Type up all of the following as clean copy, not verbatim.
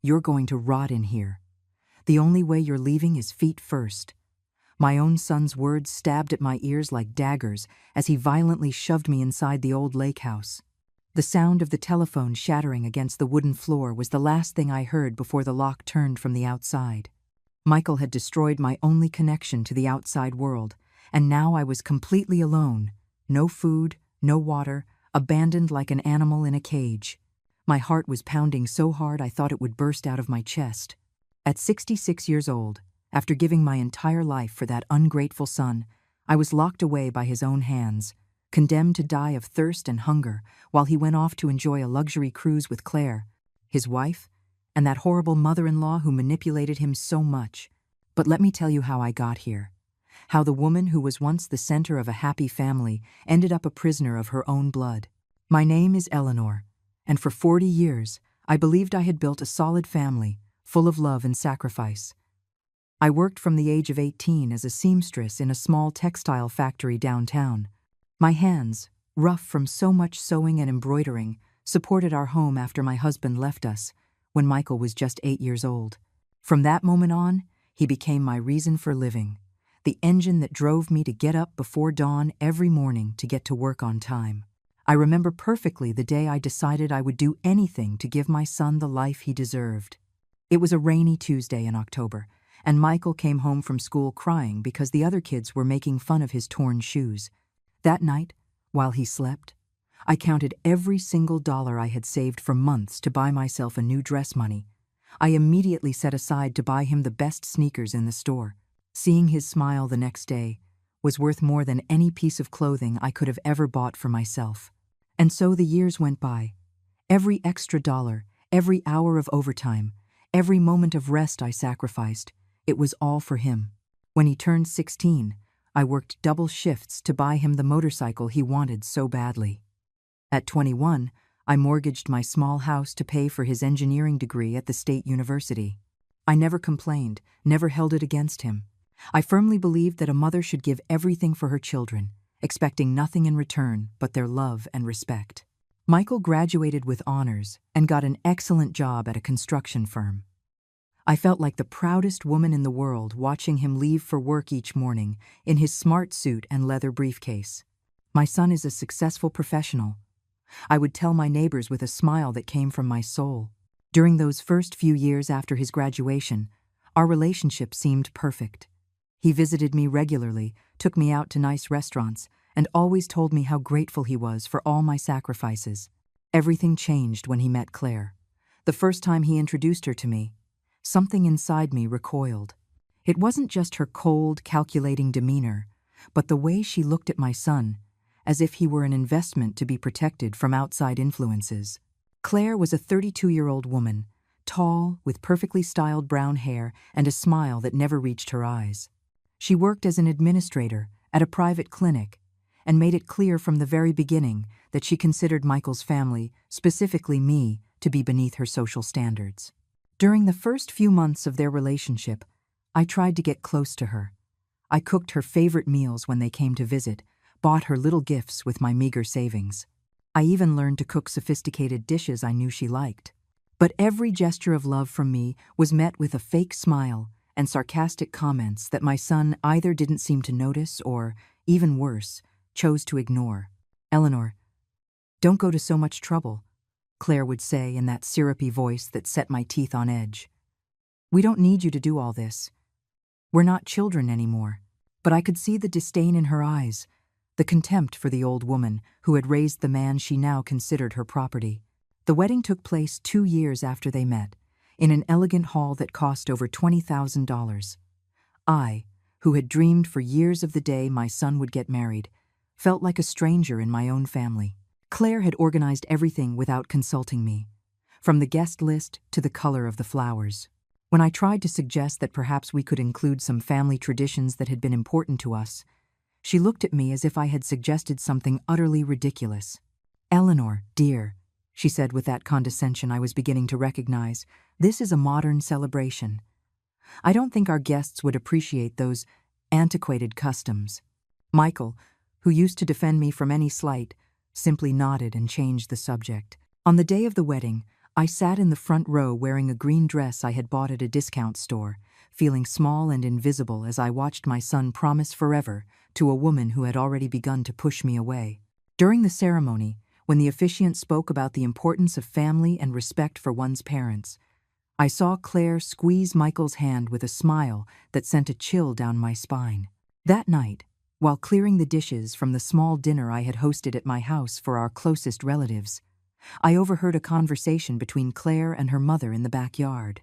You're going to rot in here. The only way you're leaving is feet first." My own son's words stabbed at my ears like daggers as he violently shoved me inside the old lake house. The sound of the telephone shattering against the wooden floor was the last thing I heard before the lock turned from the outside. Michael had destroyed my only connection to the outside world, and now I was completely alone. No food, no water, abandoned like an animal in a cage. My heart was pounding so hard I thought it would burst out of my chest. At 66 years old, after giving my entire life for that ungrateful son, I was locked away by his own hands, condemned to die of thirst and hunger while he went off to enjoy a luxury cruise with Claire, his wife, and that horrible mother-in-law who manipulated him so much. But let me tell you how I got here. How the woman who was once the center of a happy family ended up a prisoner of her own blood. My name is Eleanor, and for 40 years, I believed I had built a solid family, full of love and sacrifice. I worked from the age of 18 as a seamstress in a small textile factory downtown. My hands, rough from so much sewing and embroidering, supported our home after my husband left us, when Michael was just 8 years old. From that moment on, he became my reason for living, the engine that drove me to get up before dawn every morning to get to work on time. I remember perfectly the day I decided I would do anything to give my son the life he deserved. It was a rainy Tuesday in October, and Michael came home from school crying because the other kids were making fun of his torn shoes. That night, while he slept, I counted every single dollar I had saved for months to buy myself a new dress money. I immediately set aside to buy him the best sneakers in the store. Seeing his smile the next day was worth more than any piece of clothing I could have ever bought for myself. And so the years went by. Every extra dollar, every hour of overtime, every moment of rest I sacrificed, it was all for him. When he turned 16, I worked double shifts to buy him the motorcycle he wanted so badly. At 21, I mortgaged my small house to pay for his engineering degree at the state university. I never complained, never held it against him. I firmly believed that a mother should give everything for her children, expecting nothing in return but their love and respect. Michael graduated with honors and got an excellent job at a construction firm. I felt like the proudest woman in the world watching him leave for work each morning in his smart suit and leather briefcase. My son is a successful professional. I would tell my neighbors with a smile that came from my soul. During those first few years after his graduation, our relationship seemed perfect. He visited me regularly, took me out to nice restaurants, and always told me how grateful he was for all my sacrifices. Everything changed when he met Claire. The first time he introduced her to me, something inside me recoiled. It wasn't just her cold, calculating demeanor, but the way she looked at my son, as if he were an investment to be protected from outside influences. Claire was a 32-year-old woman, tall, with perfectly styled brown hair and a smile that never reached her eyes. She worked as an administrator at a private clinic and made it clear from the very beginning that she considered Michael's family, specifically me, to be beneath her social standards. During the first few months of their relationship, I tried to get close to her. I cooked her favorite meals when they came to visit, bought her little gifts with my meager savings. I even learned to cook sophisticated dishes I knew she liked. But every gesture of love from me was met with a fake smile and sarcastic comments that my son either didn't seem to notice or, even worse, chose to ignore. "Eleanor, don't go to so much trouble," Claire would say in that syrupy voice that set my teeth on edge. "We don't need you to do all this. We're not children anymore." But I could see the disdain in her eyes, the contempt for the old woman who had raised the man she now considered her property. The wedding took place 2 years after they met, in an elegant hall that cost over $20,000. I, who had dreamed for years of the day my son would get married, felt like a stranger in my own family. Claire had organized everything without consulting me, from the guest list to the color of the flowers. When I tried to suggest that perhaps we could include some family traditions that had been important to us, she looked at me as if I had suggested something utterly ridiculous. "Eleanor, dear," she said with that condescension I was beginning to recognize, "this is a modern celebration. I don't think our guests would appreciate those antiquated customs." Michael, who used to defend me from any slight, simply nodded and changed the subject. On the day of the wedding, I sat in the front row wearing a green dress I had bought at a discount store, feeling small and invisible as I watched my son promise forever to a woman who had already begun to push me away. During the ceremony, when the officiant spoke about the importance of family and respect for one's parents, I saw Claire squeeze Michael's hand with a smile that sent a chill down my spine. That night, while clearing the dishes from the small dinner I had hosted at my house for our closest relatives, I overheard a conversation between Claire and her mother in the backyard.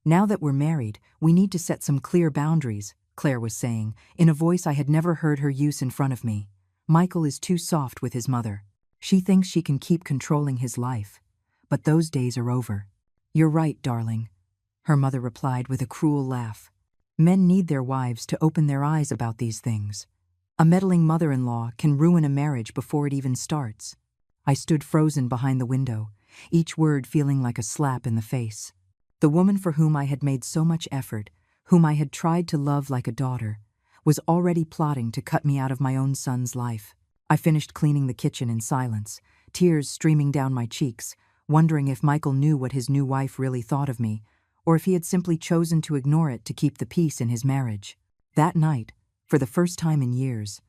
"Now that we're married, we need to set some clear boundaries," Claire was saying, in a voice I had never heard her use in front of me. "Michael is too soft with his mother. She thinks she can keep controlling his life. But those days are over." "You're right, darling," her mother replied with a cruel laugh. "Men need their wives to open their eyes about these things. A meddling mother-in-law can ruin a marriage before it even starts." I stood frozen behind the window, each word feeling like a slap in the face. The woman for whom I had made so much effort, whom I had tried to love like a daughter, was already plotting to cut me out of my own son's life. I finished cleaning the kitchen in silence, tears streaming down my cheeks, wondering if Michael knew what his new wife really thought of me, or if he had simply chosen to ignore it to keep the peace in his marriage. That night, for the first time in years,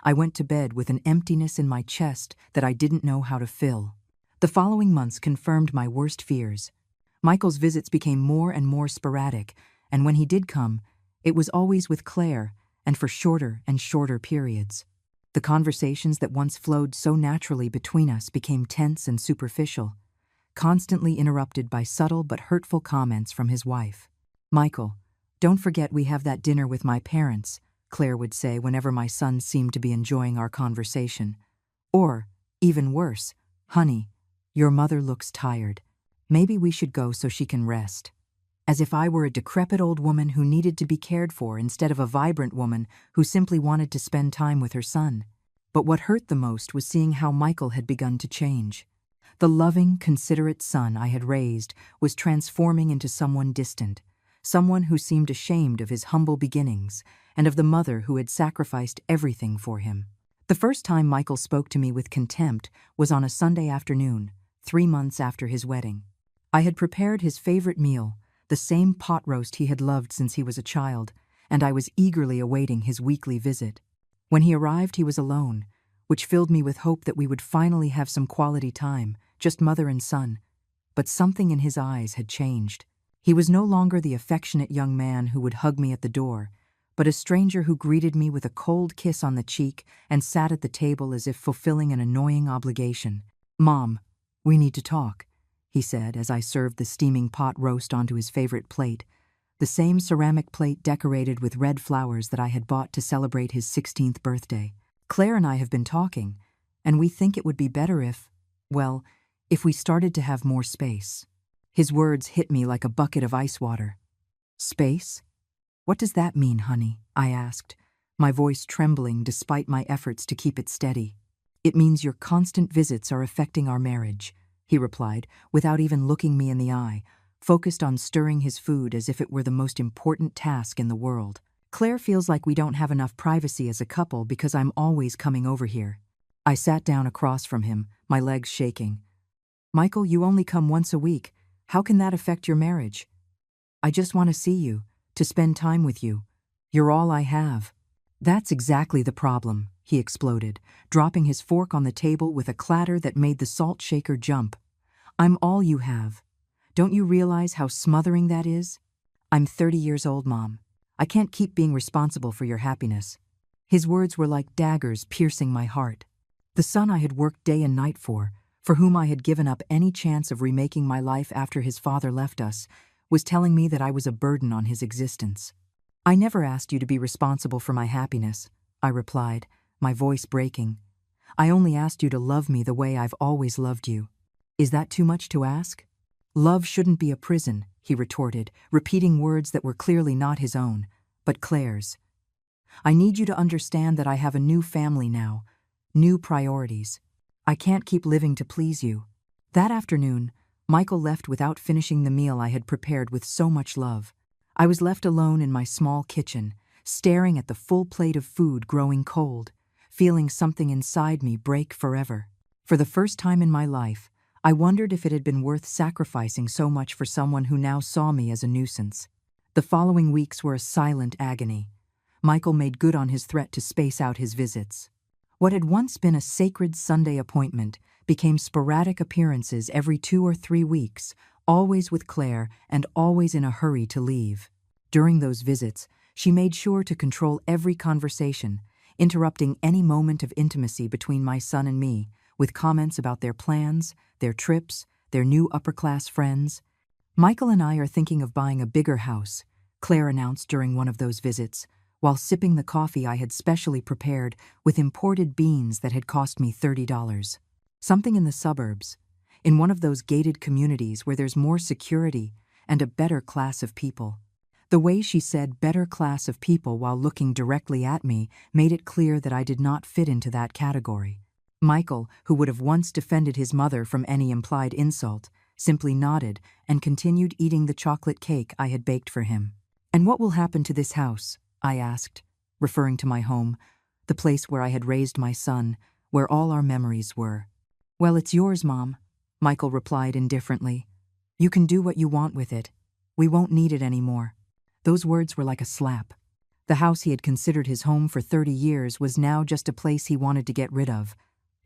I went to bed with an emptiness in my chest that I didn't know how to fill. The following months confirmed my worst fears. Michael's visits became more and more sporadic, and when he did come, it was always with Claire, and for shorter and shorter periods. The conversations that once flowed so naturally between us became tense and superficial, constantly interrupted by subtle but hurtful comments from his wife. "Michael, don't forget we have that dinner with my parents," Claire would say whenever my son seemed to be enjoying our conversation. Or, even worse, "Honey, your mother looks tired. Maybe we should go so she can rest." As if I were a decrepit old woman who needed to be cared for instead of a vibrant woman who simply wanted to spend time with her son. But what hurt the most was seeing how Michael had begun to change. The loving, considerate son I had raised was transforming into someone distant, someone who seemed ashamed of his humble beginnings and of the mother who had sacrificed everything for him. The first time Michael spoke to me with contempt was on a Sunday afternoon, 3 months after his wedding. I had prepared his favorite meal, the same pot roast he had loved since he was a child, and I was eagerly awaiting his weekly visit. When he arrived, he was alone, which filled me with hope that we would finally have some quality time, just mother and son. But something in his eyes had changed. He was no longer the affectionate young man who would hug me at the door, but a stranger who greeted me with a cold kiss on the cheek and sat at the table as if fulfilling an annoying obligation. "Mom, we need to talk," he said as I served the steaming pot roast onto his favorite plate, the same ceramic plate decorated with red flowers that I had bought to celebrate his 16th birthday. "Claire and I have been talking, and we think it would be better if we started to have more space." His words hit me like a bucket of ice water. "Space? What does that mean, honey?" I asked, my voice trembling despite my efforts to keep it steady. "It means your constant visits are affecting our marriage," he replied, without even looking me in the eye, focused on stirring his food as if it were the most important task in the world. "Claire feels like we don't have enough privacy as a couple because I'm always coming over here." I sat down across from him, my legs shaking. "Michael, you only come once a week. How can that affect your marriage?" "I just want to see you, to spend time with you. You're all I have." "That's exactly the problem," he exploded, dropping his fork on the table with a clatter that made the salt shaker jump. "I'm all you have. Don't you realize how smothering that is? I'm 30 years old, Mom. I can't keep being responsible for your happiness." His words were like daggers piercing my heart. The son I had worked day and night for whom I had given up any chance of remaking my life after his father left us, was telling me that I was a burden on his existence. "I never asked you to be responsible for my happiness," I replied, my voice breaking. "I only asked you to love me the way I've always loved you. Is that too much to ask?" "Love shouldn't be a prison," he retorted, repeating words that were clearly not his own, but Claire's. "I need you to understand that I have a new family now, new priorities. I can't keep living to please you." That afternoon, Michael left without finishing the meal I had prepared with so much love. I was left alone in my small kitchen, staring at the full plate of food growing cold, feeling something inside me break forever. For the first time in my life, I wondered if it had been worth sacrificing so much for someone who now saw me as a nuisance. The following weeks were a silent agony. Michael made good on his threat to space out his visits. What had once been a sacred Sunday appointment became sporadic appearances every 2 or 3 weeks, always with Claire and always in a hurry to leave. During those visits, she made sure to control every conversation, interrupting any moment of intimacy between my son and me, with comments about their plans, their trips, their new upper-class friends. "Michael and I are thinking of buying a bigger house," Claire announced during one of those visits, while sipping the coffee I had specially prepared with imported beans that had cost me $30. "Something in the suburbs, in one of those gated communities where there's more security and a better class of people." The way she said "better class of people" while looking directly at me made it clear that I did not fit into that category. Michael, who would have once defended his mother from any implied insult, simply nodded and continued eating the chocolate cake I had baked for him. "And what will happen to this house?" I asked, referring to my home, the place where I had raised my son, where all our memories were. "Well, it's yours, Mom," Michael replied indifferently. "You can do what you want with it. We won't need it anymore." Those words were like a slap. The house he had considered his home for 30 years was now just a place he wanted to get rid of,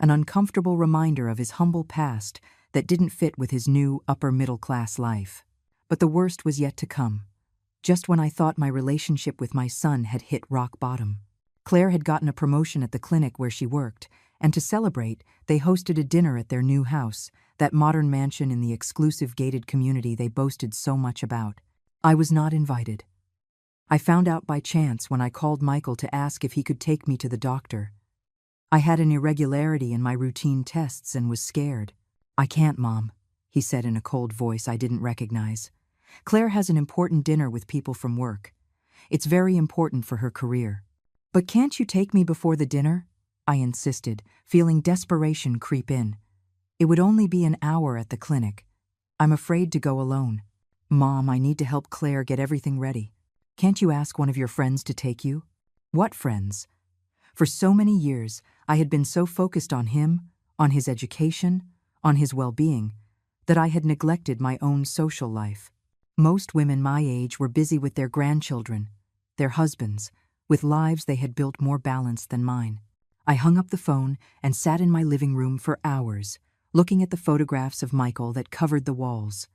an uncomfortable reminder of his humble past that didn't fit with his new upper-middle-class life. But the worst was yet to come. Just when I thought my relationship with my son had hit rock bottom. Claire had gotten a promotion at the clinic where she worked, and to celebrate, they hosted a dinner at their new house, that modern mansion in the exclusive gated community they boasted so much about. I was not invited. I found out by chance when I called Michael to ask if he could take me to the doctor. I had an irregularity in my routine tests and was scared. "I can't, Mom," he said in a cold voice I didn't recognize. "Claire has an important dinner with people from work. It's very important for her career." "But can't you take me before the dinner?" I insisted, feeling desperation creep in. "It would only be an hour at the clinic. I'm afraid to go alone." "Mom, I need to help Claire get everything ready. Can't you ask one of your friends to take you?" "What friends?" For so many years, I had been so focused on him, on his education, on his well-being, that I had neglected my own social life. Most women my age were busy with their grandchildren, their husbands, with lives they had built more balanced than mine. I hung up the phone and sat in my living room for hours, looking at the photographs of Michael that covered the walls.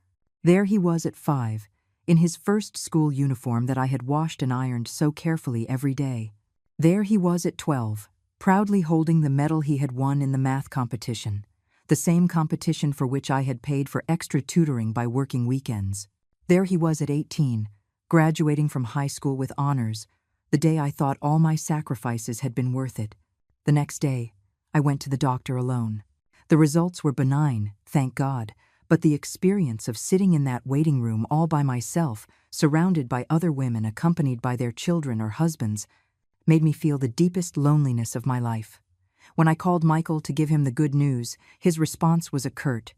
There he was at 5, in his first school uniform that I had washed and ironed so carefully every day. There he was at 12, proudly holding the medal he had won in the math competition, the same competition for which I had paid for extra tutoring by working weekends. There he was at 18, graduating from high school with honors, the day I thought all my sacrifices had been worth it. The next day, I went to the doctor alone. The results were benign, thank God, but the experience of sitting in that waiting room all by myself, surrounded by other women accompanied by their children or husbands, made me feel the deepest loneliness of my life. When I called Michael to give him the good news, his response was a curt,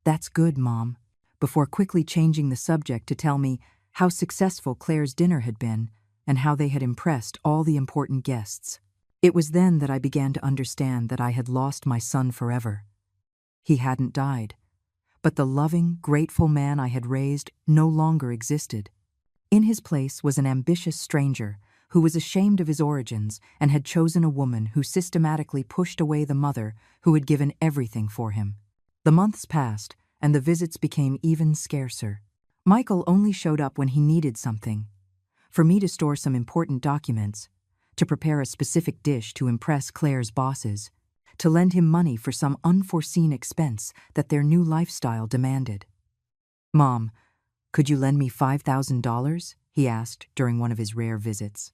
"That's good, Mom," before quickly changing the subject to tell me how successful Claire's dinner had been and how they had impressed all the important guests. It was then that I began to understand that I had lost my son forever. He hadn't died, but the loving, grateful man I had raised no longer existed. In his place was an ambitious stranger who was ashamed of his origins and had chosen a woman who systematically pushed away the mother who had given everything for him. The months passed, and the visits became even scarcer. Michael only showed up when he needed something. For me to store some important documents, to prepare a specific dish to impress Claire's bosses, to lend him money for some unforeseen expense that their new lifestyle demanded. "Mom, could you lend me $5,000? He asked during one of his rare visits.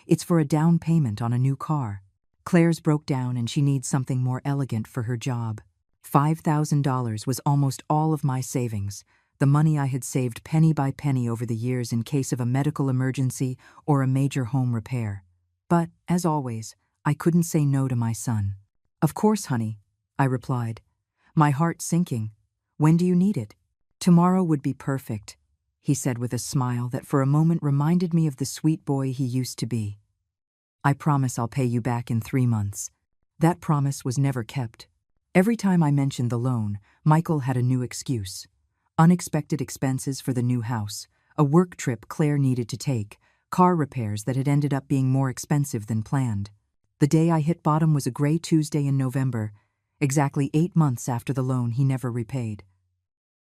"It's for a down payment on a new car. Claire's broke down and she needs something more elegant for her job." $5,000 was almost all of my savings, the money I had saved penny by penny over the years in case of a medical emergency or a major home repair. But, as always, I couldn't say no to my son. "Of course, honey," I replied, my heart sinking. "When do you need it?" "Tomorrow would be perfect," he said with a smile that for a moment reminded me of the sweet boy he used to be. "I promise I'll pay you back in 3 months." That promise was never kept. Every time I mentioned the loan, Michael had a new excuse. Unexpected expenses for the new house, a work trip Claire needed to take, car repairs that had ended up being more expensive than planned. The day I hit bottom was a gray Tuesday in November, exactly 8 months after the loan he never repaid.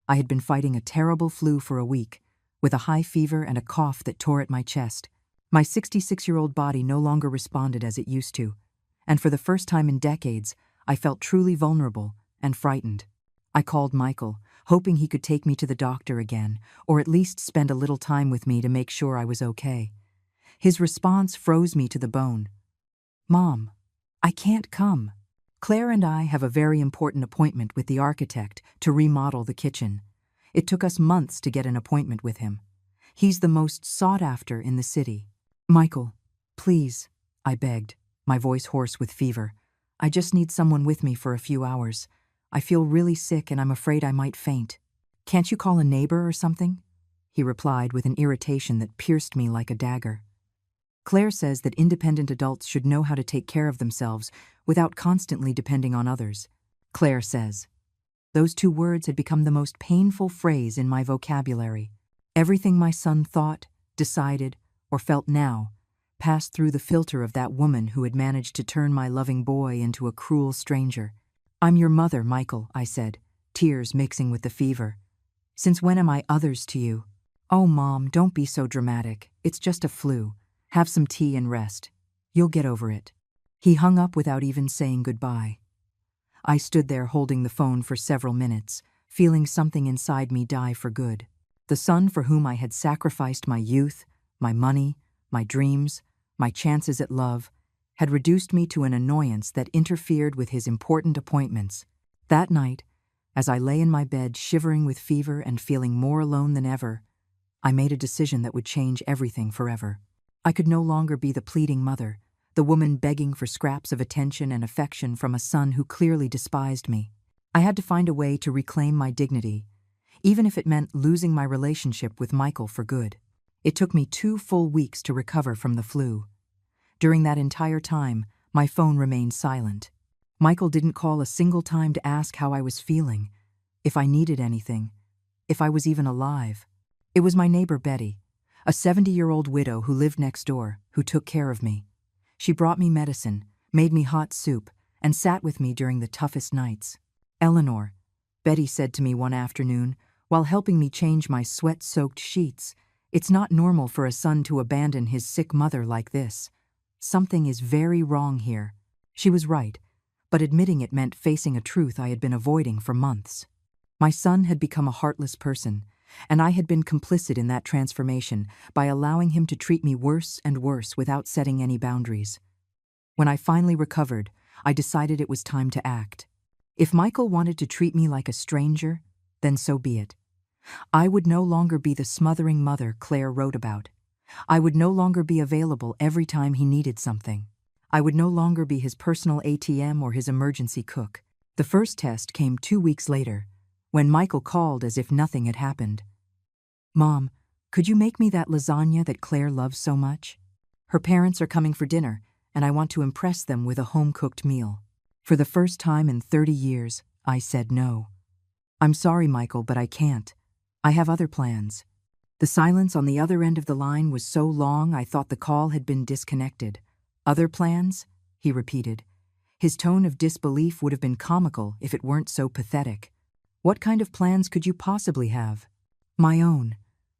I had been fighting a terrible flu for a week, with a high fever and a cough that tore at my chest. My 66-year-old body no longer responded as it used to, and for the first time in decades, I felt truly vulnerable and frightened. I called Michael, hoping he could take me to the doctor again, or at least spend a little time with me to make sure I was okay. His response froze me to the bone. "Mom, I can't come. Claire and I have a very important appointment with the architect to remodel the kitchen. It took us months to get an appointment with him. He's the most sought after in the city." "Michael, please," I begged, my voice hoarse with fever. "I just need someone with me for a few hours. I feel really sick and I'm afraid I might faint." "Can't you call a neighbor or something?" he replied with an irritation that pierced me like a dagger. "Claire says that independent adults should know how to take care of themselves without constantly depending on others." Claire says. Those 2 words had become the most painful phrase in my vocabulary. Everything my son thought, decided, or felt now passed through the filter of that woman who had managed to turn my loving boy into a cruel stranger. "I'm your mother, Michael," I said, tears mixing with the fever. "Since when am I others to you?" "Oh, Mom, don't be so dramatic. It's just a flu. Have some tea and rest. You'll get over it." He hung up without even saying goodbye. I stood there holding the phone for several minutes, feeling something inside me die for good. The son for whom I had sacrificed my youth, my money, my dreams, my chances at love, had reduced me to an annoyance that interfered with his important appointments. That night, as I lay in my bed shivering with fever and feeling more alone than ever, I made a decision that would change everything forever. I could no longer be the pleading mother, the woman begging for scraps of attention and affection from a son who clearly despised me. I had to find a way to reclaim my dignity, even if it meant losing my relationship with Michael for good. It took me 2 full weeks to recover from the flu. During that entire time, my phone remained silent. Michael didn't call a single time to ask how I was feeling, if I needed anything, if I was even alive. It was my neighbor Betty, a 70-year-old widow who lived next door, who took care of me. She brought me medicine, made me hot soup, and sat with me during the toughest nights. "Eleanor," Betty said to me one afternoon, while helping me change my sweat-soaked sheets, "it's not normal for a son to abandon his sick mother like this. Something is very wrong here." She was right, but admitting it meant facing a truth I had been avoiding for months. My son had become a heartless person, and I had been complicit in that transformation by allowing him to treat me worse and worse without setting any boundaries. When I finally recovered, I decided it was time to act. If Michael wanted to treat me like a stranger, then so be it. I would no longer be the smothering mother Claire wrote about. I would no longer be available every time he needed something. I would no longer be his personal ATM or his emergency cook. The first test came 2 weeks later, when Michael called as if nothing had happened. "Mom, could you make me that lasagna that Claire loves so much? Her parents are coming for dinner, and I want to impress them with a home-cooked meal." For the first time in 30 years, I said no. "I'm sorry, Michael, but I can't. I have other plans." The silence on the other end of the line was so long I thought the call had been disconnected. "Other plans?" he repeated. His tone of disbelief would have been comical if it weren't so pathetic. "What kind of plans could you possibly have?" "My own,"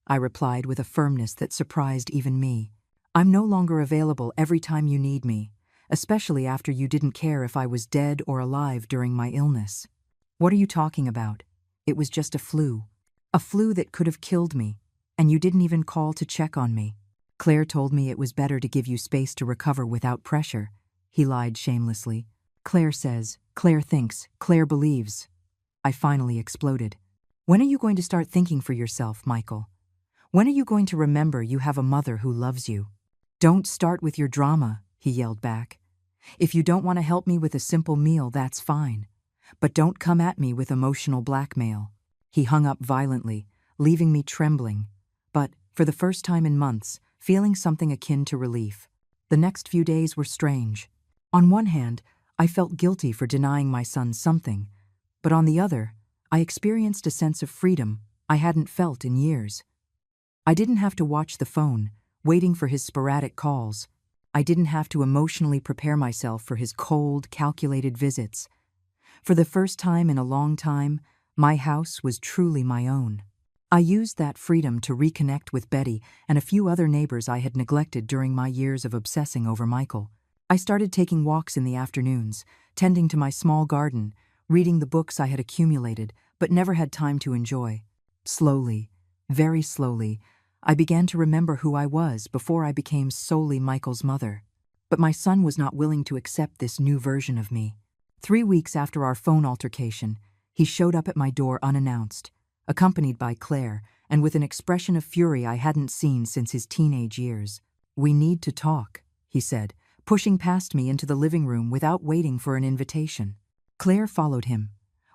I replied with a firmness that surprised even me. "I'm no longer available every time you need me, especially after you didn't care if I was dead or alive during my illness." "What are you talking about? It was just a flu. A flu that could have killed me, and you didn't even call to check on me." "Claire told me it was better to give you space to recover without pressure," he lied shamelessly. "Claire says, Claire thinks, Claire believes." I finally exploded. "When are you going to start thinking for yourself, Michael? When are you going to remember you have a mother who loves you?" "Don't start with your drama," he yelled back. "If you don't want to help me with a simple meal, that's fine. But don't come at me with emotional blackmail." He hung up violently, leaving me trembling, but, for the first time in months, feeling something akin to relief. The next few days were strange. On one hand, I felt guilty for denying my son something, but on the other, I experienced a sense of freedom I hadn't felt in years. I didn't have to watch the phone, waiting for his sporadic calls. I didn't have to emotionally prepare myself for his cold, calculated visits. For the first time in a long time, my house was truly my own. I used that freedom to reconnect with Betty and a few other neighbors I had neglected during my years of obsessing over Michael. I started taking walks in the afternoons, tending to my small garden, reading the books I had accumulated but never had time to enjoy. Slowly, very slowly, I began to remember who I was before I became solely Michael's mother. But my son was not willing to accept this new version of me. 3 weeks after our phone altercation, he showed up at my door unannounced, accompanied by Claire, and with an expression of fury I hadn't seen since his teenage years. "We need to talk," he said, pushing past me into the living room without waiting for an invitation. Claire followed him,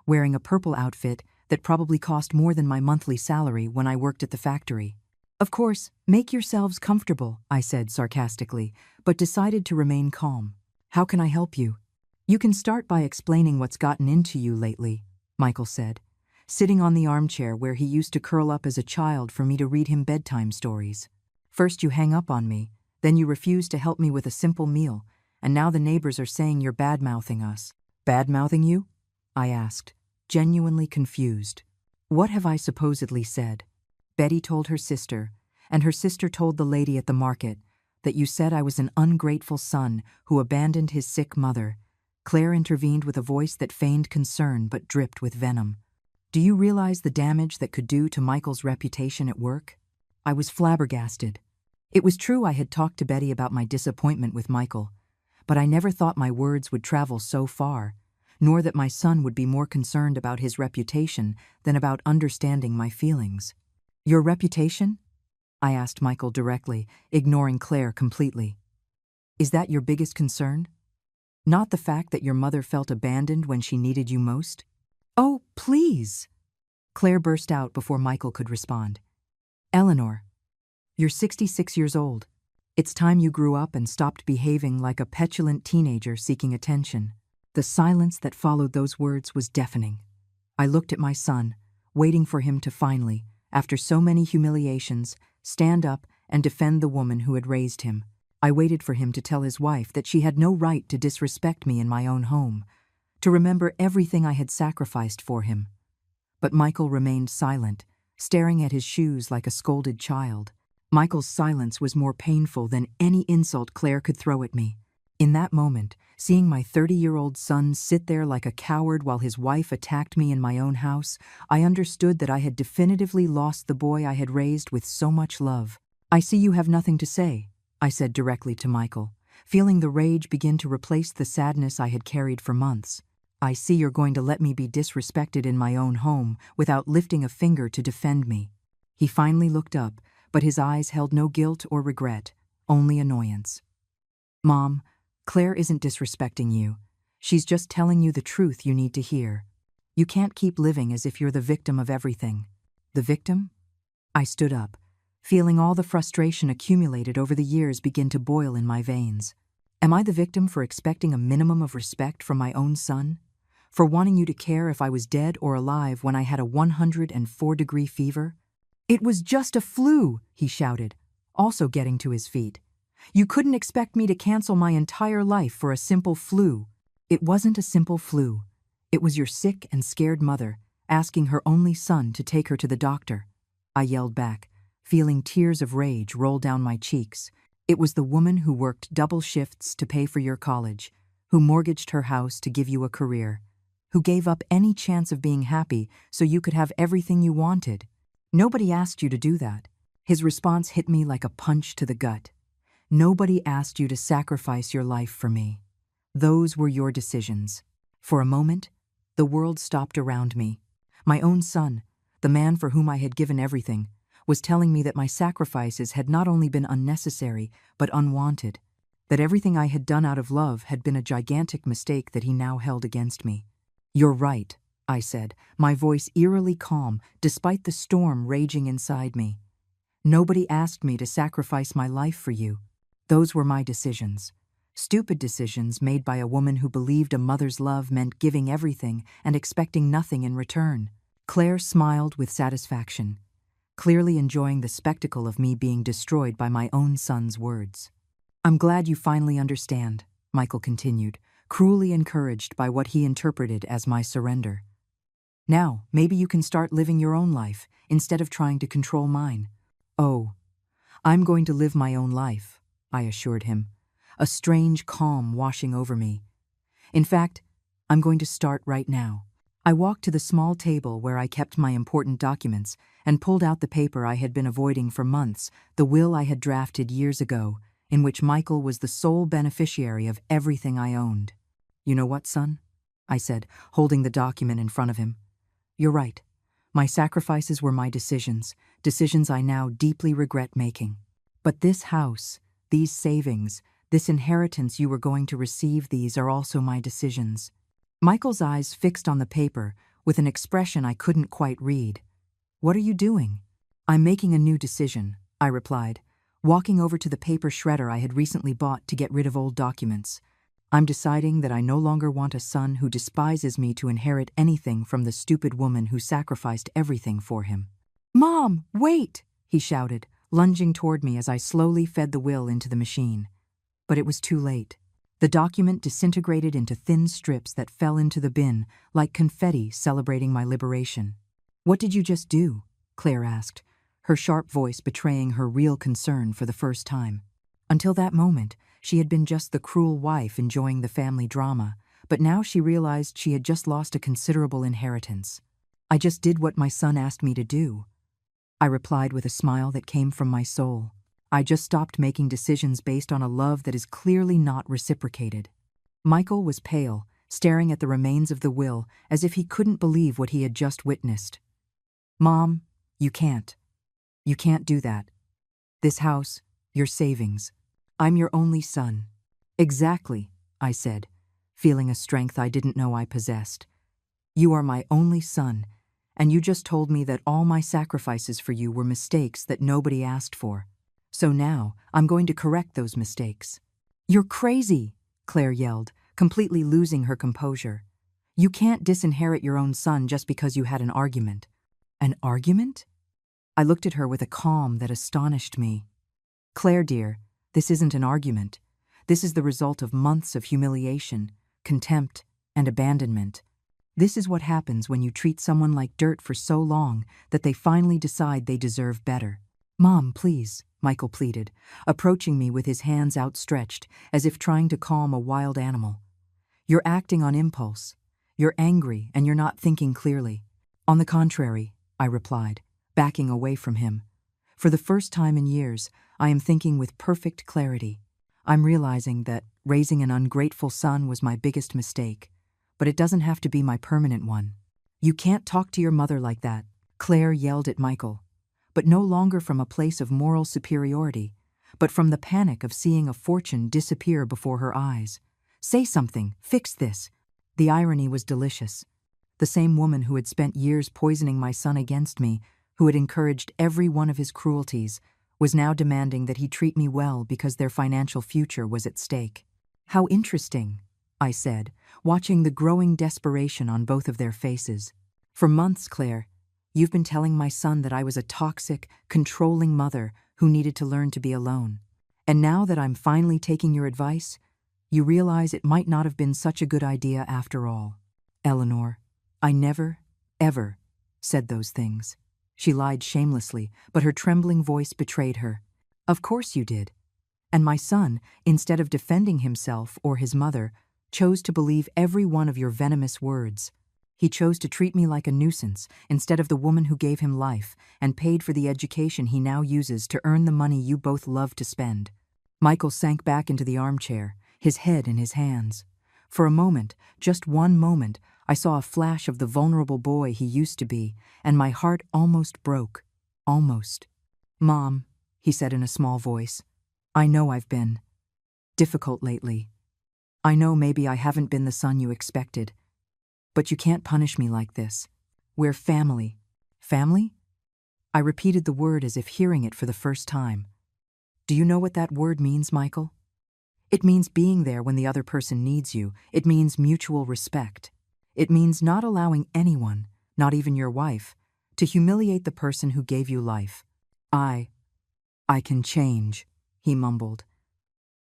wearing a purple outfit that probably cost more than my monthly salary when I worked at the factory. "Of course, make yourselves comfortable," I said sarcastically, but decided to remain calm. "How can I help you?" "You can start by explaining what's gotten into you lately," Michael said, sitting on the armchair where he used to curl up as a child for me to read him bedtime stories. "First you hang up on me, then you refuse to help me with a simple meal, and now the neighbors are saying you're bad-mouthing us." "Bad-mouthing you?" I asked, genuinely confused. "What have I supposedly said?" "Betty told her sister, and her sister told the lady at the market, that you said I was an ungrateful son who abandoned his sick mother." Claire intervened with a voice that feigned concern but dripped with venom. "Do you realize the damage that could do to Michael's reputation at work?" I was flabbergasted. It was true I had talked to Betty about my disappointment with Michael, but I never thought my words would travel so far, nor that my son would be more concerned about his reputation than about understanding my feelings. "Your reputation?" I asked Michael directly, ignoring Claire completely. "Is that your biggest concern? Not the fact that your mother felt abandoned when she needed you most?" "Oh, please!" Claire burst out before Michael could respond. "Eleanor, you're 66 years old. It's time you grew up and stopped behaving like a petulant teenager seeking attention." The silence that followed those words was deafening. I looked at my son, waiting for him to finally, after so many humiliations, stand up and defend the woman who had raised him. I waited for him to tell his wife that she had no right to disrespect me in my own home, to remember everything I had sacrificed for him. But Michael remained silent, staring at his shoes like a scolded child. Michael's silence was more painful than any insult Claire could throw at me. In that moment, seeing my 30-year-old son sit there like a coward while his wife attacked me in my own house, I understood that I had definitively lost the boy I had raised with so much love. "I see you have nothing to say," I said directly to Michael, feeling the rage begin to replace the sadness I had carried for months. "I see you're going to let me be disrespected in my own home without lifting a finger to defend me." He finally looked up, but his eyes held no guilt or regret, only annoyance. "Mom, Claire isn't disrespecting you. She's just telling you the truth you need to hear. You can't keep living as if you're the victim of everything." "The victim?" I stood up, feeling all the frustration accumulated over the years begin to boil in my veins. "Am I the victim for expecting a minimum of respect from my own son? For wanting you to care if I was dead or alive when I had a 104-degree fever?" "It was just a flu," he shouted, also getting to his feet. "You couldn't expect me to cancel my entire life for a simple flu." "It wasn't a simple flu. It was your sick and scared mother asking her only son to take her to the doctor," I yelled back, feeling tears of rage roll down my cheeks. "It was the woman who worked double shifts to pay for your college, who mortgaged her house to give you a career, who gave up any chance of being happy so you could have everything you wanted. Nobody asked you to do that." His response hit me like a punch to the gut. "Nobody asked you to sacrifice your life for me. Those were your decisions." For a moment, the world stopped around me. My own son, the man for whom I had given everything, was telling me that my sacrifices had not only been unnecessary, but unwanted, that everything I had done out of love had been a gigantic mistake that he now held against me. "You're right," I said, my voice eerily calm despite the storm raging inside me. "Nobody asked me to sacrifice my life for you. Those were my decisions. Stupid decisions made by a woman who believed a mother's love meant giving everything and expecting nothing in return. Claire smiled with satisfaction, clearly enjoying the spectacle of me being destroyed by my own son's words. "I'm glad you finally understand," Michael continued, cruelly encouraged by what he interpreted as my surrender. "Now, maybe you can start living your own life instead of trying to control mine." "Oh, I'm going to live my own life," I assured him, a strange calm washing over me. "In fact, I'm going to start right now." I walked to the small table where I kept my important documents and pulled out the paper I had been avoiding for months, the will I had drafted years ago, in which Michael was the sole beneficiary of everything I owned. "You know what, son?" I said, holding the document in front of him. "You're right. My sacrifices were my decisions I now deeply regret making. But this house, these savings, this inheritance you were going to receive, these are also my decisions." Michael's eyes fixed on the paper with an expression I couldn't quite read. "What are you doing?" "I'm making a new decision," I replied, walking over to the paper shredder I had recently bought to get rid of old documents. "I'm deciding that I no longer want a son who despises me to inherit anything from the stupid woman who sacrificed everything for him." "Mom, wait!" he shouted, lunging toward me as I slowly fed the will into the machine. But it was too late. The document disintegrated into thin strips that fell into the bin like confetti celebrating my liberation. "What did you just do?" Claire asked, her sharp voice betraying her real concern for the first time. Until that moment, she had been just the cruel wife enjoying the family drama, but now she realized she had just lost a considerable inheritance. "I just did what my son asked me to do," I replied with a smile that came from my soul. "I just stopped making decisions based on a love that is clearly not reciprocated." Michael was pale, staring at the remains of the will as if he couldn't believe what he had just witnessed. "Mom, you can't. You can't do that. This house, your savings. I'm your only son." "Exactly," I said, feeling a strength I didn't know I possessed. "You are my only son, and you just told me that all my sacrifices for you were mistakes that nobody asked for. So now, I'm going to correct those mistakes." "You're crazy," Claire yelled, completely losing her composure. "You can't disinherit your own son just because you had an argument." "An argument?" I looked at her with a calm that astonished me. "Claire, dear, this isn't an argument. This is the result of months of humiliation, contempt, and abandonment. This is what happens when you treat someone like dirt for so long that they finally decide they deserve better." "Mom, please," Michael pleaded, approaching me with his hands outstretched as if trying to calm a wild animal. "You're acting on impulse. You're angry and you're not thinking clearly." "On the contrary," I replied, backing away from him. "For the first time in years, I am thinking with perfect clarity. I'm realizing that raising an ungrateful son was my biggest mistake, but it doesn't have to be my permanent one." "You can't talk to your mother like that," Claire yelled at Michael, but no longer from a place of moral superiority, but from the panic of seeing a fortune disappear before her eyes. "Say something, fix this." The irony was delicious. The same woman who had spent years poisoning my son against me, who had encouraged every one of his cruelties, was now demanding that he treat me well because their financial future was at stake. "How interesting," I said, watching the growing desperation on both of their faces. "For months, Claire, you've been telling my son that I was a toxic, controlling mother who needed to learn to be alone. And now that I'm finally taking your advice, you realize it might not have been such a good idea after all." "Eleanor, I never, ever said those things." She lied shamelessly, but her trembling voice betrayed her. "Of course you did. And my son, instead of defending himself or his mother, chose to believe every one of your venomous words. He chose to treat me like a nuisance instead of the woman who gave him life and paid for the education he now uses to earn the money you both love to spend." Michael sank back into the armchair, his head in his hands. For a moment, just one moment, I saw a flash of the vulnerable boy he used to be, and my heart almost broke. Almost. "Mom," he said in a small voice, "I know I've been difficult lately. I know maybe I haven't been the son you expected. But you can't punish me like this. We're family." "Family?" I repeated the word as if hearing it for the first time. "Do you know what that word means, Michael?" It means being there when the other person needs you. It means mutual respect. It means not allowing anyone, not even your wife, to humiliate the person who gave you life. I can change, he mumbled.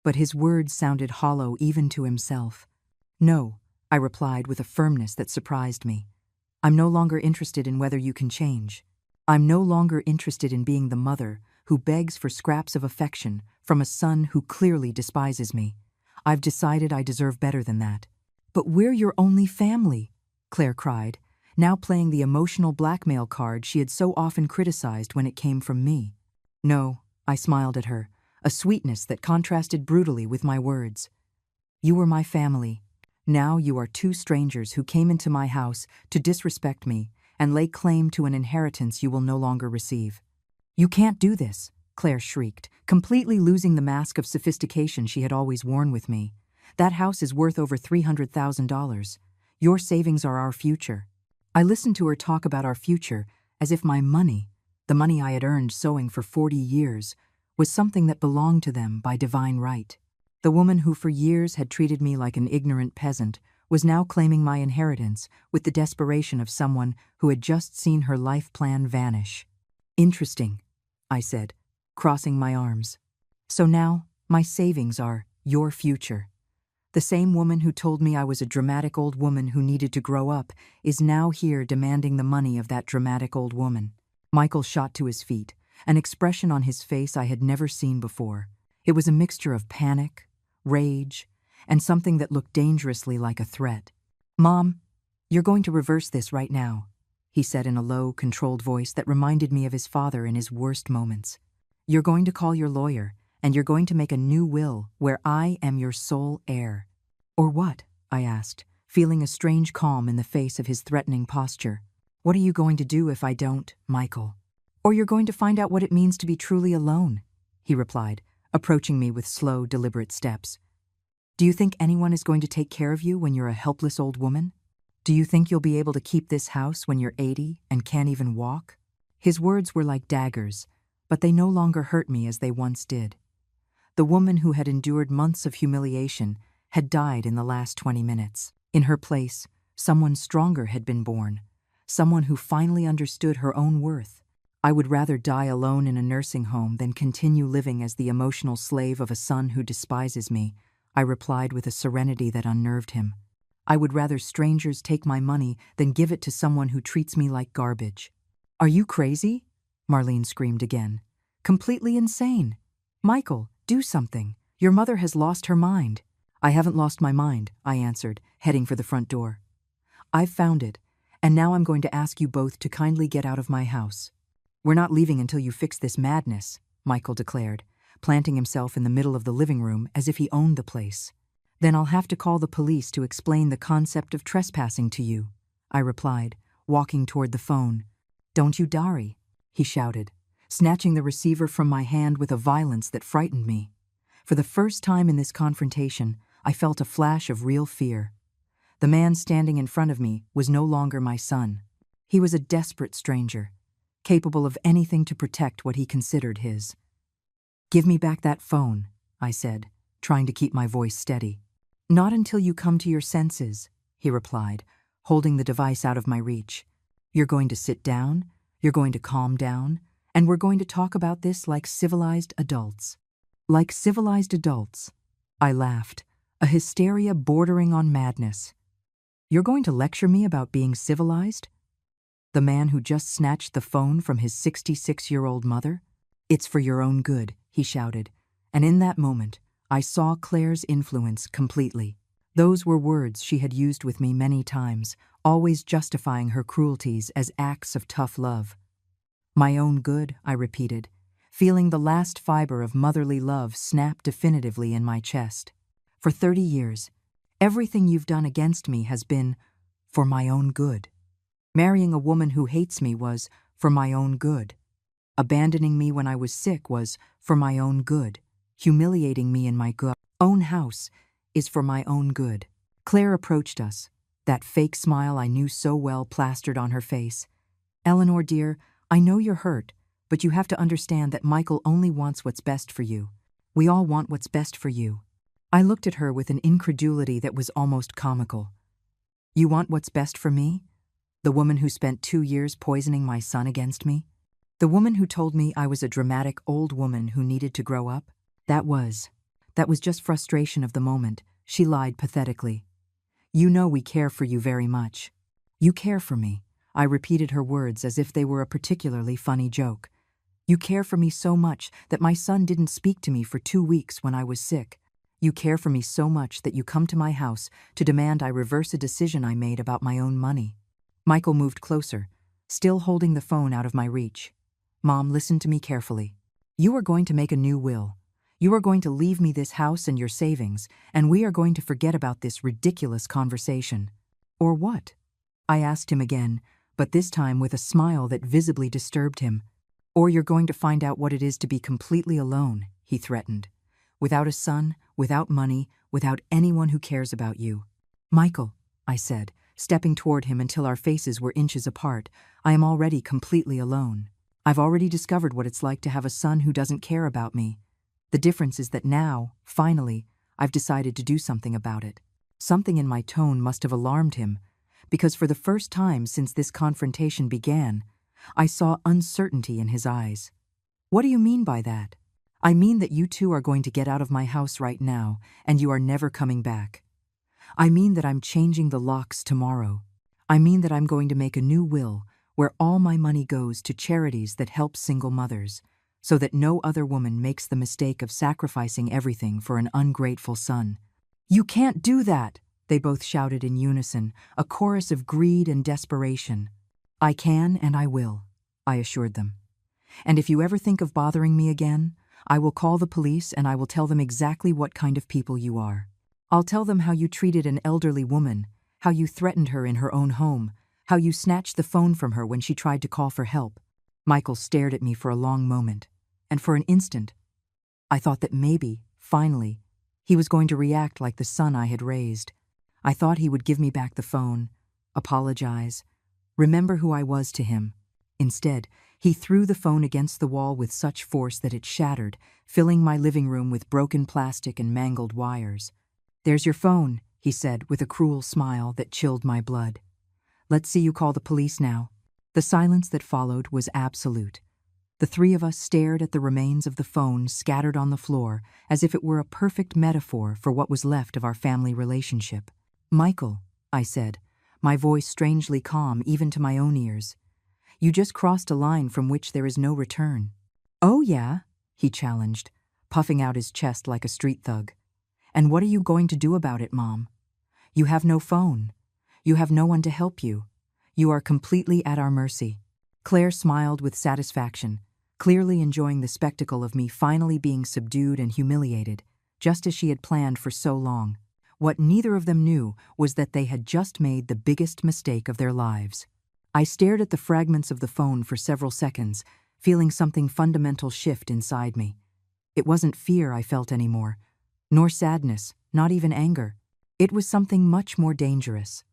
But his words sounded hollow even to himself. No, I replied with a firmness that surprised me. I'm no longer interested in whether you can change. I'm no longer interested in being the mother who begs for scraps of affection from a son who clearly despises me. I've decided I deserve better than that. But we're your only family, Claire cried, now playing the emotional blackmail card she had so often criticized when it came from me. No, I smiled at her, a sweetness that contrasted brutally with my words. You were my family. Now you are two strangers who came into my house to disrespect me and lay claim to an inheritance you will no longer receive. You can't do this, Claire shrieked, completely losing the mask of sophistication she had always worn with me. That house is worth over $300,000. Your savings are our future. I listened to her talk about our future as if my money, the money I had earned sewing for 40 years, was something that belonged to them by divine right. The woman who for years had treated me like an ignorant peasant was now claiming my inheritance with the desperation of someone who had just seen her life plan vanish. Interesting, I said, crossing my arms. So now, my savings are your future. The same woman who told me I was a dramatic old woman who needed to grow up is now here demanding the money of that dramatic old woman. Michael shot to his feet, an expression on his face I had never seen before. It was a mixture of panic, rage, and something that looked dangerously like a threat. Mom, you're going to reverse this right now, he said in a low, controlled voice that reminded me of his father in his worst moments. You're going to call your lawyer, and you're going to make a new will where I am your sole heir. Or what? I asked, feeling a strange calm in the face of his threatening posture. What are you going to do if I don't, Michael? Or you're going to find out what it means to be truly alone, he replied, approaching me with slow, deliberate steps. Do you think anyone is going to take care of you when you're a helpless old woman? Do you think you'll be able to keep this house when you're 80 and can't even walk? His words were like daggers, but they no longer hurt me as they once did. The woman who had endured months of humiliation had died in the last 20 minutes. In her place, someone stronger had been born, someone who finally understood her own worth. I would rather die alone in a nursing home than continue living as the emotional slave of a son who despises me, I replied with a serenity that unnerved him. I would rather strangers take my money than give it to someone who treats me like garbage. Are you crazy? Marlene screamed again. Completely insane. Michael, do something. Your mother has lost her mind. I haven't lost my mind, I answered, heading for the front door. I've found it, and now I'm going to ask you both to kindly get out of my house. We're not leaving until you fix this madness, Michael declared, planting himself in the middle of the living room as if he owned the place. Then I'll have to call the police to explain the concept of trespassing to you, I replied, walking toward the phone. Don't you dare, he shouted, snatching the receiver from my hand with a violence that frightened me. For the first time in this confrontation, I felt a flash of real fear. The man standing in front of me was no longer my son. He was a desperate stranger, capable of anything to protect what he considered his. Give me back that phone, I said, trying to keep my voice steady. Not until you come to your senses, he replied, holding the device out of my reach. You're going to sit down, you're going to calm down, and we're going to talk about this like civilized adults. Like civilized adults, I laughed, a hysteria bordering on madness. You're going to lecture me about being civilized? The man who just snatched the phone from his 66-year-old mother? It's for your own good, he shouted, and in that moment, I saw Claire's influence completely. Those were words she had used with me many times, always justifying her cruelties as acts of tough love. My own good, I repeated, feeling the last fiber of motherly love snap definitively in my chest. For 30 years, everything you've done against me has been for my own good. Marrying a woman who hates me was for my own good. Abandoning me when I was sick was for my own good. Humiliating me in my own house is for my own good. Claire approached us, that fake smile I knew so well plastered on her face. Eleanor, dear, I know you're hurt, but you have to understand that Michael only wants what's best for you. We all want what's best for you. I looked at her with an incredulity that was almost comical. You want what's best for me? The woman who spent 2 years poisoning my son against me? The woman who told me I was a dramatic old woman who needed to grow up? That was just frustration of the moment. She lied pathetically. You know we care for you very much. You care for me. I repeated her words as if they were a particularly funny joke. You care for me so much that my son didn't speak to me for 2 weeks when I was sick. You care for me so much that you come to my house to demand I reverse a decision I made about my own money. Michael moved closer, still holding the phone out of my reach. Mom, listen to me carefully. You are going to make a new will. You are going to leave me this house and your savings, and we are going to forget about this ridiculous conversation. Or what? I asked him again, but this time with a smile that visibly disturbed him. Or you're going to find out what it is to be completely alone, he threatened. Without a son, without money, without anyone who cares about you. Michael, I said, stepping toward him until our faces were inches apart, I am already completely alone. I've already discovered what it's like to have a son who doesn't care about me. The difference is that now, finally, I've decided to do something about it. Something in my tone must have alarmed him, because for the first time since this confrontation began, I saw uncertainty in his eyes. What do you mean by that? I mean that you two are going to get out of my house right now, and you are never coming back. I mean that I'm changing the locks tomorrow. I mean that I'm going to make a new will where all my money goes to charities that help single mothers, so that no other woman makes the mistake of sacrificing everything for an ungrateful son. You can't do that, they both shouted in unison, a chorus of greed and desperation. I can and I will, I assured them. And if you ever think of bothering me again, I will call the police and I will tell them exactly what kind of people you are. I'll tell them how you treated an elderly woman, how you threatened her in her own home, how you snatched the phone from her when she tried to call for help. Michael stared at me for a long moment, and for an instant, I thought that maybe, finally, he was going to react like the son I had raised. I thought he would give me back the phone, apologize, remember who I was to him. Instead, he threw the phone against the wall with such force that it shattered, filling my living room with broken plastic and mangled wires. There's your phone, he said with a cruel smile that chilled my blood. Let's see you call the police now. The silence that followed was absolute. The three of us stared at the remains of the phone scattered on the floor as if it were a perfect metaphor for what was left of our family relationship. Michael, I said, my voice strangely calm even to my own ears. You just crossed a line from which there is no return. Oh yeah, he challenged, puffing out his chest like a street thug. And what are you going to do about it, Mom? You have no phone. You have no one to help you. You are completely at our mercy. Claire smiled with satisfaction, clearly enjoying the spectacle of me finally being subdued and humiliated, just as she had planned for so long. What neither of them knew was that they had just made the biggest mistake of their lives. I stared at the fragments of the phone for several seconds, feeling something fundamental shift inside me. It wasn't fear I felt anymore, nor sadness, not even anger. It was something much more dangerous.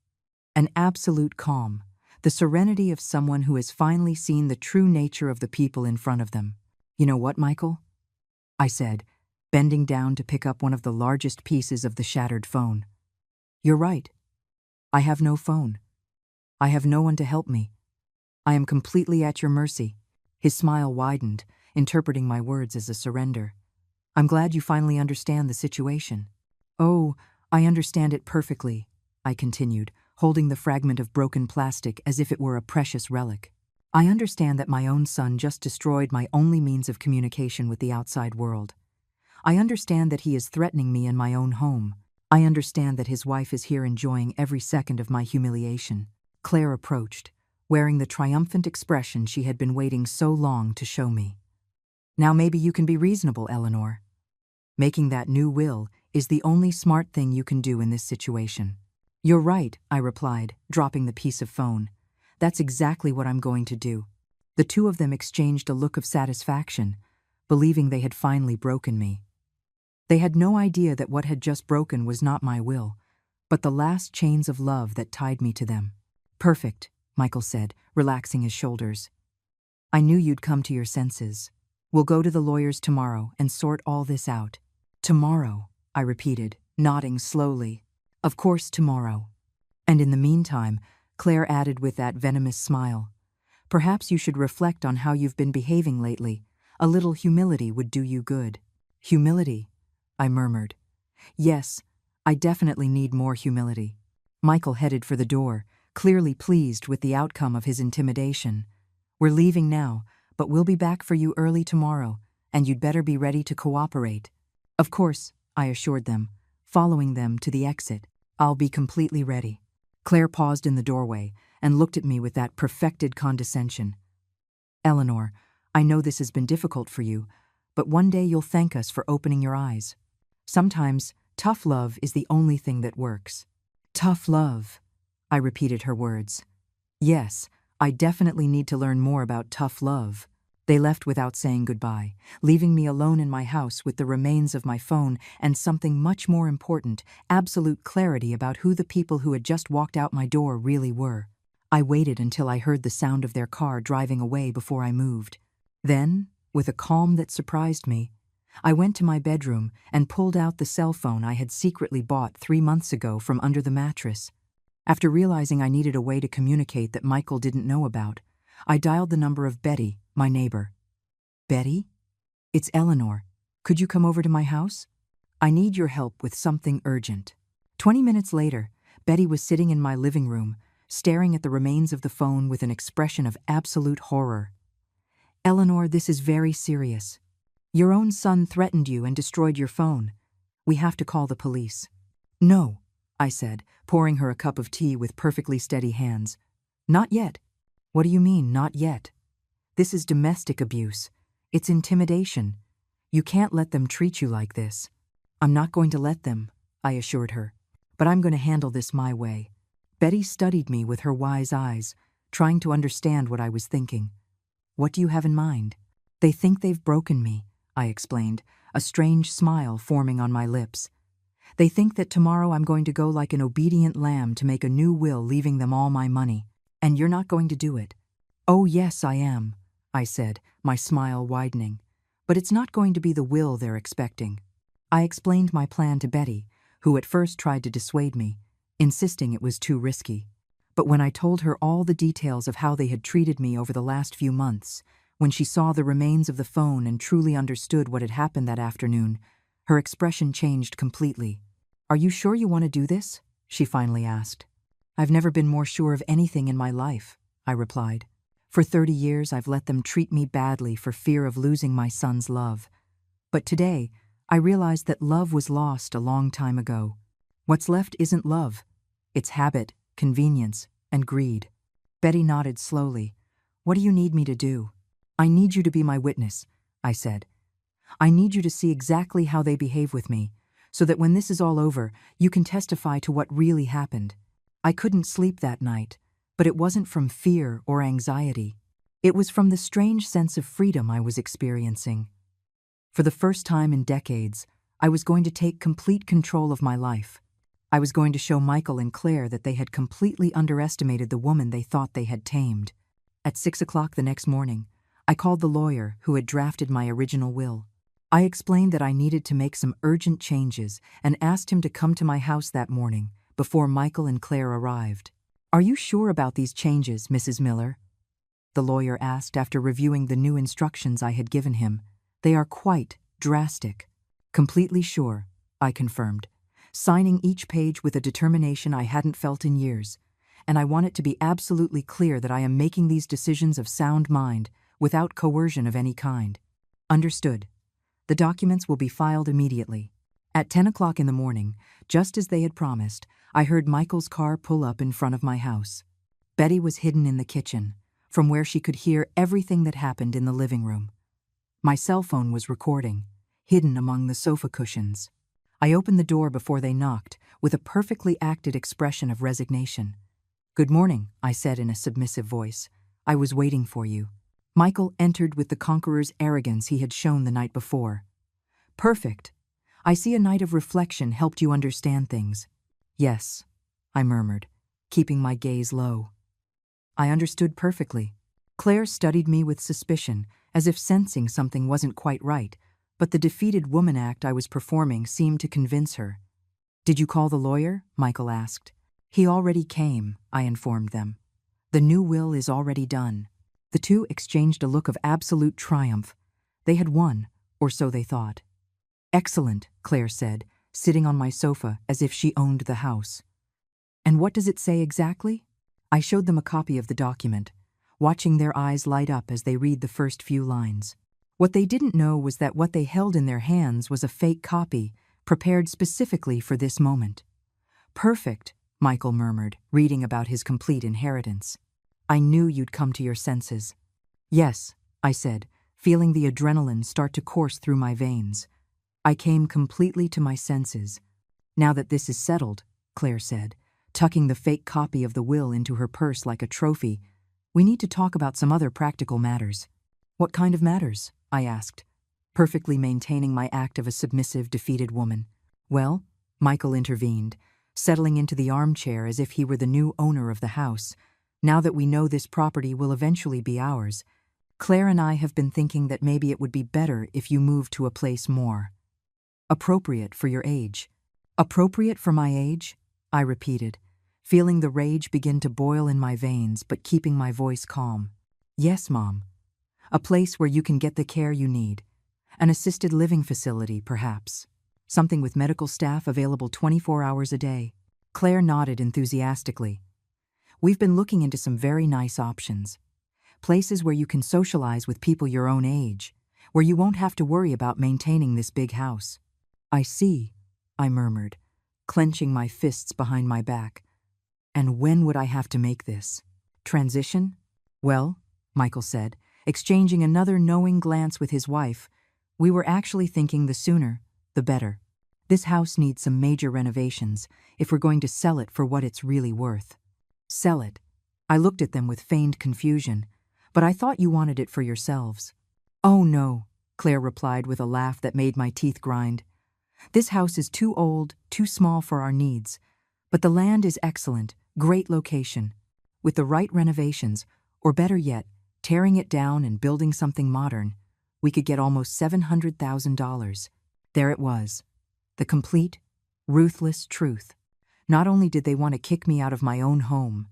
An absolute calm, the serenity of someone who has finally seen the true nature of the people in front of them. You know what, Michael? I said, bending down to pick up one of the largest pieces of the shattered phone. You're right. I have no phone. I have no one to help me. I am completely at your mercy. His smile widened, interpreting my words as a surrender. I'm glad you finally understand the situation. Oh, I understand it perfectly, I continued, holding the fragment of broken plastic as if it were a precious relic. I understand that my own son just destroyed my only means of communication with the outside world. I understand that he is threatening me in my own home. I understand that his wife is here enjoying every second of my humiliation. Claire approached, wearing the triumphant expression she had been waiting so long to show me. Now maybe you can be reasonable, Eleanor. Making that new will is the only smart thing you can do in this situation. You're right, I replied, dropping the piece of phone. That's exactly what I'm going to do. The two of them exchanged a look of satisfaction, believing they had finally broken me. They had no idea that what had just broken was not my will, but the last chains of love that tied me to them. Perfect, Michael said, relaxing his shoulders. I knew you'd come to your senses. We'll go to the lawyers tomorrow and sort all this out. Tomorrow, I repeated, nodding slowly. Of course, tomorrow. And in the meantime, Claire added with that venomous smile, perhaps you should reflect on how you've been behaving lately. A little humility would do you good. Humility? I murmured. Yes, I definitely need more humility. Michael headed for the door, clearly pleased with the outcome of his intimidation. We're leaving now, but we'll be back for you early tomorrow, and you'd better be ready to cooperate. Of course, I assured them, following them to the exit. I'll be completely ready. Claire paused in the doorway and looked at me with that perfected condescension. Eleanor, I know this has been difficult for you, but one day you'll thank us for opening your eyes. Sometimes, tough love is the only thing that works. Tough love, I repeated her words. Yes, I definitely need to learn more about tough love. They left without saying goodbye, leaving me alone in my house with the remains of my phone and something much more important, absolute clarity about who the people who had just walked out my door really were. I waited until I heard the sound of their car driving away before I moved. Then, with a calm that surprised me, I went to my bedroom and pulled out the cell phone I had secretly bought 3 months ago from under the mattress. After realizing I needed a way to communicate that Michael didn't know about, I dialed the number of Betty, my neighbor. Betty? It's Eleanor. Could you come over to my house? I need your help with something urgent. 20 minutes later, Betty was sitting in my living room, staring at the remains of the phone with an expression of absolute horror. Eleanor, this is very serious. Your own son threatened you and destroyed your phone. We have to call the police. No, I said, pouring her a cup of tea with perfectly steady hands. Not yet. What do you mean, not yet? This is domestic abuse. It's intimidation. You can't let them treat you like this. I'm not going to let them, I assured her. But I'm going to handle this my way. Betty studied me with her wise eyes, trying to understand what I was thinking. What do you have in mind? They think they've broken me, I explained, a strange smile forming on my lips. They think that tomorrow I'm going to go like an obedient lamb to make a new will leaving them all my money. And you're not going to do it. Oh yes, I am, I said, my smile widening. But it's not going to be the will they're expecting. I explained my plan to Betty, who at first tried to dissuade me, insisting it was too risky. But when I told her all the details of how they had treated me over the last few months, when she saw the remains of the phone and truly understood what had happened that afternoon, her expression changed completely. Are you sure you want to do this? She finally asked. I've never been more sure of anything in my life, I replied. For 30 years I've let them treat me badly for fear of losing my son's love. But today, I realized that love was lost a long time ago. What's left isn't love. It's habit, convenience, and greed. Betty nodded slowly. What do you need me to do? I need you to be my witness, I said. I need you to see exactly how they behave with me, so that when this is all over, you can testify to what really happened. I couldn't sleep that night, but it wasn't from fear or anxiety. It was from the strange sense of freedom I was experiencing. For the first time in decades, I was going to take complete control of my life. I was going to show Michael and Claire that they had completely underestimated the woman they thought they had tamed. At 6 o'clock the next morning, I called the lawyer who had drafted my original will. I explained that I needed to make some urgent changes and asked him to come to my house that morning before Michael and Claire arrived. Are you sure about these changes, Mrs. Miller? The lawyer asked after reviewing the new instructions I had given him. They are quite drastic. Completely sure, I confirmed, signing each page with a determination I hadn't felt in years. And I want it to be absolutely clear that I am making these decisions of sound mind, without coercion of any kind. Understood. The documents will be filed immediately. At 10 o'clock in the morning, just as they had promised, I heard Michael's car pull up in front of my house. Betty was hidden in the kitchen, from where she could hear everything that happened in the living room. My cell phone was recording, hidden among the sofa cushions. I opened the door before they knocked, with a perfectly acted expression of resignation. Good morning, I said in a submissive voice. I was waiting for you. Michael entered with the conqueror's arrogance he had shown the night before. Perfect. I see a night of reflection helped you understand things. Yes, I murmured, keeping my gaze low. I understood perfectly. Claire studied me with suspicion, as if sensing something wasn't quite right, But the defeated woman act I was performing seemed to convince her. "Did you call the lawyer?" Michael asked. "He already came," I informed them. "The new will is already done." The two exchanged a look of absolute triumph. They had won, or so they thought. "Excellent," Claire said, sitting on my sofa as if she owned the house. "And what does it say exactly?" I showed them a copy of the document, watching their eyes light up as they read the first few lines. What they didn't know was that what they held in their hands was a fake copy, prepared specifically for this moment. "Perfect," Michael murmured, reading about his complete inheritance. "I knew you'd come to your senses." "Yes," I said, feeling the adrenaline start to course through my veins. "I came completely to my senses." "Now that this is settled," Claire said, tucking the fake copy of the will into her purse like a trophy, "we need to talk about some other practical matters." "What kind of matters?" I asked, perfectly maintaining my act of a submissive, defeated woman. "Well," Michael intervened, settling into the armchair as if he were the new owner of the house, "now that we know this property will eventually be ours, Claire and I have been thinking that maybe it would be better if you moved to a place more appropriate for your age." "Appropriate for my age?" I repeated, feeling the rage begin to boil in my veins but keeping my voice calm. "Yes, Mom. A place where you can get the care you need. An assisted living facility, perhaps. Something with medical staff available 24 hours a day." Claire nodded enthusiastically. "We've been looking into some very nice options. Places where you can socialize with people your own age, where you won't have to worry about maintaining this big house." "I see," I murmured, clenching my fists behind my back. "And when would I have to make this transition?" "Well," Michael said, exchanging another knowing glance with his wife, "we were actually thinking the sooner, the better. This house needs some major renovations if we're going to sell it for what it's really worth." "Sell it?" I looked at them with feigned confusion. "But I thought you wanted it for yourselves." "Oh no," Claire replied with a laugh that made my teeth grind. "This house is too old, too small for our needs. But the land is excellent, great location. With the right renovations, or better yet, tearing it down and building something modern, we could get almost $700,000. There it was. The complete, ruthless truth. Not only did they want to kick me out of my own home,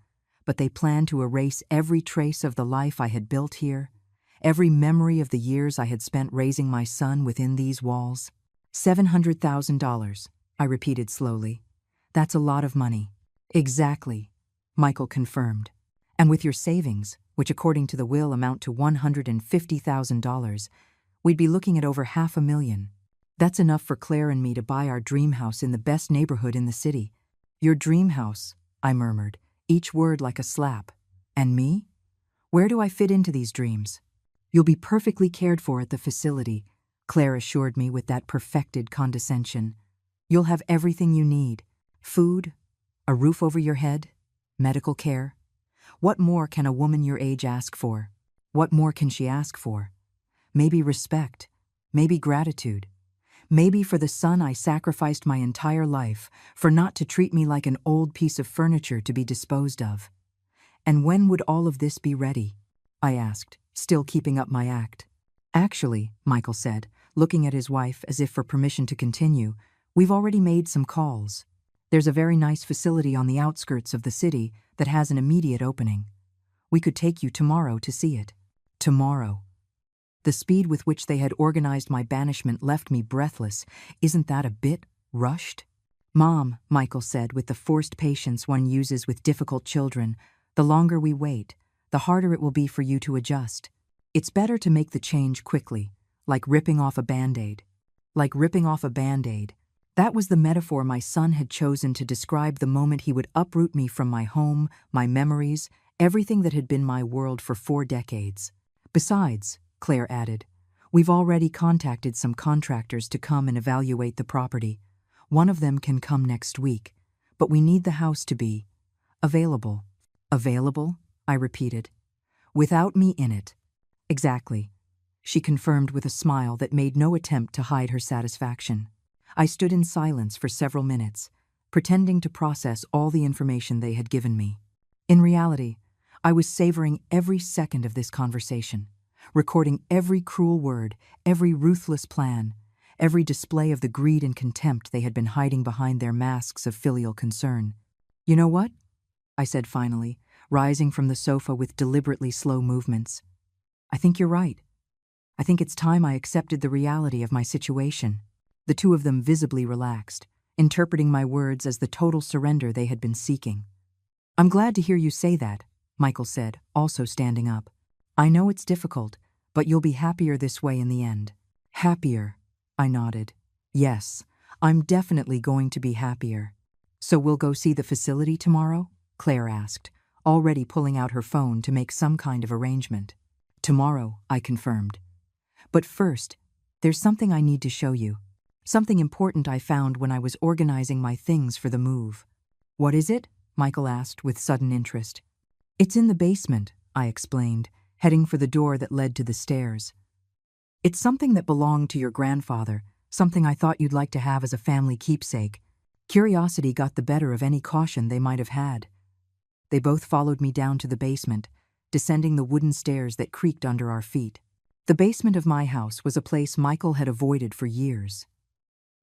but they planned to erase every trace of the life I had built here, every memory of the years I had spent raising my son within these walls. $700,000, I repeated slowly. "That's a lot of money." "Exactly," Michael confirmed. "And with your savings, which according to the will amount to $150,000, we'd be looking at over $500,000. That's enough for Claire and me to buy our dream house in the best neighborhood in the city." "Your dream house," I murmured, each word like a slap. "And me? Where do I fit into these dreams?" "You'll be perfectly cared for at the facility," Claire assured me with that perfected condescension. "You'll have everything you need. Food, a roof over your head, medical care. What more can a woman your age ask for? What more can she ask for? Maybe respect, maybe gratitude. Maybe for the son I sacrificed my entire life, for not to treat me like an old piece of furniture to be disposed of." "And when would all of this be ready?" I asked, still keeping up my act. "Actually," Michael said, looking at his wife as if for permission to continue, "we've already made some calls. There's a very nice facility on the outskirts of the city that has an immediate opening. We could take you tomorrow to see it." Tomorrow. The speed with which they had organized my banishment left me breathless. "Isn't that a bit rushed?" "Mom," Michael said with the forced patience one uses with difficult children, "the longer we wait, the harder it will be for you to adjust. It's better to make the change quickly, like ripping off a Band-Aid." Like ripping off a Band-Aid. That was the metaphor my son had chosen to describe the moment he would uproot me from my home, my memories, everything that had been my world for 4 decades. "Besides," Claire added, "we've already contacted some contractors to come and evaluate the property. One of them can come next week, but we need the house to be available." "Available?" I repeated. "Without me in it." "Exactly," she confirmed with a smile that made no attempt to hide her satisfaction. I stood in silence for several minutes, pretending to process all the information they had given me. In reality, I was savoring every second of this conversation, recording every cruel word, every ruthless plan, every display of the greed and contempt they had been hiding behind their masks of filial concern. "You know what?" I said finally, rising from the sofa with deliberately slow movements. "I think you're right. I think it's time I accepted the reality of my situation." The two of them visibly relaxed, interpreting my words as the total surrender they had been seeking. "I'm glad to hear you say that," Michael said, also standing up. "I know it's difficult, but you'll be happier this way in the end." "Happier," I nodded. "Yes, I'm definitely going to be happier." "So we'll go see the facility tomorrow?" Claire asked, already pulling out her phone to make some kind of arrangement. "Tomorrow," I confirmed. "But first, there's something I need to show you. Something important I found when I was organizing my things for the move." "What is it?" Michael asked with sudden interest. "It's in the basement," I explained, heading for the door that led to the stairs. "It's something that belonged to your grandfather, something I thought you'd like to have as a family keepsake." Curiosity got the better of any caution they might have had. They both followed me down to the basement, descending the wooden stairs that creaked under our feet. The basement of my house was a place Michael had avoided for years.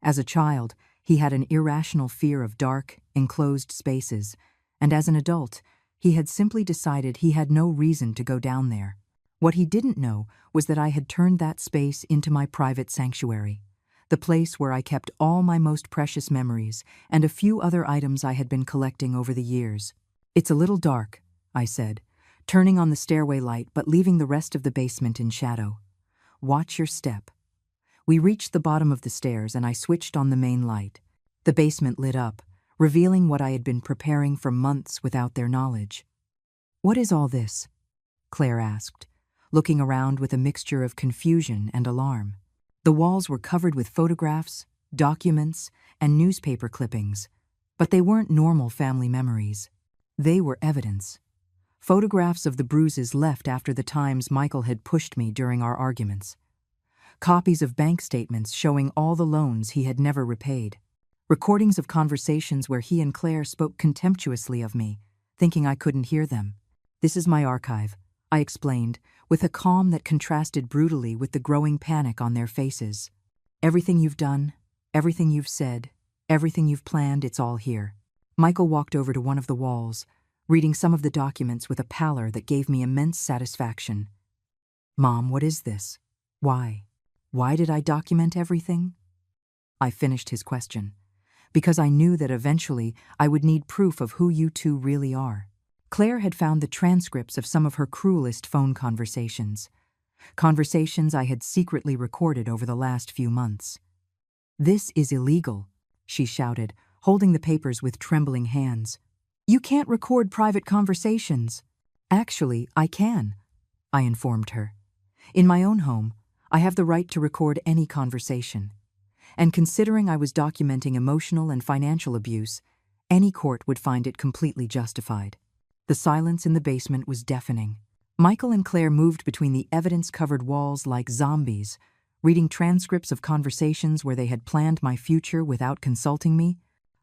As a child, he had an irrational fear of dark, enclosed spaces, and as an adult, he had simply decided he had no reason to go down there. What he didn't know was that I had turned that space into my private sanctuary, the place where I kept all my most precious memories and a few other items I had been collecting over the years. "It's a little dark," I said, turning on the stairway light but leaving the rest of the basement in shadow. "Watch your step." We reached the bottom of the stairs and I switched on the main light. The basement lit up, revealing what I had been preparing for months without their knowledge. "What is all this?" Claire asked, looking around with a mixture of confusion and alarm. The walls were covered with photographs, documents, and newspaper clippings, but they weren't normal family memories. They were evidence. Photographs of the bruises left after the times Michael had pushed me during our arguments. Copies of bank statements showing all the loans he had never repaid. Recordings of conversations where he and Claire spoke contemptuously of me, thinking I couldn't hear them. "This is my archive," I explained, with a calm that contrasted brutally with the growing panic on their faces. "Everything you've done, everything you've said, everything you've planned, it's all here." Michael walked over to one of the walls, reading some of the documents with a pallor that gave me immense satisfaction. "Mom, what is this? Why? Why did I document everything?" I finished his question. "Because I knew that eventually I would need proof of who you two really are." Claire had found the transcripts of some of her cruelest phone conversations. Conversations I had secretly recorded over the last few months. "This is illegal," she shouted, holding the papers with trembling hands. "You can't record private conversations." "Actually, I can," I informed her. "In my own home, I have the right to record any conversation. And considering I was documenting emotional and financial abuse, any court would find it completely justified." The silence in the basement was deafening. Michael and Claire moved between the evidence-covered walls like zombies, reading transcripts of conversations where they had planned my future without consulting me,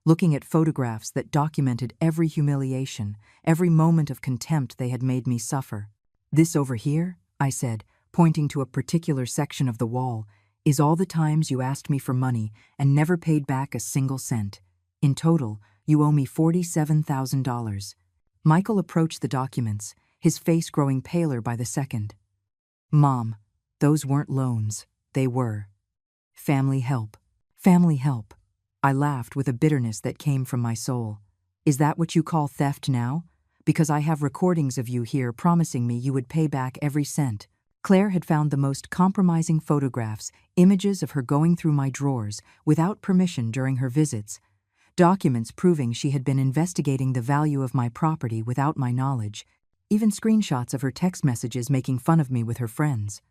looking at photographs that documented every humiliation, every moment of contempt they had made me suffer. "This over here," I said, pointing to a particular section of the wall, "is all the times you asked me for money and never paid back a single cent. In total, you owe me $47,000. Michael approached the documents, his face growing paler by the second. "Mom, those weren't loans. They were family help." "Family help." I laughed with a bitterness that came from my soul. "Is that what you call theft now? Because I have recordings of you here promising me you would pay back every cent." Claire had found the most compromising photographs, images of her going through my drawers without permission during her visits, documents proving she had been investigating the value of my property without my knowledge, even screenshots of her text messages making fun of me with her friends.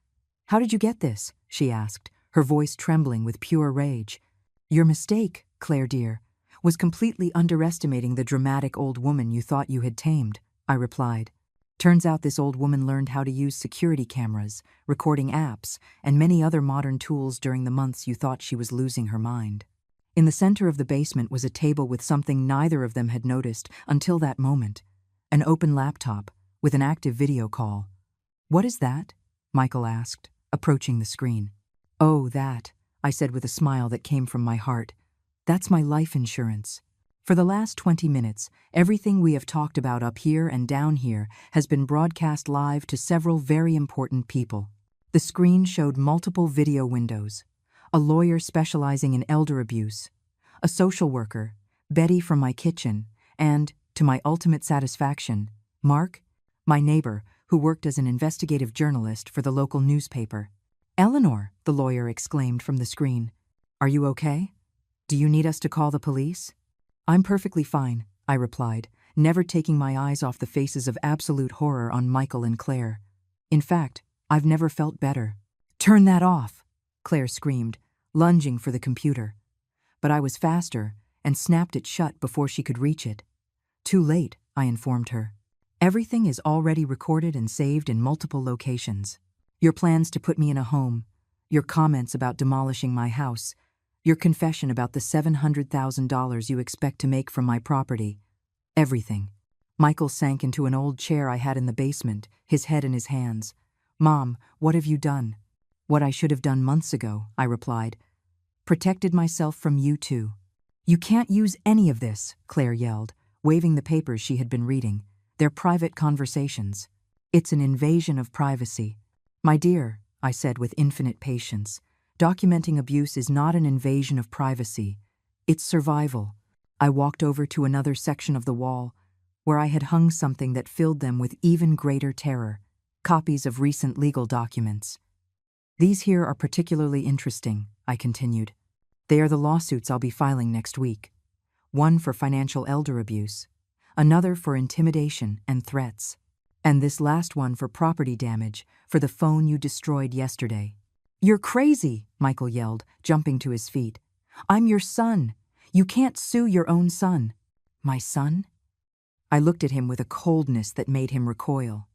"How did you get this?" she asked, her voice trembling with pure rage. "Your mistake, Claire dear, was completely underestimating the dramatic old woman you thought you had tamed," I replied. "Turns out this old woman learned how to use security cameras, recording apps, and many other modern tools during the months you thought she was losing her mind." In the center of the basement was a table with something neither of them had noticed until that moment, an open laptop with an active video call. "What is that?" Michael asked, approaching the screen. "Oh, that," I said with a smile that came from my heart. That's my life insurance. For the last 20 minutes, everything we have talked about up here and down here has been broadcast live to several very important people. The screen showed multiple video windows, a lawyer specializing in elder abuse, a social worker, Betty from my kitchen, and, to my ultimate satisfaction, Mark, my neighbor, who worked as an investigative journalist for the local newspaper. "Eleanor," the lawyer exclaimed from the screen. "Are you okay? Do you need us to call the police?" "I'm perfectly fine," I replied, never taking my eyes off the faces of absolute horror on Michael and Claire. "In fact, I've never felt better." "Turn that off!" Claire screamed, lunging for the computer. But I was faster and snapped it shut before she could reach it. "Too late," I informed her. "Everything is already recorded and saved in multiple locations. Your plans to put me in a home, your comments about demolishing my house, your confession about the $700,000 you expect to make from my property. Everything." Michael sank into an old chair I had in the basement, his head in his hands. "Mom, what have you done?" "What I should have done months ago," I replied. "Protected myself from you too." "You can't use any of this," Claire yelled, waving the papers she had been reading. "They're private conversations. It's an invasion of privacy." "My dear," I said with infinite patience, "documenting abuse is not an invasion of privacy. It's survival." I walked over to another section of the wall, where I had hung something that filled them with even greater terror: copies of recent legal documents. "These here are particularly interesting," I continued. "They are the lawsuits I'll be filing next week. One for financial elder abuse, another for intimidation and threats, and this last one for property damage for the phone you destroyed yesterday." "You're crazy," Michael yelled, jumping to his feet. "I'm your son. You can't sue your own son." "My son?" I looked at him with a coldness that made him recoil.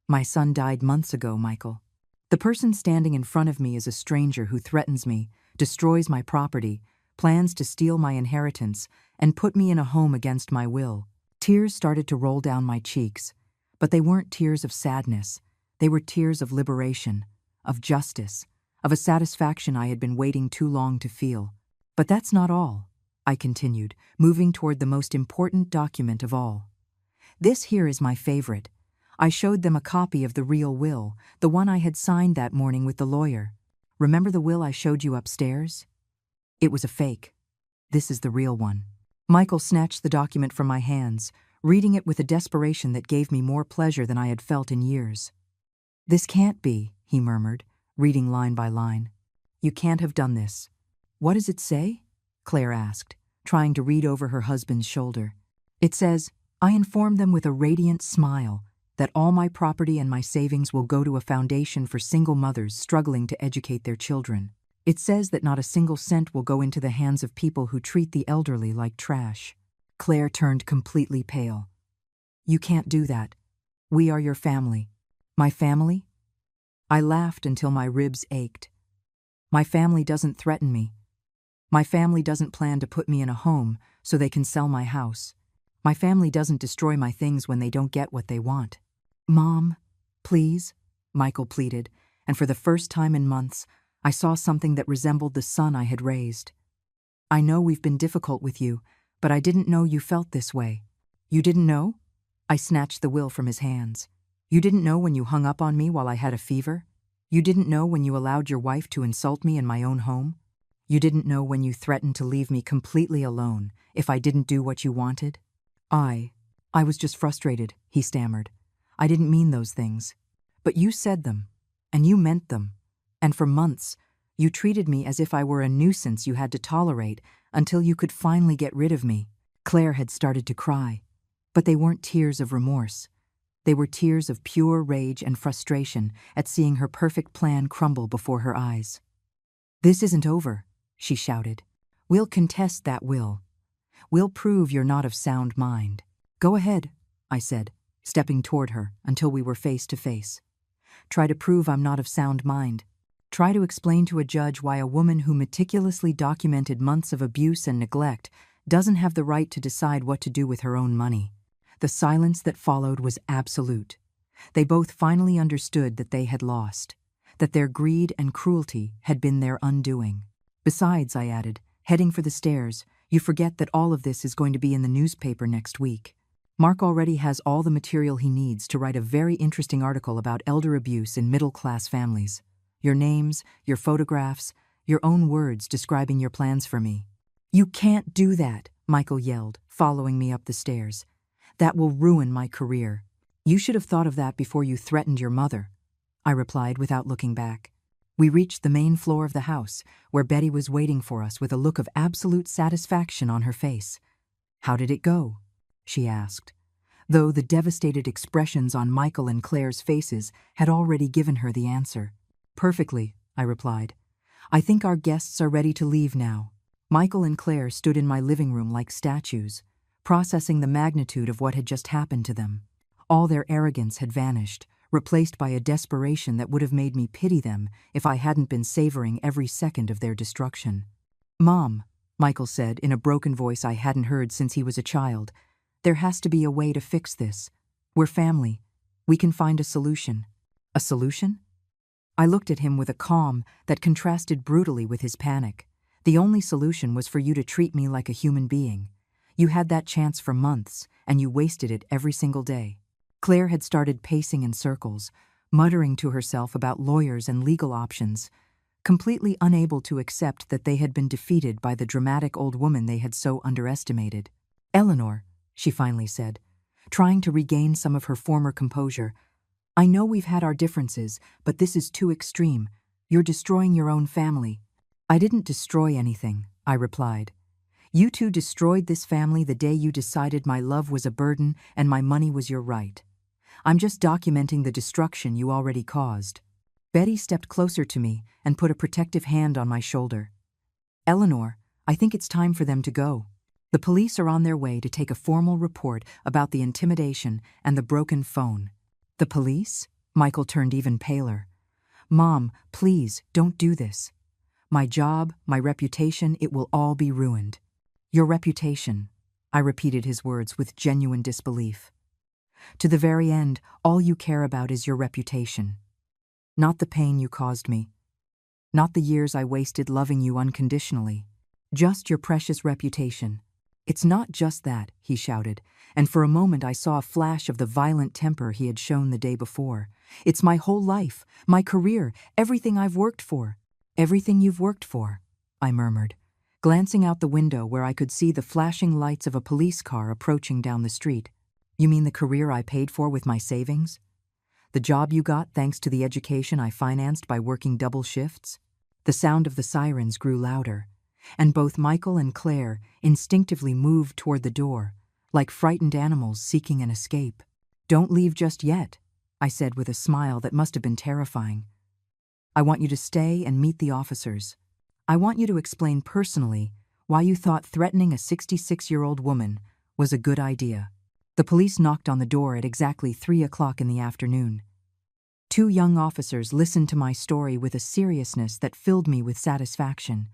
"My son died months ago, Michael. The person standing in front of me is a stranger who threatens me, destroys my property, plans to steal my inheritance, and put me in a home against my will." Tears started to roll down my cheeks, but they weren't tears of sadness. They were tears of liberation, of justice, of a satisfaction I had been waiting too long to feel. "But that's not all," I continued, moving toward the most important document of all. "This here is my favorite." I showed them a copy of the real will, the one I had signed that morning with the lawyer. "Remember the will I showed you upstairs? It was a fake. This is the real one." Michael snatched the document from my hands, reading it with a desperation that gave me more pleasure than I had felt in years. "This can't be," he murmured, reading line by line. "You can't have done this." "What does it say?" Claire asked, trying to read over her husband's shoulder. "It says, I inform them with a radiant smile that all my property and my savings will go to a foundation for single mothers struggling to educate their children. It says that not a single cent will go into the hands of people who treat the elderly like trash." Claire turned completely pale. "You can't do that. We are your family." "My family?" I laughed until my ribs ached. "My family doesn't threaten me. My family doesn't plan to put me in a home so they can sell my house. My family doesn't destroy my things when they don't get what they want." "Mom, please," Michael pleaded, and for the first time in months, I saw something that resembled the son I had raised. "I know we've been difficult with you, but I didn't know you felt this way." "You didn't know?" I snatched the will from his hands. "You didn't know when you hung up on me while I had a fever? You didn't know when you allowed your wife to insult me in my own home? You didn't know when you threatened to leave me completely alone if I didn't do what you wanted?" I was just frustrated," he stammered. "I didn't mean those things. But you said them, and you meant them. And for months, you treated me as if I were a nuisance you had to tolerate until you could finally get rid of me." Claire had started to cry, but they weren't tears of remorse. They were tears of pure rage and frustration at seeing her perfect plan crumble before her eyes. "This isn't over," she shouted. "We'll contest that will. We'll prove you're not of sound mind." "Go ahead," I said, stepping toward her until we were face to face. "Try to prove I'm not of sound mind. Try to explain to a judge why a woman who meticulously documented months of abuse and neglect doesn't have the right to decide what to do with her own money." The silence that followed was absolute. They both finally understood that they had lost, that their greed and cruelty had been their undoing. Besides, I added, heading for the stairs, you forget that all of this is going to be in the newspaper next week. Mark already has all the material he needs to write a very interesting article about elder abuse in middle-class families. Your names, your photographs, your own words describing your plans for me. You can't do that, Michael yelled, following me up the stairs. That will ruin my career. You should have thought of that before you threatened your mother, I replied without looking back. We reached the main floor of the house, where Betty was waiting for us with a look of absolute satisfaction on her face. How did it go? She asked, though the devastated expressions on Michael and Claire's faces had already given her the answer. Perfectly, I replied. I think our guests are ready to leave now. Michael and Claire stood in my living room like statues, processing the magnitude of what had just happened to them. All their arrogance had vanished, replaced by a desperation that would have made me pity them if I hadn't been savoring every second of their destruction. Mom, Michael said in a broken voice I hadn't heard since he was a child, there has to be a way to fix this. We're family. We can find a solution. A solution? I looked at him with a calm that contrasted brutally with his panic. The only solution was for you to treat me like a human being. You had that chance for months, and you wasted it every single day. Claire had started pacing in circles, muttering to herself about lawyers and legal options, completely unable to accept that they had been defeated by the dramatic old woman they had so underestimated. Eleanor, she finally said, trying to regain some of her former composure, I know we've had our differences, but this is too extreme. You're destroying your own family. I didn't destroy anything, I replied. You two destroyed this family the day you decided my love was a burden and my money was your right. I'm just documenting the destruction you already caused. Betty stepped closer to me and put a protective hand on my shoulder. Eleanor, I think it's time for them to go. The police are on their way to take a formal report about the intimidation and the broken phone. The police? Michael turned even paler. Mom, please, don't do this. My job, my reputation, it will all be ruined. Your reputation, I repeated his words with genuine disbelief. To the very end, all you care about is your reputation. Not the pain you caused me. Not the years I wasted loving you unconditionally. Just your precious reputation. It's not just that, he shouted, and for a moment I saw a flash of the violent temper he had shown the day before. It's my whole life, my career, everything I've worked for. Everything you've worked for, I murmured, glancing out the window where I could see the flashing lights of a police car approaching down the street. You mean the career I paid for with my savings? The job you got thanks to the education I financed by working double shifts? The sound of the sirens grew louder, and both Michael and Claire instinctively moved toward the door, like frightened animals seeking an escape. Don't leave just yet, I said with a smile that must have been terrifying. I want you to stay and meet the officers. I want you to explain personally why you thought threatening a 66-year-old woman was a good idea. The police knocked on the door at exactly 3 o'clock in the afternoon. 2 young officers listened to my story with a seriousness that filled me with satisfaction.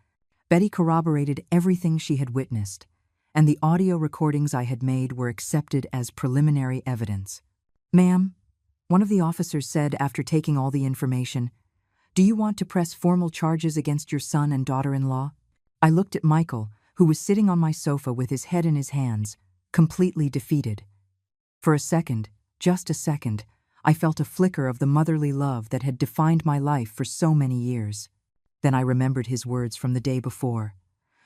Betty corroborated everything she had witnessed, and the audio recordings I had made were accepted as preliminary evidence. Ma'am, one of the officers said after taking all the information, do you want to press formal charges against your son and daughter-in-law? I looked at Michael, who was sitting on my sofa with his head in his hands, completely defeated. For a second, just a second, I felt a flicker of the motherly love that had defined my life for so many years. Then I remembered his words from the day before.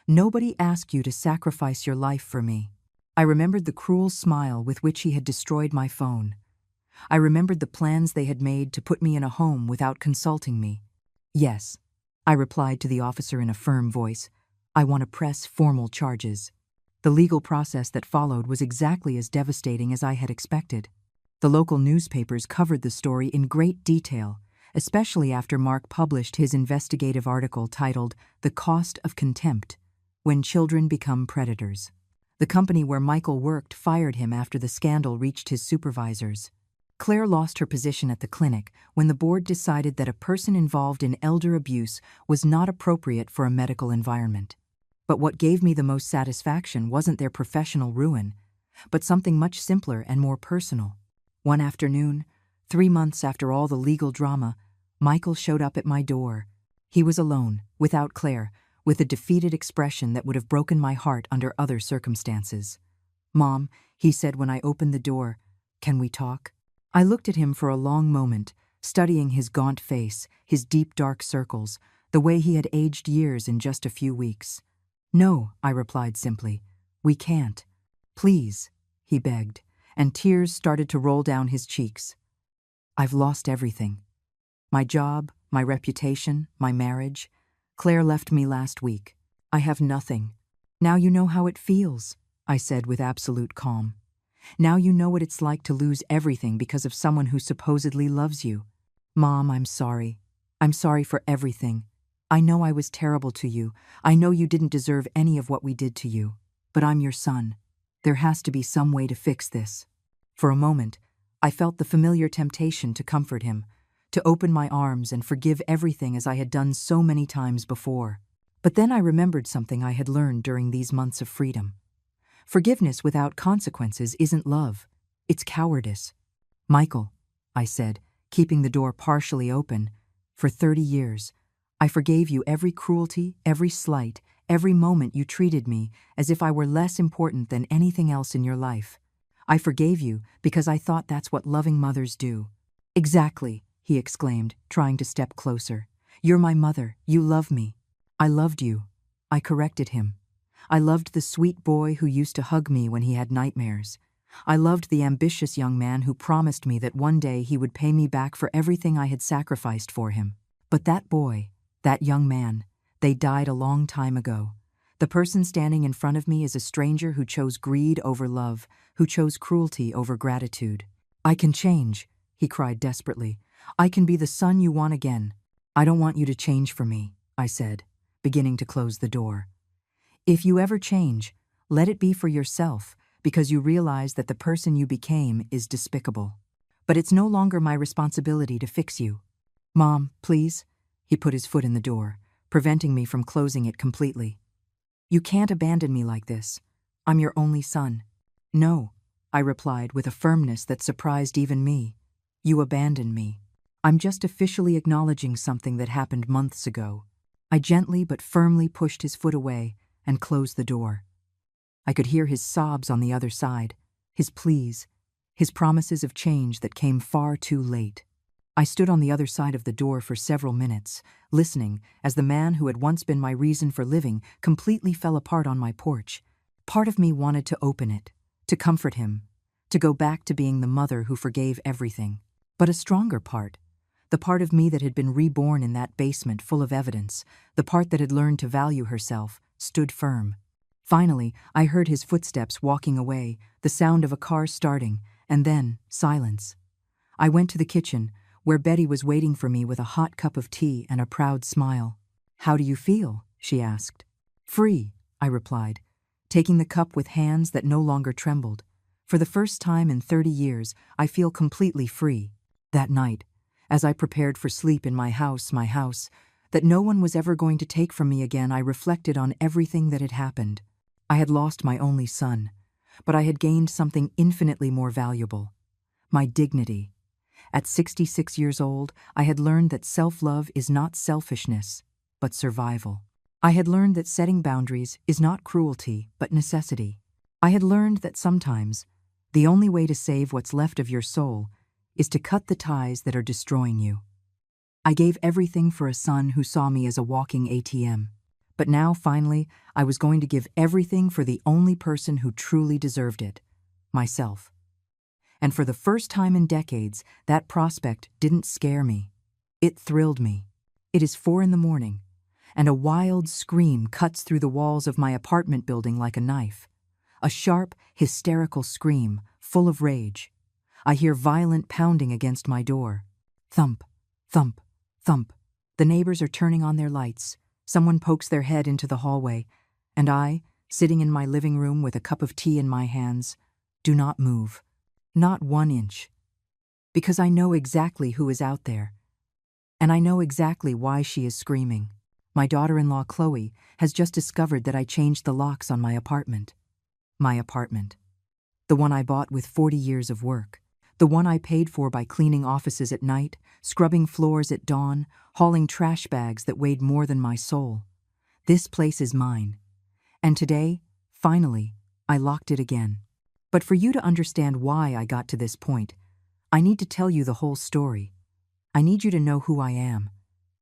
Nobody asked you to sacrifice your life for me. I remembered the cruel smile with which he had destroyed my phone. I remembered the plans they had made to put me in a home without consulting me. Yes, I replied to the officer in a firm voice. I want to press formal charges. The legal process that followed was exactly as devastating as I had expected. The local newspapers covered the story in great detail, especially after Mark published his investigative article titled The Cost of Contempt, When Children Become Predators. The company where Michael worked fired him after the scandal reached his supervisors. Claire lost her position at the clinic when the board decided that a person involved in elder abuse was not appropriate for a medical environment. But what gave me the most satisfaction wasn't their professional ruin, but something much simpler and more personal. One afternoon, 3 months after all the legal drama, Michael showed up at my door. He was alone, without Claire, with a defeated expression that would have broken my heart under other circumstances. "Mom," he said when I opened the door, "can we talk?" I looked at him for a long moment, studying his gaunt face, his deep dark circles, the way he had aged years in just a few weeks. "No," I replied simply. "We can't." "Please," he begged, and tears started to roll down his cheeks. "I've lost everything. My job, my reputation, my marriage. Claire left me last week. I have nothing. Now you know how it feels," I said with absolute calm. "Now you know what it's like to lose everything because of someone who supposedly loves you. Mom, I'm sorry. I'm sorry for everything. I know I was terrible to you. I know you didn't deserve any of what we did to you. But I'm your son. There has to be some way to fix this." For a moment, I felt the familiar temptation to comfort him, to open my arms and forgive everything as I had done so many times before. But then I remembered something I had learned during these months of freedom. Forgiveness without consequences isn't love. It's cowardice. "Michael," I said, keeping the door partially open, "for 30 years, I forgave you every cruelty, every slight, every moment you treated me as if I were less important than anything else in your life. I forgave you because I thought that's what loving mothers do." "Exactly," he exclaimed, trying to step closer. "You're my mother. You love me." "I loved you." I corrected him. "I loved the sweet boy who used to hug me when he had nightmares. I loved the ambitious young man who promised me that one day he would pay me back for everything I had sacrificed for him. But that boy, that young man, they died a long time ago. The person standing in front of me is a stranger who chose greed over love, who chose cruelty over gratitude. I can change," he cried desperately. "I can be the son you want again." "I don't want you to change for me," I said, beginning to close the door. "If you ever change, let it be for yourself, because you realize that the person you became is despicable. But it's no longer my responsibility to fix you. Mom, please." He put his foot in the door, preventing me from closing it completely. "You can't abandon me like this. I'm your only son." "No," I replied with a firmness that surprised even me. "You abandoned me. I'm just officially acknowledging something that happened months ago." I gently but firmly pushed his foot away and closed the door. I could hear his sobs on the other side, his pleas, his promises of change that came far too late. I stood on the other side of the door for several minutes, listening as the man who had once been my reason for living completely fell apart on my porch. Part of me wanted to open it, to comfort him, to go back to being the mother who forgave everything. But a stronger part, the part of me that had been reborn in that basement full of evidence, the part that had learned to value herself, stood firm. Finally, I heard his footsteps walking away, the sound of a car starting, and then silence. I went to the kitchen, where Betty was waiting for me with a hot cup of tea and a proud smile. "How do you feel?" she asked. "Free," I replied, taking the cup with hands that no longer trembled. For the first time in 30 years, I feel completely free. That night, as I prepared for sleep in my house, that no one was ever going to take from me again, I reflected on everything that had happened. I had lost my only son, but I had gained something infinitely more valuable: my dignity. At 66 years old, I had learned that self-love is not selfishness, but survival. I had learned that setting boundaries is not cruelty, but necessity. I had learned that sometimes the only way to save what's left of your soul is to cut the ties that are destroying you. I gave everything for a son who saw me as a walking ATM. But now, finally, I was going to give everything for the only person who truly deserved it: myself. And for the first time in decades, that prospect didn't scare me. It thrilled me. It is 4 a.m, and a wild scream cuts through the walls of my apartment building like a knife. A sharp, hysterical scream, full of rage. I hear violent pounding against my door. Thump, thump, thump. The neighbors are turning on their lights. Someone pokes their head into the hallway, and I, sitting in my living room with a cup of tea in my hands, do not move. Not 1 inch. Because I know exactly who is out there. And I know exactly why she is screaming. My daughter-in-law, Chloe, has just discovered that I changed the locks on my apartment. My apartment. The one I bought with 40 years of work. The one I paid for by cleaning offices at night, scrubbing floors at dawn, hauling trash bags that weighed more than my soul. This place is mine. And today, finally, I locked it again. But for you to understand why I got to this point, I need to tell you the whole story. I need you to know who I am,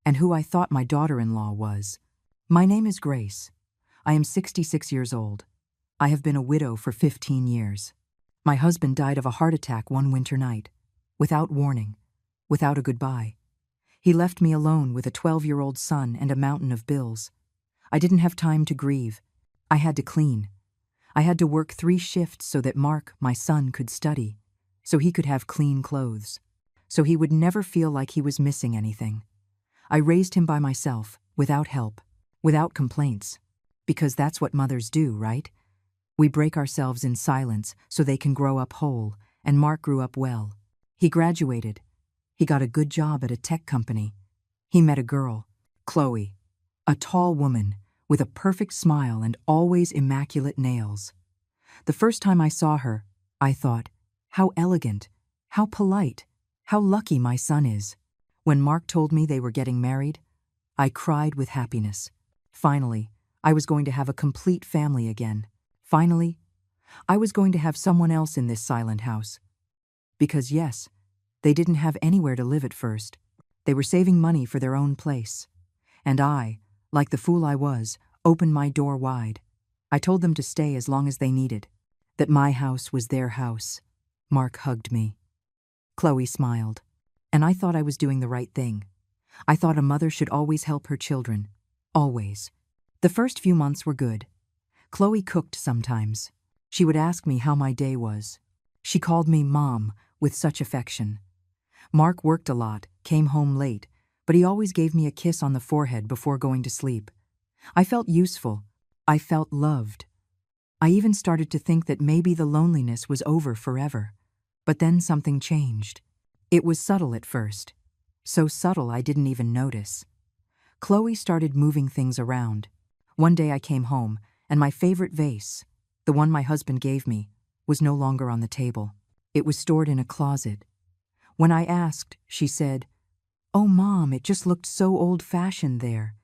and who I thought my daughter-in-law was. My name is Grace. I am 66 years old. I have been a widow for 15 years. My husband died of a heart attack one winter night, without warning, without a goodbye. He left me alone with a 12-year-old son and a mountain of bills. I didn't have time to grieve. I had to clean. I had to work 3 shifts so that Mark, my son, could study, so he could have clean clothes, so he would never feel like he was missing anything. I raised him by myself, without help, without complaints, because that's what mothers do, right? We break ourselves in silence so they can grow up whole, and Mark grew up well. He graduated. He got a good job at a tech company. He met a girl, Chloe, a tall woman with a perfect smile and always immaculate nails. The first time I saw her, I thought, how elegant, how polite, how lucky my son is. When Mark told me they were getting married, I cried with happiness. Finally, I was going to have a complete family again. Finally, I was going to have someone else in this silent house. Because yes, they didn't have anywhere to live at first. They were saving money for their own place. And I, like the fool I was, opened my door wide. I told them to stay as long as they needed, that my house was their house. Mark hugged me. Chloe smiled, and I thought I was doing the right thing. I thought a mother should always help her children. Always. The first few months were good. Chloe cooked sometimes. She would ask me how my day was. She called me Mom with such affection. Mark worked a lot, came home late, but he always gave me a kiss on the forehead before going to sleep. I felt useful. I felt loved. I even started to think that maybe the loneliness was over forever. But then something changed. It was subtle at first. So subtle I didn't even notice. Chloe started moving things around. One day I came home, and my favorite vase, the one my husband gave me, was no longer on the table. It was stored in a closet. When I asked, she said, "Oh, Mom, it just looked so old-fashioned there.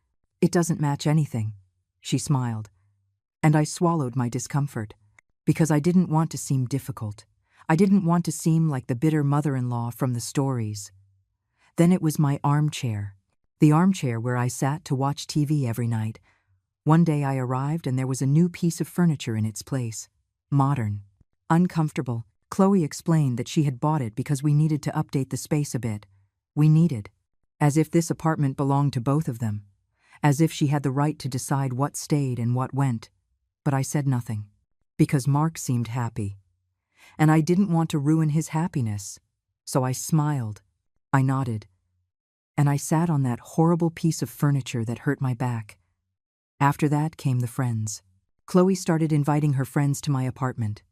It doesn't match anything." She smiled. And I swallowed my discomfort, because I didn't want to seem difficult. I didn't want to seem like the bitter mother-in-law from the stories. Then it was my armchair, the armchair where I sat to watch TV every night. One day I arrived and there was a new piece of furniture in its place. Modern. Uncomfortable. Chloe explained that she had bought it because we needed to update the space a bit. We needed. As if this apartment belonged to both of them. As if she had the right to decide what stayed and what went. But I said nothing. Because Mark seemed happy. And I didn't want to ruin his happiness. So I smiled. I nodded. And I sat on that horrible piece of furniture that hurt my back. After that came the friends. Chloe started inviting her friends to my apartment.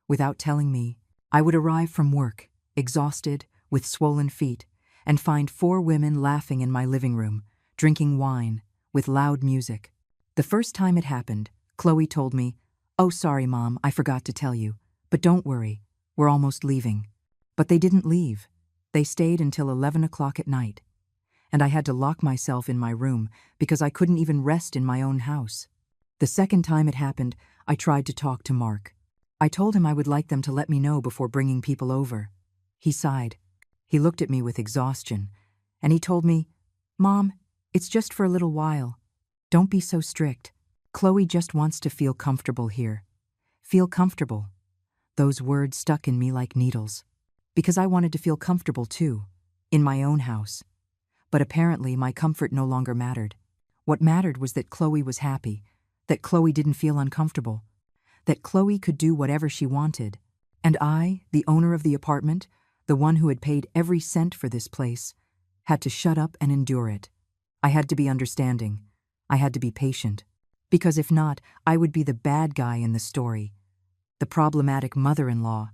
Without telling me, I would arrive from work, exhausted, with swollen feet, and find 4 women laughing in my living room, drinking wine, with loud music. The first time it happened, Chloe told me, "Oh, sorry, Mom, I forgot to tell you. But don't worry, we're almost leaving." But they didn't leave. They stayed until 11 o'clock at night. And I had to lock myself in my room because I couldn't even rest in my own house. The second time it happened, I tried to talk to Mark. I told him I would like them to let me know before bringing people over. He sighed. He looked at me with exhaustion, and he told me, "Mom, it's just for a little while. Don't be so strict. Chloe just wants to feel comfortable here." Feel comfortable. Those words stuck in me like needles. Because I wanted to feel comfortable too, in my own house. But apparently my comfort no longer mattered. What mattered was that Chloe was happy, that Chloe didn't feel uncomfortable, that Chloe could do whatever she wanted. And I, the owner of the apartment, the one who had paid every cent for this place, had to shut up and endure it. I had to be understanding. I had to be patient. Because if not, I would be the bad guy in the story. The problematic mother-in-law.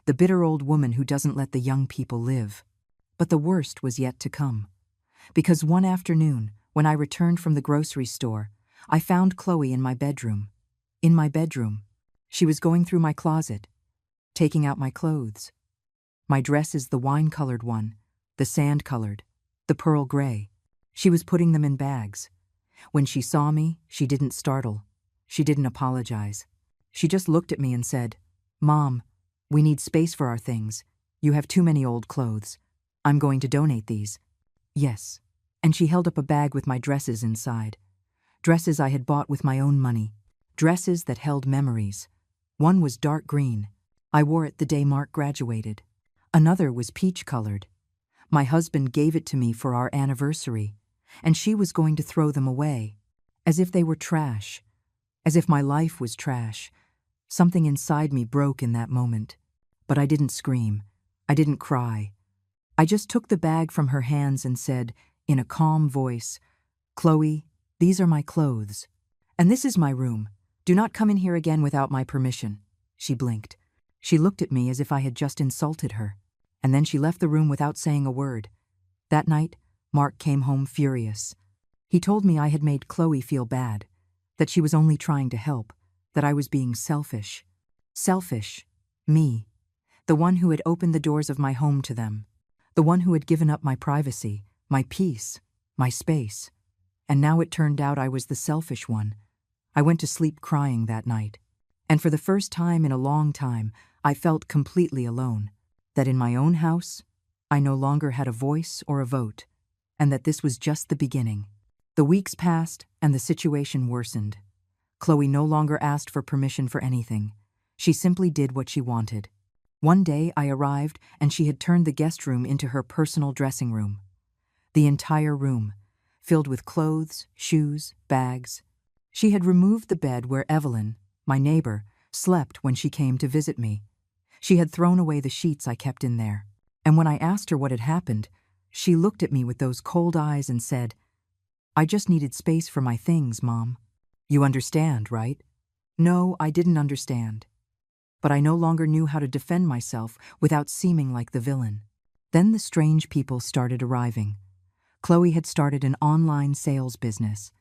The bitter old woman who doesn't let the young people live. But the worst was yet to come. Because one afternoon, when I returned from the grocery store, I found Chloe in my bedroom. In my bedroom. She was going through my closet, taking out my clothes. My dress is the wine-colored one, the sand-colored, the pearl gray. She was putting them in bags. When she saw me, she didn't startle. She didn't apologize. She just looked at me and said, "Mom, we need space for our things. You have too many old clothes. I'm going to donate these." "Yes." And she held up a bag with my dresses inside. Dresses I had bought with my own money. Dresses that held memories. One was dark green. I wore it the day Mark graduated. Another was peach-colored. My husband gave it to me for our anniversary, and she was going to throw them away. As if they were trash. As if my life was trash. Something inside me broke in that moment. But I didn't scream. I didn't cry. I just took the bag from her hands and said, in a calm voice, "Chloe, these are my clothes. And this is my room. Do not come in here again without my permission." She blinked. She looked at me as if I had just insulted her. And then she left the room without saying a word. That night, Mark came home furious. He told me I had made Chloe feel bad, that she was only trying to help, that I was being selfish. Selfish. Me. The one who had opened the doors of my home to them. The one who had given up my privacy, my peace, my space. And now it turned out I was the selfish one. I went to sleep crying that night. And for the first time in a long time, I felt completely alone. That in my own house, I no longer had a voice or a vote. And that this was just the beginning. The weeks passed, and the situation worsened. Chloe no longer asked for permission for anything. She simply did what she wanted. One day I arrived, and she had turned the guest room into her personal dressing room. The entire room, filled with clothes, shoes, bags. She had removed the bed where Evelyn, my neighbor, slept when she came to visit me. She had thrown away the sheets I kept in there. And when I asked her what had happened, she looked at me with those cold eyes and said, "I just needed space for my things, Mom. You understand, right?" No, I didn't understand. But I no longer knew how to defend myself without seeming like the villain. Then the strange people started arriving. Chloe had started an online sales business,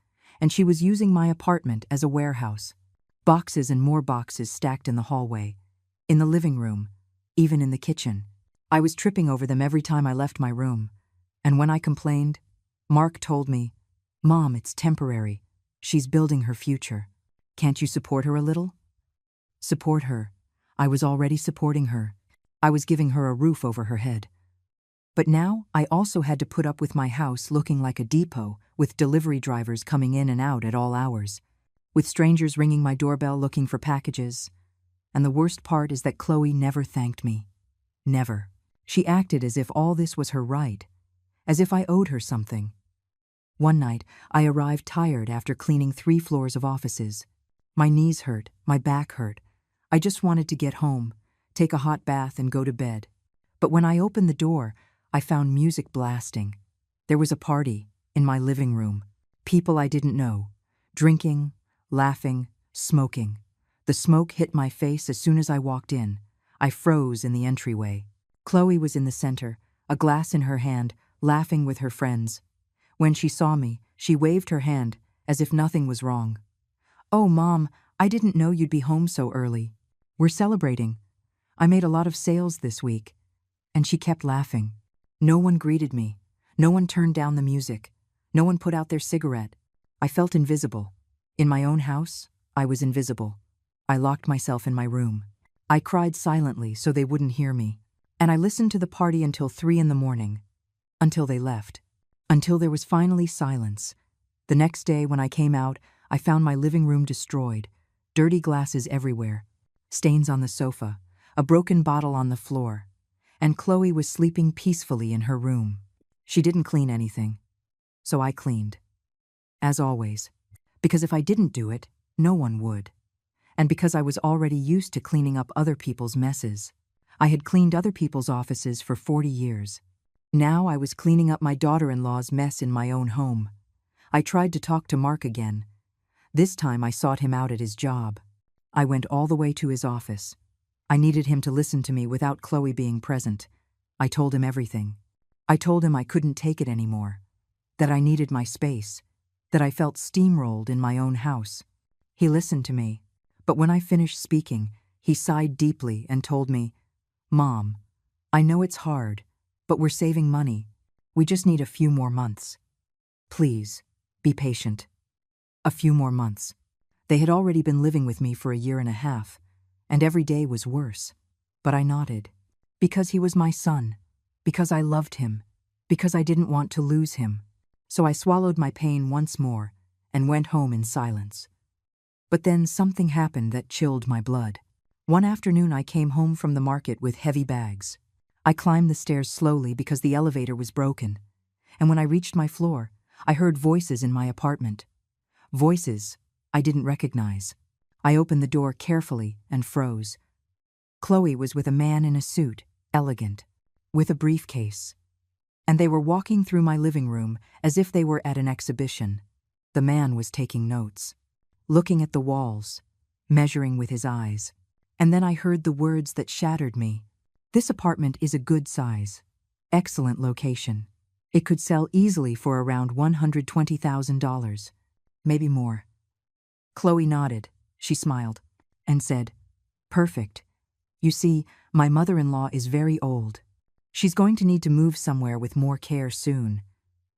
and she was using my apartment as a warehouse. Boxes and more boxes stacked in the hallway, in the living room, even in the kitchen. I was tripping over them every time I left my room. And when I complained, Mark told me, "Mom, it's temporary. She's building her future. Can't you support her a little?" Support her. I was already supporting her. I was giving her a roof over her head. But now I also had to put up with my house looking like a depot, with delivery drivers coming in and out at all hours, with strangers ringing my doorbell looking for packages. And the worst part is that Chloe never thanked me. Never. She acted as if all this was her right, as if I owed her something. One night, I arrived tired after cleaning 3 floors of offices. My knees hurt, my back hurt. I just wanted to get home, take a hot bath and go to bed. But when I opened the door, I found music blasting. There was a party in my living room. People I didn't know, drinking, laughing, smoking. The smoke hit my face as soon as I walked in. I froze in the entryway. Chloe was in the center, a glass in her hand, laughing with her friends. When she saw me, she waved her hand as if nothing was wrong. "Oh, Mom, I didn't know you'd be home so early. We're celebrating. I made a lot of sales this week." And she kept laughing. No one greeted me. No one turned down the music. No one put out their cigarette. I felt invisible. In my own house, I was invisible. I locked myself in my room. I cried silently so they wouldn't hear me. And I listened to the party until 3 in the morning. Until they left. Until there was finally silence. The next day when I came out, I found my living room destroyed. Dirty glasses everywhere. Stains on the sofa. A broken bottle on the floor. And Chloe was sleeping peacefully in her room. She didn't clean anything. So I cleaned. As always. Because if I didn't do it, no one would. And because I was already used to cleaning up other people's messes. I had cleaned other people's offices for 40 years. Now I was cleaning up my daughter-in-law's mess in my own home. I tried to talk to Mark again. This time I sought him out at his job. I went all the way to his office. I needed him to listen to me without Chloe being present. I told him everything. I told him I couldn't take it anymore. That I needed my space. That I felt steamrolled in my own house. He listened to me. But when I finished speaking, he sighed deeply and told me, "Mom, I know it's hard, but we're saving money. We just need a few more months. Please, be patient." A few more months. They had already been living with me for a year and a half, and every day was worse. But I nodded. Because he was my son. Because I loved him. Because I didn't want to lose him. So I swallowed my pain once more and went home in silence. But then something happened that chilled my blood. One afternoon I came home from the market with heavy bags. I climbed the stairs slowly because the elevator was broken. And when I reached my floor, I heard voices in my apartment. Voices I didn't recognize. I opened the door carefully and froze. Chloe was with a man in a suit, elegant, with a briefcase. And they were walking through my living room as if they were at an exhibition. The man was taking notes, looking at the walls, measuring with his eyes. And then I heard the words that shattered me. This apartment is a good size. Excellent location. It could sell easily for around $120,000. Maybe more. Chloe nodded. She smiled and said, "Perfect. You see, my mother-in-law is very old. She's going to need to move somewhere with more care soon.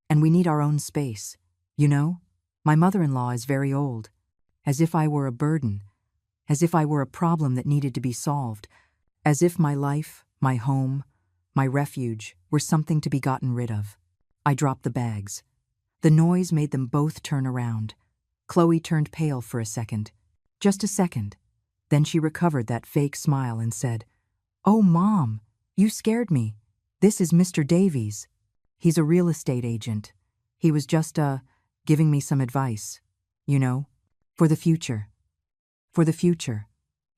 And we need our own space. You know, my mother-in-law is very old. As if I were a burden. As if I were a problem that needed to be solved. As if my life, my home, my refuge were something to be gotten rid of." I dropped the bags. The noise made them both turn around. Chloe turned pale for a second. Just a second. Then she recovered that fake smile and said, "Oh, Mom, you scared me. This is Mr. Davies. He's a real estate agent. He was just, giving me some advice. You know, for the future. For the future.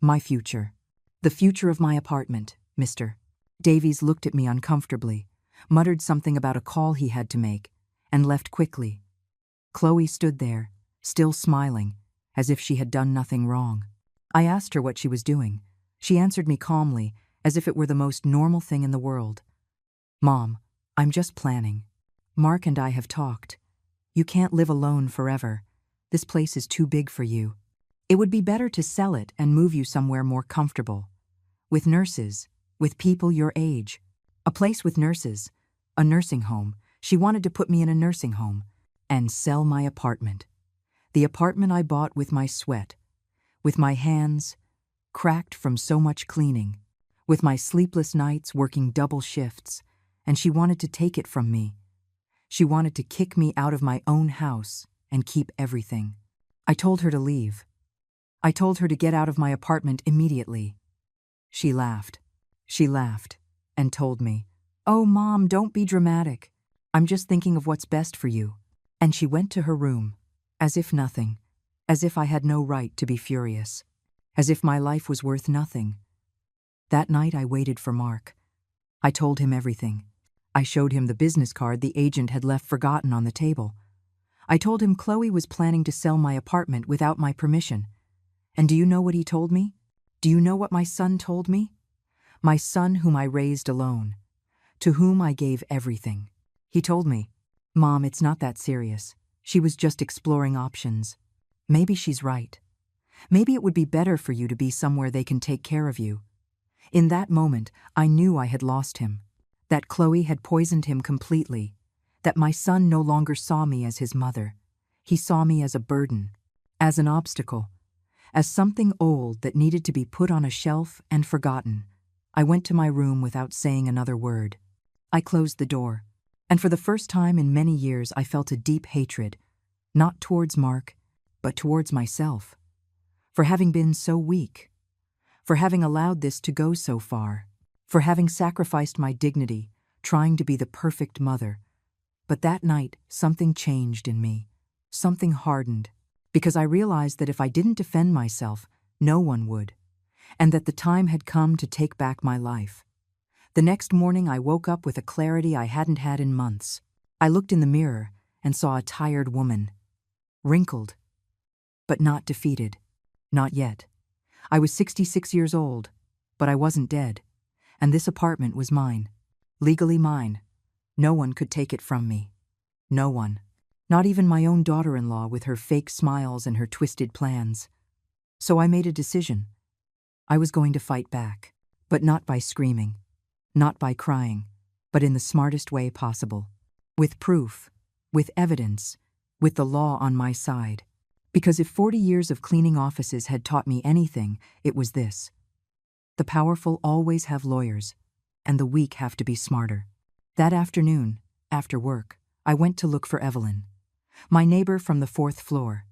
My future. The future of my apartment, Mr." Davies looked at me uncomfortably, muttered something about a call he had to make, and left quickly. Chloe stood there, still smiling, as if she had done nothing wrong. I asked her what she was doing. She answered me calmly, as if it were the most normal thing in the world. "Mom, I'm just planning. Mark and I have talked. You can't live alone forever. This place is too big for you. It would be better to sell it and move you somewhere more comfortable. With nurses, with people your age. A place with nurses, a nursing home. She wanted to put me in a nursing home and sell my apartment. The apartment I bought with my sweat, with my hands cracked from so much cleaning, with my sleepless nights working double shifts, and she wanted to take it from me. She wanted to kick me out of my own house and keep everything. I told her to leave. I told her to get out of my apartment immediately. She laughed. She laughed and told me, "Oh, Mom, don't be dramatic. I'm just thinking of what's best for you." And she went to her room, as if nothing, as if I had no right to be furious, as if my life was worth nothing. That night I waited for Mark. I told him everything. I showed him the business card the agent had left forgotten on the table. I told him Chloe was planning to sell my apartment without my permission. And do you know what he told me? Do you know what my son told me? My son whom I raised alone, to whom I gave everything. He told me, "Mom, it's not that serious. She was just exploring options. Maybe she's right. Maybe it would be better for you to be somewhere they can take care of you." In that moment, I knew I had lost him, that Chloe had poisoned him completely, that my son no longer saw me as his mother. He saw me as a burden, as an obstacle, as something old that needed to be put on a shelf and forgotten. I went to my room without saying another word. I closed the door, and for the first time in many years I felt a deep hatred, not towards Mark, but towards myself, for having been so weak, for having allowed this to go so far, for having sacrificed my dignity, trying to be the perfect mother. But that night, something changed in me. Something hardened, because I realized that if I didn't defend myself, no one would, and that the time had come to take back my life. The next morning I woke up with a clarity I hadn't had in months. I looked in the mirror and saw a tired woman, wrinkled, but not defeated. Not yet. I was 66 years old, but I wasn't dead, and this apartment was mine, legally mine. No one could take it from me. No one. Not even my own daughter-in-law with her fake smiles and her twisted plans. So I made a decision. I was going to fight back, but not by screaming, not by crying, but in the smartest way possible. With proof, with evidence, with the law on my side. Because if 40 years of cleaning offices had taught me anything, it was this. The powerful always have lawyers, and the weak have to be smarter. That afternoon, after work, I went to look for Evelyn, my neighbor from the 4th floor.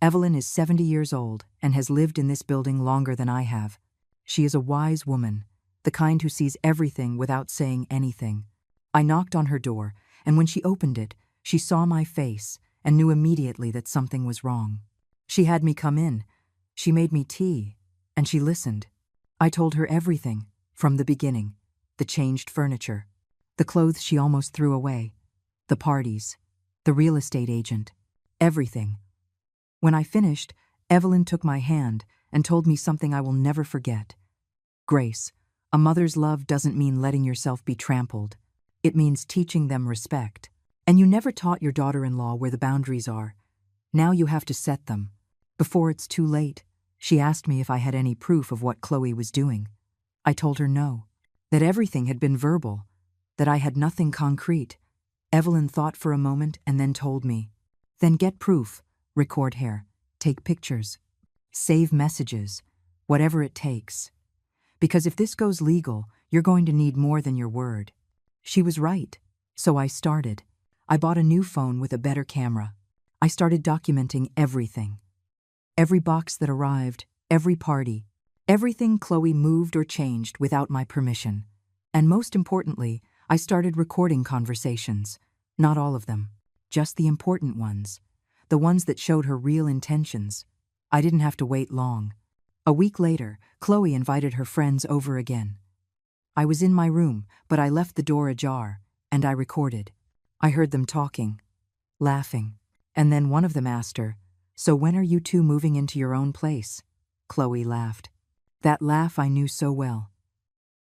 Evelyn is 70 years old and has lived in this building longer than I have. She is a wise woman, the kind who sees everything without saying anything. I knocked on her door, and when she opened it, she saw my face and knew immediately that something was wrong. She had me come in. She made me tea, and she listened. I told her everything, from the beginning. The changed furniture, the clothes she almost threw away, the parties, the real estate agent, everything. When I finished, Evelyn took my hand and told me something I will never forget. Grace, a mother's love doesn't mean letting yourself be trampled. It means teaching them respect. And you never taught your daughter-in-law where the boundaries are. Now you have to set them. Before it's too late. She asked me if I had any proof of what Chloe was doing. I told her no, that everything had been verbal, that I had nothing concrete. Evelyn thought for a moment and then told me, then get proof, record hair, take pictures, save messages, whatever it takes. Because if this goes legal, you're going to need more than your word. She was right, so I started. I bought a new phone with a better camera. I started documenting everything. Every box that arrived, every party, everything Chloe moved or changed without my permission. And most importantly, I started recording conversations. Not all of them, just the important ones. The ones that showed her real intentions. I didn't have to wait long. A week later, Chloe invited her friends over again. I was in my room, but I left the door ajar, and I recorded. I heard them talking, laughing, and then one of them asked her, "So when are you two moving into your own place?" Chloe laughed. That laugh I knew so well.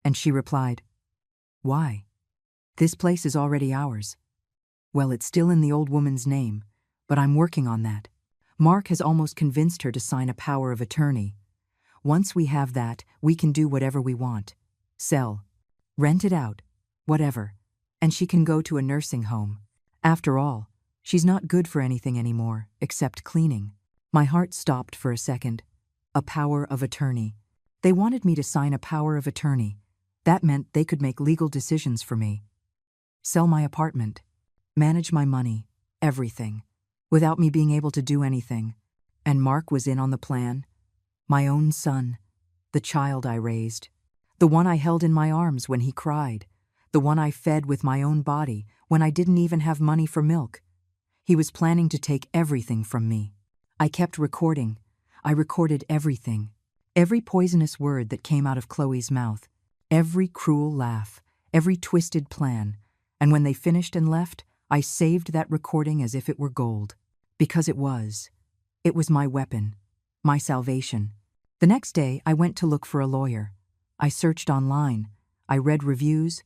And she replied, "Why? This place is already ours." Well, it's still in the old woman's name, but I'm working on that. Mark has almost convinced her to sign a power of attorney. Once we have that, we can do whatever we want. Sell, rent it out, whatever. And she can go to a nursing home. After all, she's not good for anything anymore, except cleaning. My heart stopped for a second. A power of attorney. They wanted me to sign a power of attorney. That meant they could make legal decisions for me. Sell my apartment. Manage my money. Everything. Without me being able to do anything. And Mark was in on the plan. My own son. The child I raised. The one I held in my arms when he cried. The one I fed with my own body when I didn't even have money for milk. He was planning to take everything from me. I kept recording. I recorded everything. Every poisonous word that came out of Chloe's mouth. Every cruel laugh. Every twisted plan. And when they finished and left, I saved that recording as if it were gold. Because it was. It was my weapon. My salvation. The next day, I went to look for a lawyer. I searched online. I read reviews.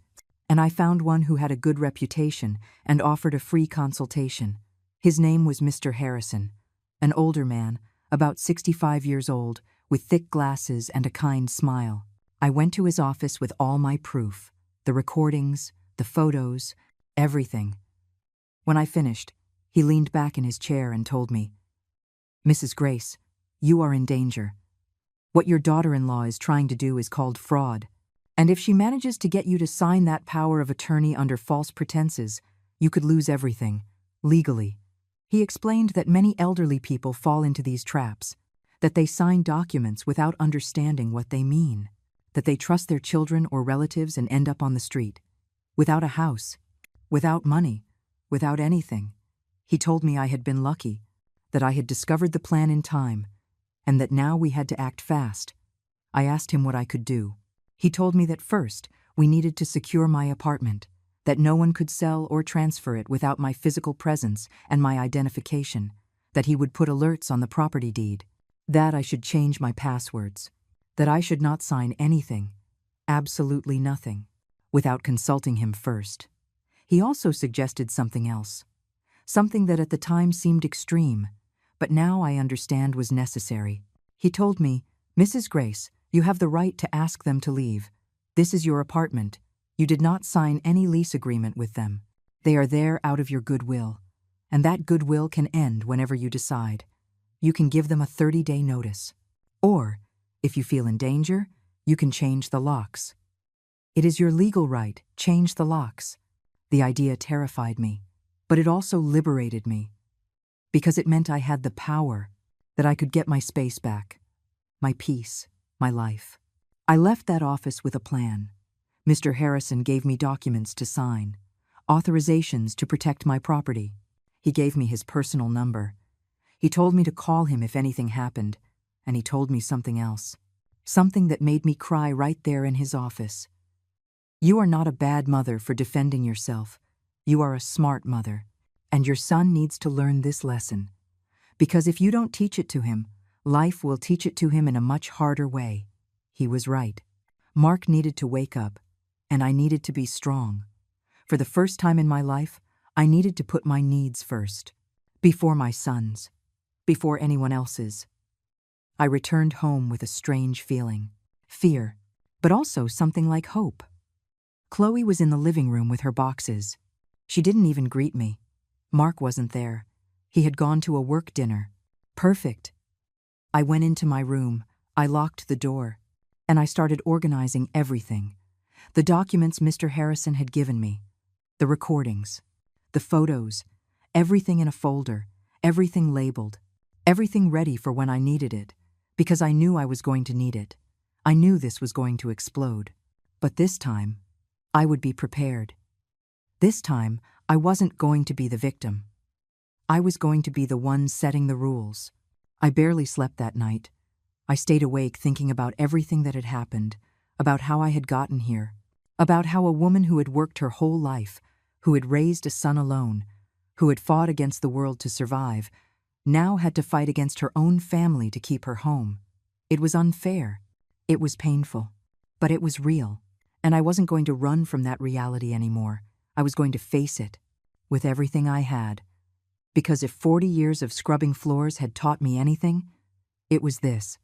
And I found one who had a good reputation and offered a free consultation. His name was Mr. Harrison, an older man, about 65 years old, with thick glasses and a kind smile. I went to his office with all my proof, the recordings, the photos, everything. When I finished, he leaned back in his chair and told me, "Mrs. Grace, you are in danger. What your daughter-in-law is trying to do is called fraud. And if she manages to get you to sign that power of attorney under false pretenses, you could lose everything, legally." He explained that many elderly people fall into these traps, that they sign documents without understanding what they mean, that they trust their children or relatives and end up on the street, without a house, without money, without anything. He told me I had been lucky, that I had discovered the plan in time, and that now we had to act fast. I asked him what I could do. He told me that first, we needed to secure my apartment, that no one could sell or transfer it without my physical presence and my identification, that he would put alerts on the property deed, that I should change my passwords, that I should not sign anything, absolutely nothing, without consulting him first. He also suggested something else, something that at the time seemed extreme, but now I understand was necessary. He told me, "Mrs. Grace, you have the right to ask them to leave. This is your apartment. You did not sign any lease agreement with them. They are there out of your goodwill, and that goodwill can end whenever you decide. you can give them a 30-day notice. Or, if you feel in danger, you can change the locks. It is your legal right, change the locks. The idea terrified me, but it also liberated me, because it meant I had the power, that I could get my space back, my peace, my life. I left that office with a plan. Mr. Harrison gave me documents to sign, authorizations to protect my property. He gave me his personal number. He told me to call him if anything happened, and he told me something else. Something that made me cry right there in his office. You are not a bad mother for defending yourself. You are a smart mother, and your son needs to learn this lesson. Because if you don't teach it to him, life will teach it to him in a much harder way. He was right. Mark needed to wake up, and I needed to be strong. For the first time in my life, I needed to put my needs first, before my son's, before anyone else's. I returned home with a strange feeling, fear, but also something like hope. Chloe was in the living room with her boxes. She didn't even greet me. Mark wasn't there. He had gone to a work dinner. Perfect. I went into my room, I locked the door, and I started organizing everything. The documents Mr. Harrison had given me, the recordings, the photos, everything in a folder, everything labeled, everything ready for when I needed it, because I knew I was going to need it. I knew this was going to explode. But this time, I would be prepared. This time, I wasn't going to be the victim. I was going to be the one setting the rules. I barely slept that night. I stayed awake thinking about everything that had happened, about how I had gotten here, about how a woman who had worked her whole life, who had raised a son alone, who had fought against the world to survive, now had to fight against her own family to keep her home. It was unfair. It was painful. But it was real. And I wasn't going to run from that reality anymore. I was going to face it, with everything I had. Because if 40 years of scrubbing floors had taught me anything, it was this.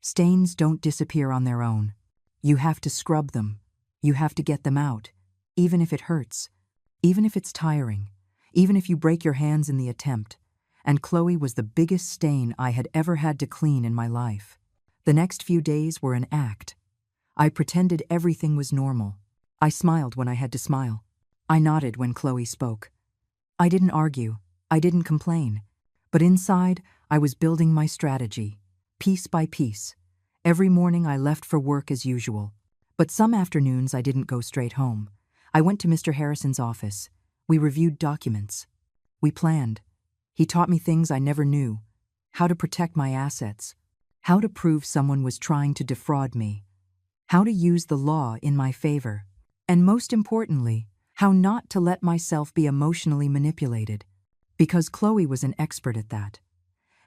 Stains don't disappear on their own. You have to scrub them. You have to get them out, even if it hurts, even if it's tiring, even if you break your hands in the attempt. And Chloe was the biggest stain I had ever had to clean in my life. The next few days were an act. I pretended everything was normal. I smiled when I had to smile. I nodded when Chloe spoke. I didn't argue. I didn't complain. But inside, I was building my strategy, piece by piece. Every morning I left for work as usual. But some afternoons I didn't go straight home. I went to Mr. Harrison's office. We reviewed documents. We planned. He taught me things I never knew. How to protect my assets. How to prove someone was trying to defraud me. How to use the law in my favor. And most importantly, how not to let myself be emotionally manipulated. Because Chloe was an expert at that.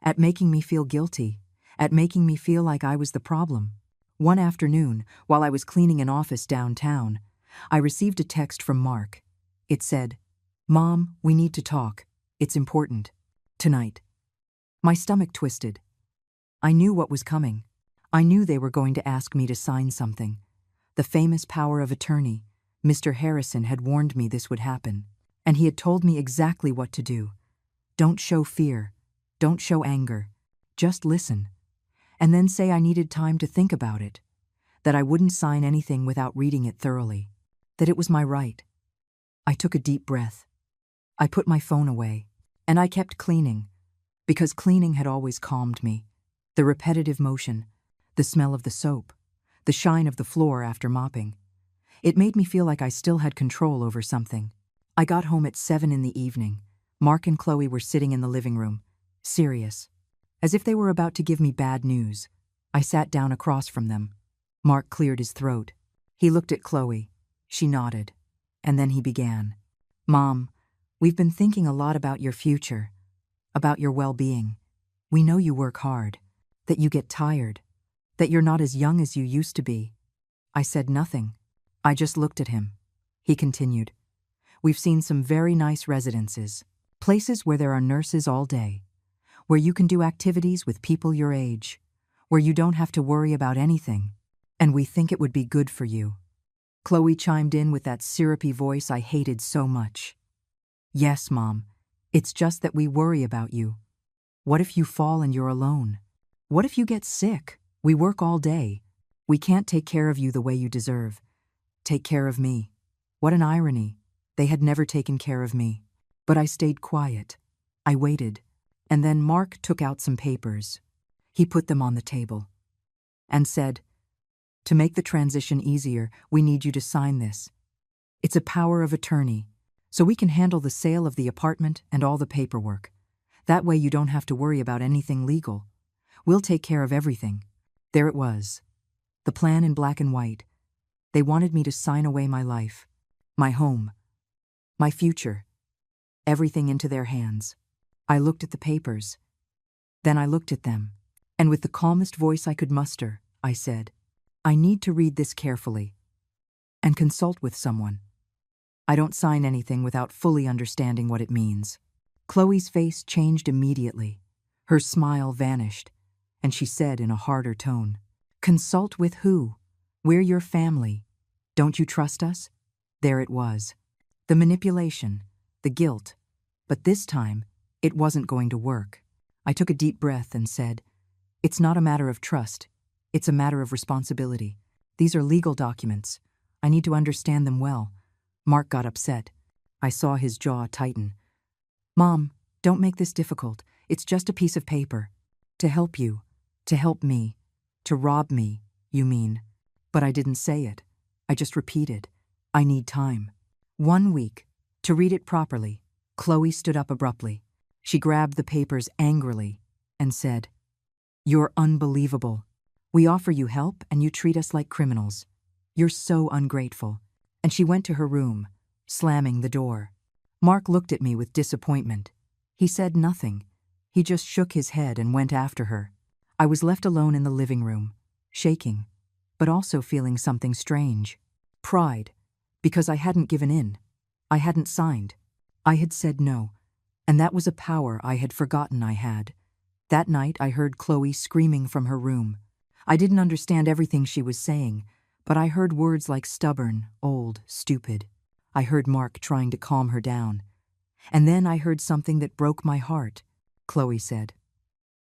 At making me feel guilty. At making me feel like I was the problem. One afternoon, while I was cleaning an office downtown, I received a text from Mark. It said, "Mom, we need to talk. It's important. Tonight." My stomach twisted. I knew what was coming. I knew they were going to ask me to sign something. The famous power of attorney. Mr. Harrison had warned me this would happen, and he had told me exactly what to do. Don't show fear. Don't show anger. Just listen. And then say I needed time to think about it. That I wouldn't sign anything without reading it thoroughly. That it was my right. I took a deep breath. I put my phone away, and I kept cleaning, because cleaning had always calmed me. The repetitive motion, the smell of the soap, the shine of the floor after mopping. It made me feel like I still had control over something. I got home at 7 in the evening. Mark and Chloe were sitting in the living room, serious, as if they were about to give me bad news. I sat down across from them. Mark cleared his throat. He looked at Chloe. She nodded. And then he began. "Mom, we've been thinking a lot about your future, about your well-being. We know you work hard, that you get tired, that you're not as young as you used to be." I said nothing. I just looked at him. He continued. "We've seen some very nice residences, places where there are nurses all day, where you can do activities with people your age, where you don't have to worry about anything, and we think it would be good for you." Chloe chimed in with that syrupy voice I hated so much. "Yes, Mom. It's just that we worry about you." What if you fall and you're alone? What if you get sick? We work all day. We can't take care of you the way you deserve. Take care of me. What an irony. They had never taken care of me. But I stayed quiet. I waited. And then Mark took out some papers. He put them on the table and said, "To make the transition easier, we need you to sign this. It's a power of attorney, so we can handle the sale of the apartment and all the paperwork. That way you don't have to worry about anything legal. We'll take care of everything." There it was. The plan in black and white. They wanted me to sign away my life, my home, my future, everything into their hands. I looked at the papers. Then I looked at them, and with the calmest voice I could muster, I said, "I need to read this carefully and consult with someone. I don't sign anything without fully understanding what it means." Chloe's face changed immediately. Her smile vanished, and she said in a harder tone, "Consult with who? We're your family. Don't you trust us?" There it was. The manipulation, the guilt. But this time, it wasn't going to work. I took a deep breath and said, "It's not a matter of trust. It's a matter of responsibility. These are legal documents. I need to understand them well." Mark got upset. I saw his jaw tighten. "Mom, don't make this difficult. It's just a piece of paper. To help you. To help me. To rob me, you mean." But I didn't say it. I just repeated, "I need time. 1 week. To read it properly." Chloe stood up abruptly. She grabbed the papers angrily and said, "You're unbelievable. We offer you help and you treat us like criminals. You're so ungrateful." And she went to her room, slamming the door. Mark looked at me with disappointment. He said nothing. He just shook his head and went after her. I was left alone in the living room, shaking, but also feeling something strange. Pride, because I hadn't given in. I hadn't signed. I had said no, and that was a power I had forgotten I had. That night I heard Chloe screaming from her room. I didn't understand everything she was saying, but I heard words like stubborn, old, stupid. I heard Mark trying to calm her down. And then I heard something that broke my heart. Chloe said,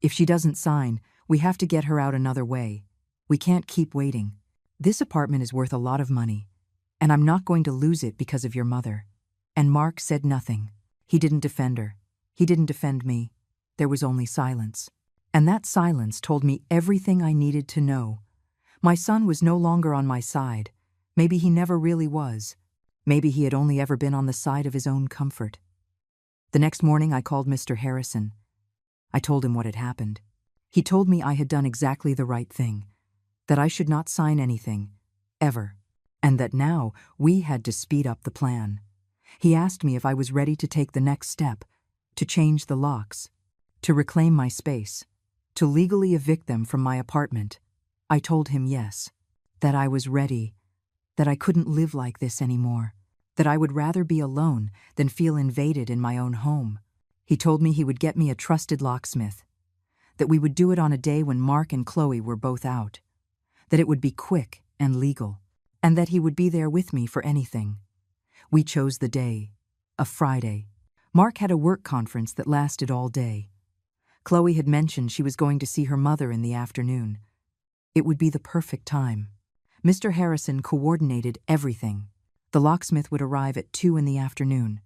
"If she doesn't sign, we have to get her out another way. We can't keep waiting. This apartment is worth a lot of money, and I'm not going to lose it because of your mother." And Mark said nothing. He didn't defend her. He didn't defend me. There was only silence. And that silence told me everything I needed to know. My son was no longer on my side. Maybe he never really was. Maybe he had only ever been on the side of his own comfort. The next morning I called Mr. Harrison. I told him what had happened. He told me I had done exactly the right thing, that I should not sign anything, ever, and that now we had to speed up the plan. He asked me if I was ready to take the next step, to change the locks, to reclaim my space, to legally evict them from my apartment. I told him yes, that I was ready, that I couldn't live like this anymore, that I would rather be alone than feel invaded in my own home. He told me he would get me a trusted locksmith, that we would do it on a day when Mark and Chloe were both out, that it would be quick and legal, and that he would be there with me for anything. We chose the day, a Friday. Mark had a work conference that lasted all day. Chloe had mentioned she was going to see her mother in the afternoon. It would be the perfect time. Mr. Harrison coordinated everything. The locksmith would arrive at 2 in the afternoon.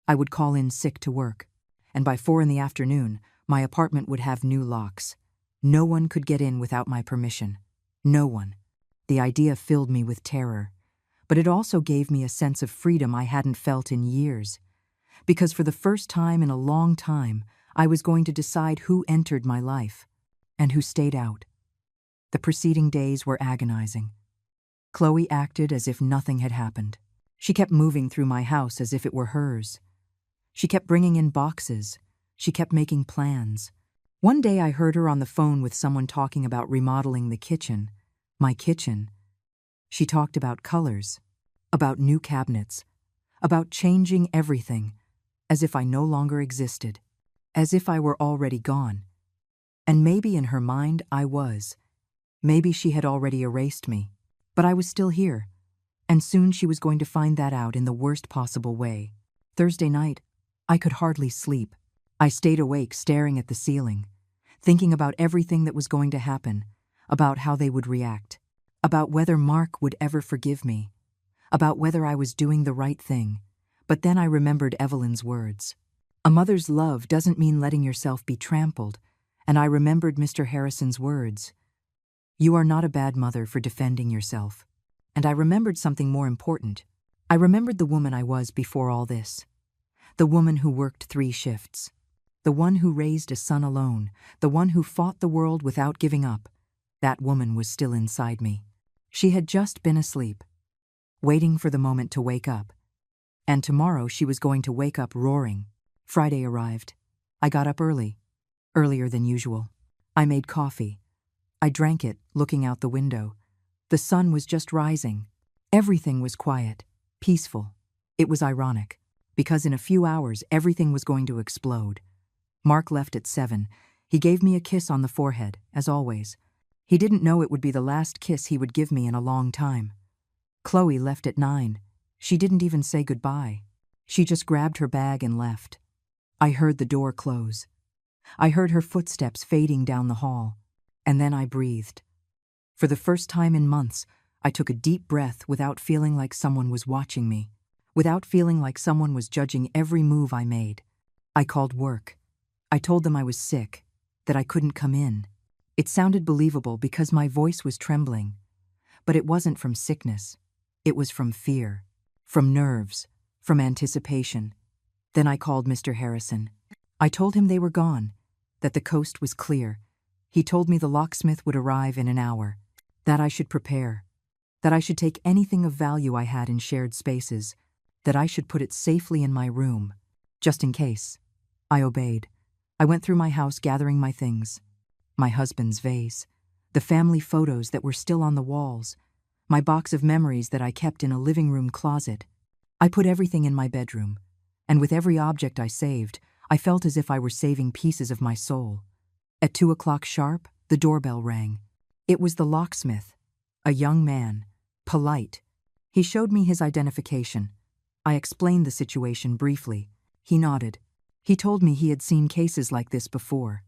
I would call in sick to work, and by 4 in the afternoon, my apartment would have new locks. No one could get in without my permission. No one. The idea filled me with terror, but it also gave me a sense of freedom I hadn't felt in years. Because for the first time in a long time, I was going to decide who entered my life and who stayed out. The preceding days were agonizing. Chloe acted as if nothing had happened. She kept moving through my house as if it were hers. She kept bringing in boxes. She kept making plans. One day I heard her on the phone with someone talking about remodeling the kitchen. My kitchen. She talked about colors, about new cabinets, about changing everything, as if I no longer existed, as if I were already gone. And maybe in her mind I was. Maybe she had already erased me, but I was still here, and soon she was going to find that out in the worst possible way. Thursday night, I could hardly sleep. I stayed awake staring at the ceiling, thinking about everything that was going to happen, about how they would react, about whether Mark would ever forgive me, about whether I was doing the right thing. But then I remembered Evelyn's words. A mother's love doesn't mean letting yourself be trampled, and I remembered Mr. Harrison's words. You are not a bad mother for defending yourself. And I remembered something more important. I remembered the woman I was before all this. The woman who worked 3 shifts. The one who raised a son alone. The one who fought the world without giving up. That woman was still inside me. She had just been asleep, waiting for the moment to wake up. And tomorrow she was going to wake up roaring. Friday arrived. I got up early, earlier than usual. I made coffee. I drank it, looking out the window. The sun was just rising. Everything was quiet, peaceful. It was ironic, because in a few hours everything was going to explode. Mark left at 7. He gave me a kiss on the forehead, as always. He didn't know it would be the last kiss he would give me in a long time. Chloe left at 9. She didn't even say goodbye. She just grabbed her bag and left. I heard the door close. I heard her footsteps fading down the hall. And then I breathed. For the first time in months, I took a deep breath without feeling like someone was watching me, without feeling like someone was judging every move I made. I called work. I told them I was sick, that I couldn't come in. It sounded believable because my voice was trembling. But it wasn't from sickness. It was from fear, from nerves, from anticipation. Then I called Mr. Harrison. I told him they were gone, that the coast was clear. He told me the locksmith would arrive in an hour, that I should prepare, that I should take anything of value I had in shared spaces, that I should put it safely in my room, just in case. I obeyed. I went through my house gathering my things. My husband's vase, the family photos that were still on the walls, my box of memories that I kept in a living room closet. I put everything in my bedroom, and with every object I saved, I felt as if I were saving pieces of my soul. At 2 o'clock sharp, the doorbell rang. It was the locksmith, a young man, polite. He showed me his identification. I explained the situation briefly. He nodded. He told me he had seen cases like this before,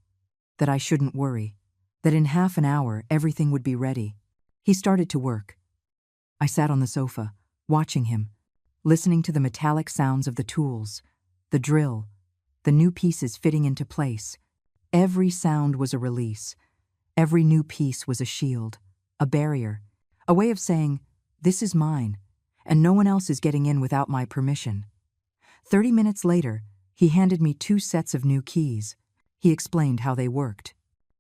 that I shouldn't worry, that in half an hour everything would be ready. He started to work. I sat on the sofa, watching him, listening to the metallic sounds of the tools, the drill, the new pieces fitting into place. Every sound was a release. Every new piece was a shield, a barrier, a way of saying, this is mine, and no one else is getting in without my permission. 30 minutes later, he handed me 2 sets of new keys. He explained how they worked.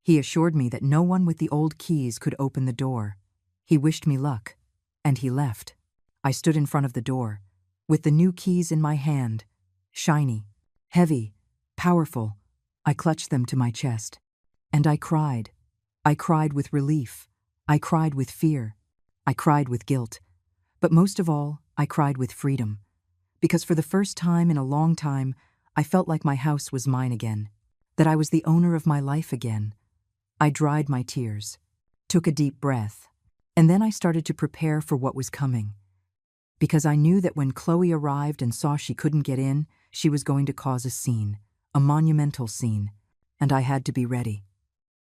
He assured me that no one with the old keys could open the door. He wished me luck, and he left. I stood in front of the door, with the new keys in my hand, shiny, heavy, powerful. I clutched them to my chest, and I cried. I cried with relief. I cried with fear. I cried with guilt. But most of all, I cried with freedom, because for the first time in a long time, I felt like my house was mine again, that I was the owner of my life again. I dried my tears, took a deep breath, and then I started to prepare for what was coming, because I knew that when Chloe arrived and saw she couldn't get in, she was going to cause a scene, a monumental scene, and I had to be ready.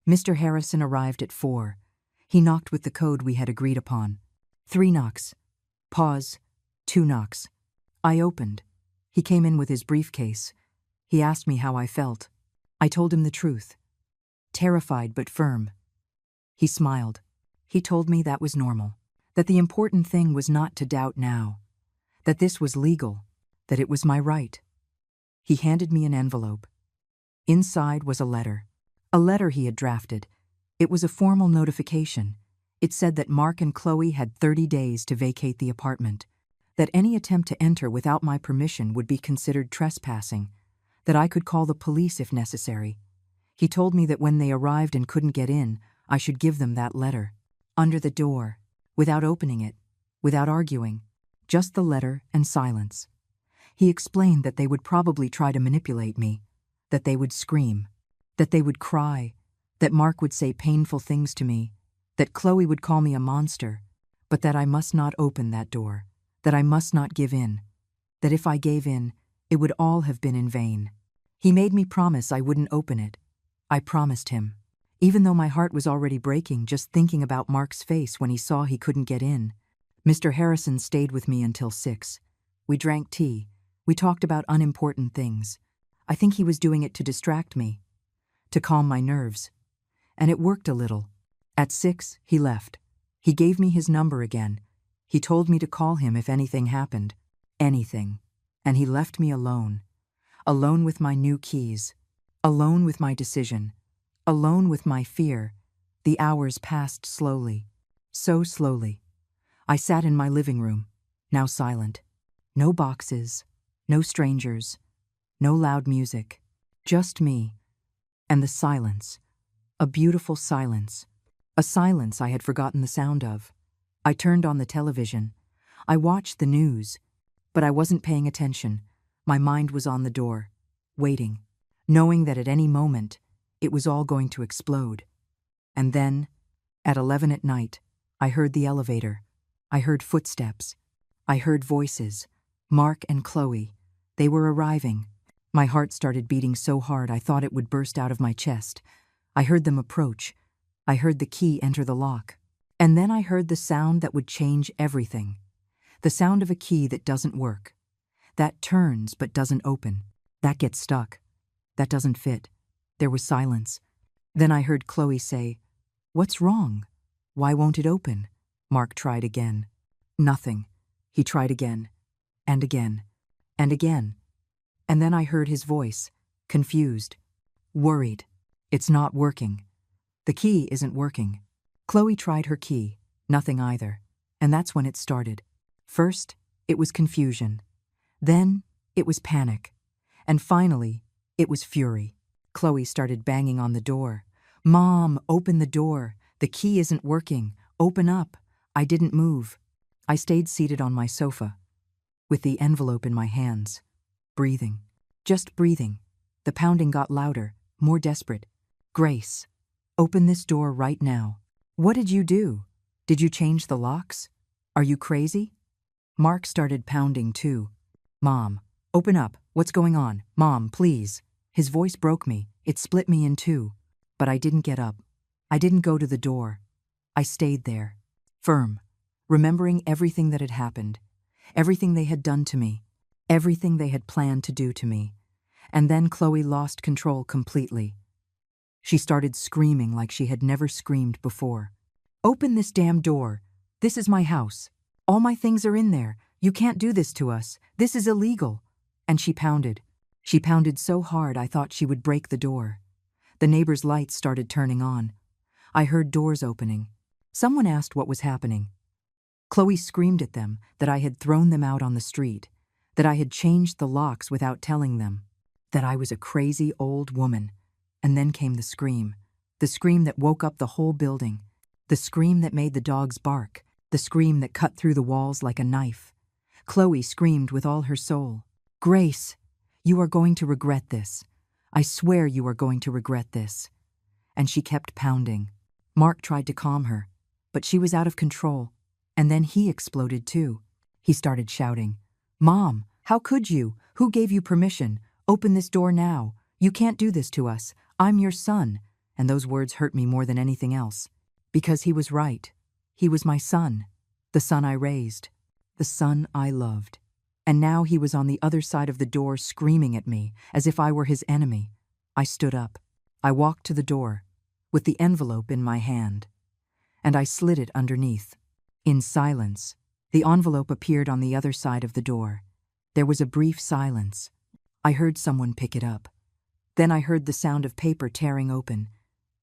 Mr. Harrison arrived at 4. He knocked with the code we had agreed upon. 3 knocks. Pause. 2 knocks. I opened. He came in with his briefcase. He asked me how I felt. I told him the truth. Terrified but firm. He smiled. He told me that was normal, that the important thing was not to doubt now, that this was legal, that it was my right. He handed me an envelope. Inside was a letter he had drafted. It was a formal notification. It said that Mark and Chloe had 30 days to vacate the apartment, that any attempt to enter without my permission would be considered trespassing, that I could call the police if necessary. He told me that when they arrived and couldn't get in, I should give them that letter. Under the door, without opening it, without arguing, just the letter and silence. He explained that they would probably try to manipulate me, that they would scream, that they would cry, that Mark would say painful things to me, that Chloe would call me a monster, but that I must not open that door, that I must not give in, that if I gave in, it would all have been in vain. He made me promise I wouldn't open it. I promised him. Even though my heart was already breaking just thinking about Mark's face when he saw he couldn't get in. Mr. Harrison stayed with me until 6. We drank tea. We talked about unimportant things. I think he was doing it to distract me, to calm my nerves. And it worked a little. At 6, he left. He gave me his number again. He told me to call him if anything happened. Anything. And he left me alone. Alone with my new keys. Alone with my decision. Alone with my fear. The hours passed slowly. So slowly. I sat in my living room, now silent. No boxes. No strangers. No loud music. Just me. And the silence. A beautiful silence. A silence I had forgotten the sound of. I turned on the television. I watched the news. But I wasn't paying attention. My mind was on the door, waiting, knowing that at any moment, it was all going to explode. And then, at 11 at night, I heard the elevator. I heard footsteps. I heard voices. Mark and Chloe. They were arriving. My heart started beating so hard I thought it would burst out of my chest. I heard them approach. I heard the key enter the lock. And then I heard the sound that would change everything. The sound of a key that doesn't work. That turns but doesn't open. That gets stuck. That doesn't fit. There was silence. Then I heard Chloe say, "What's wrong? Why won't it open?" Mark tried again. Nothing. He tried again. And again. And again. And then I heard his voice, confused, worried. "It's not working. The key isn't working." Chloe tried her key. Nothing either. And that's when it started. First, it was confusion. Then, it was panic. And finally, it was fury. Chloe started banging on the door. "Mom, open the door. The key isn't working. Open up." I didn't move. I stayed seated on my sofa, with the envelope in my hands, breathing. Just breathing. The pounding got louder, more desperate. "Grace, open this door right now." "What did you do? Did you change the locks? Are you crazy?" Mark started pounding too. "Mom, open up. What's going on? Mom, please." His voice broke me. It split me in two. But I didn't get up. I didn't go to the door. I stayed there, firm, remembering everything that had happened, everything they had done to me, everything they had planned to do to me. And then Chloe lost control completely. She started screaming like she had never screamed before. "Open this damn door. This is my house. All my things are in there. You can't do this to us. This is illegal." And she pounded. She pounded so hard I thought she would break the door. The neighbors' lights started turning on. I heard doors opening. Someone asked what was happening. Chloe screamed at them that I had thrown them out on the street, that I had changed the locks without telling them, that I was a crazy old woman. And then came the scream that woke up the whole building, the scream that made the dogs bark, the scream that cut through the walls like a knife. Chloe screamed with all her soul, "Grace, you are going to regret this. I swear you are going to regret this." And she kept pounding. Mark tried to calm her, but she was out of control. And then he exploded too. He started shouting, "Mom, how could you? Who gave you permission? Open this door now. You can't do this to us. I'm your son." And those words hurt me more than anything else. Because he was right. He was my son. The son I raised. The son I loved. And now he was on the other side of the door screaming at me, as if I were his enemy. I stood up. I walked to the door, with the envelope in my hand. And I slid it underneath. In silence, the envelope appeared on the other side of the door. There was a brief silence. I heard someone pick it up. Then I heard the sound of paper tearing open.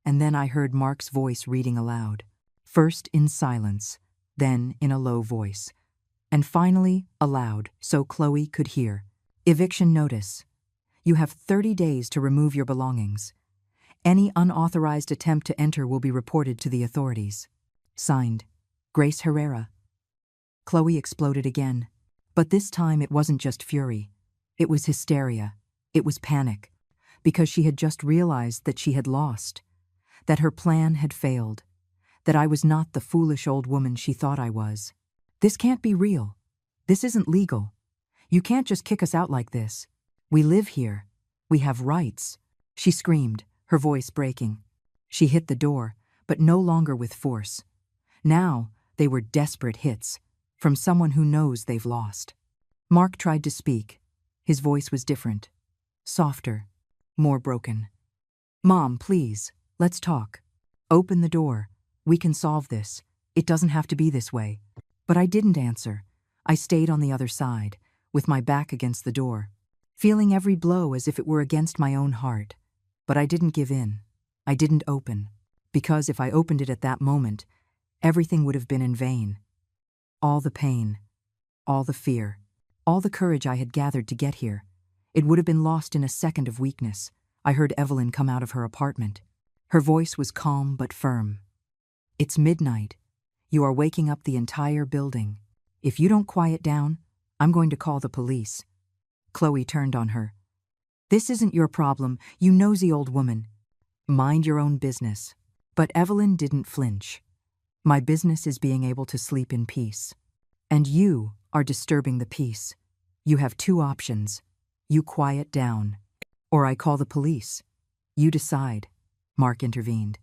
And then I heard Mark's voice reading aloud. First in silence, then in a low voice. And finally, aloud, so Chloe could hear. "Eviction notice. You have 30 days to remove your belongings. Any unauthorized attempt to enter will be reported to the authorities. Signed, Grace Herrera." Chloe exploded again. But this time it wasn't just fury. It was hysteria. It was panic. Because she had just realized that she had lost. That her plan had failed. That I was not the foolish old woman she thought I was. "This can't be real. This isn't legal. You can't just kick us out like this. We live here. We have rights, she screamed, her voice breaking. She hit the door, but no longer with force. Now, they were desperate hits, from someone who knows they've lost. Mark tried to speak. His voice was different, softer, more broken. Mom, please, let's talk. Open the door. We can solve this. It doesn't have to be this way. But I didn't answer. I stayed on the other side, with my back against the door, feeling every blow as if it were against my own heart. But I didn't give in. I didn't open, because if I opened it at that moment, everything would have been in vain. All the pain, all the fear, all the courage I had gathered to get here, it would have been lost in a second of weakness. I heard Evelyn come out of her apartment. Her voice was calm but firm. It's midnight. You are waking up the entire building. If you don't quiet down, I'm going to call the police. Chloe turned on her. This isn't your problem, you nosy old woman. Mind your own business. But Evelyn didn't flinch. My business is being able to sleep in peace. And you are disturbing the peace. You have two options. You quiet down, or I call the police. You decide. Mark intervened.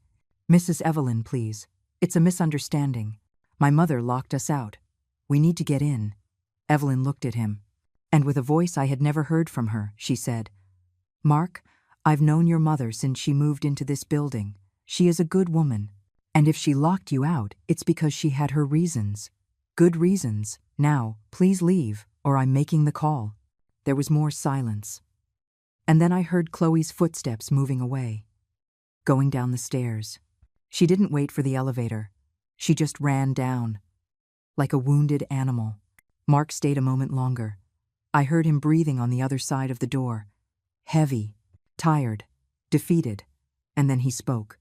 Mrs. Evelyn, please. It's a misunderstanding. My mother locked us out. We need to get in. Evelyn looked at him, and with a voice I had never heard from her, she said, Mark, I've known your mother since she moved into this building. She is a good woman. And if she locked you out, it's because she had her reasons. Good reasons. Now, please leave, or I'm making the call. There was more silence. And then I heard Chloe's footsteps moving away, going down the stairs. She didn't wait for the elevator. She just ran down, like a wounded animal. Mark stayed a moment longer. I heard him breathing on the other side of the door. Heavy, tired, defeated. And then he spoke.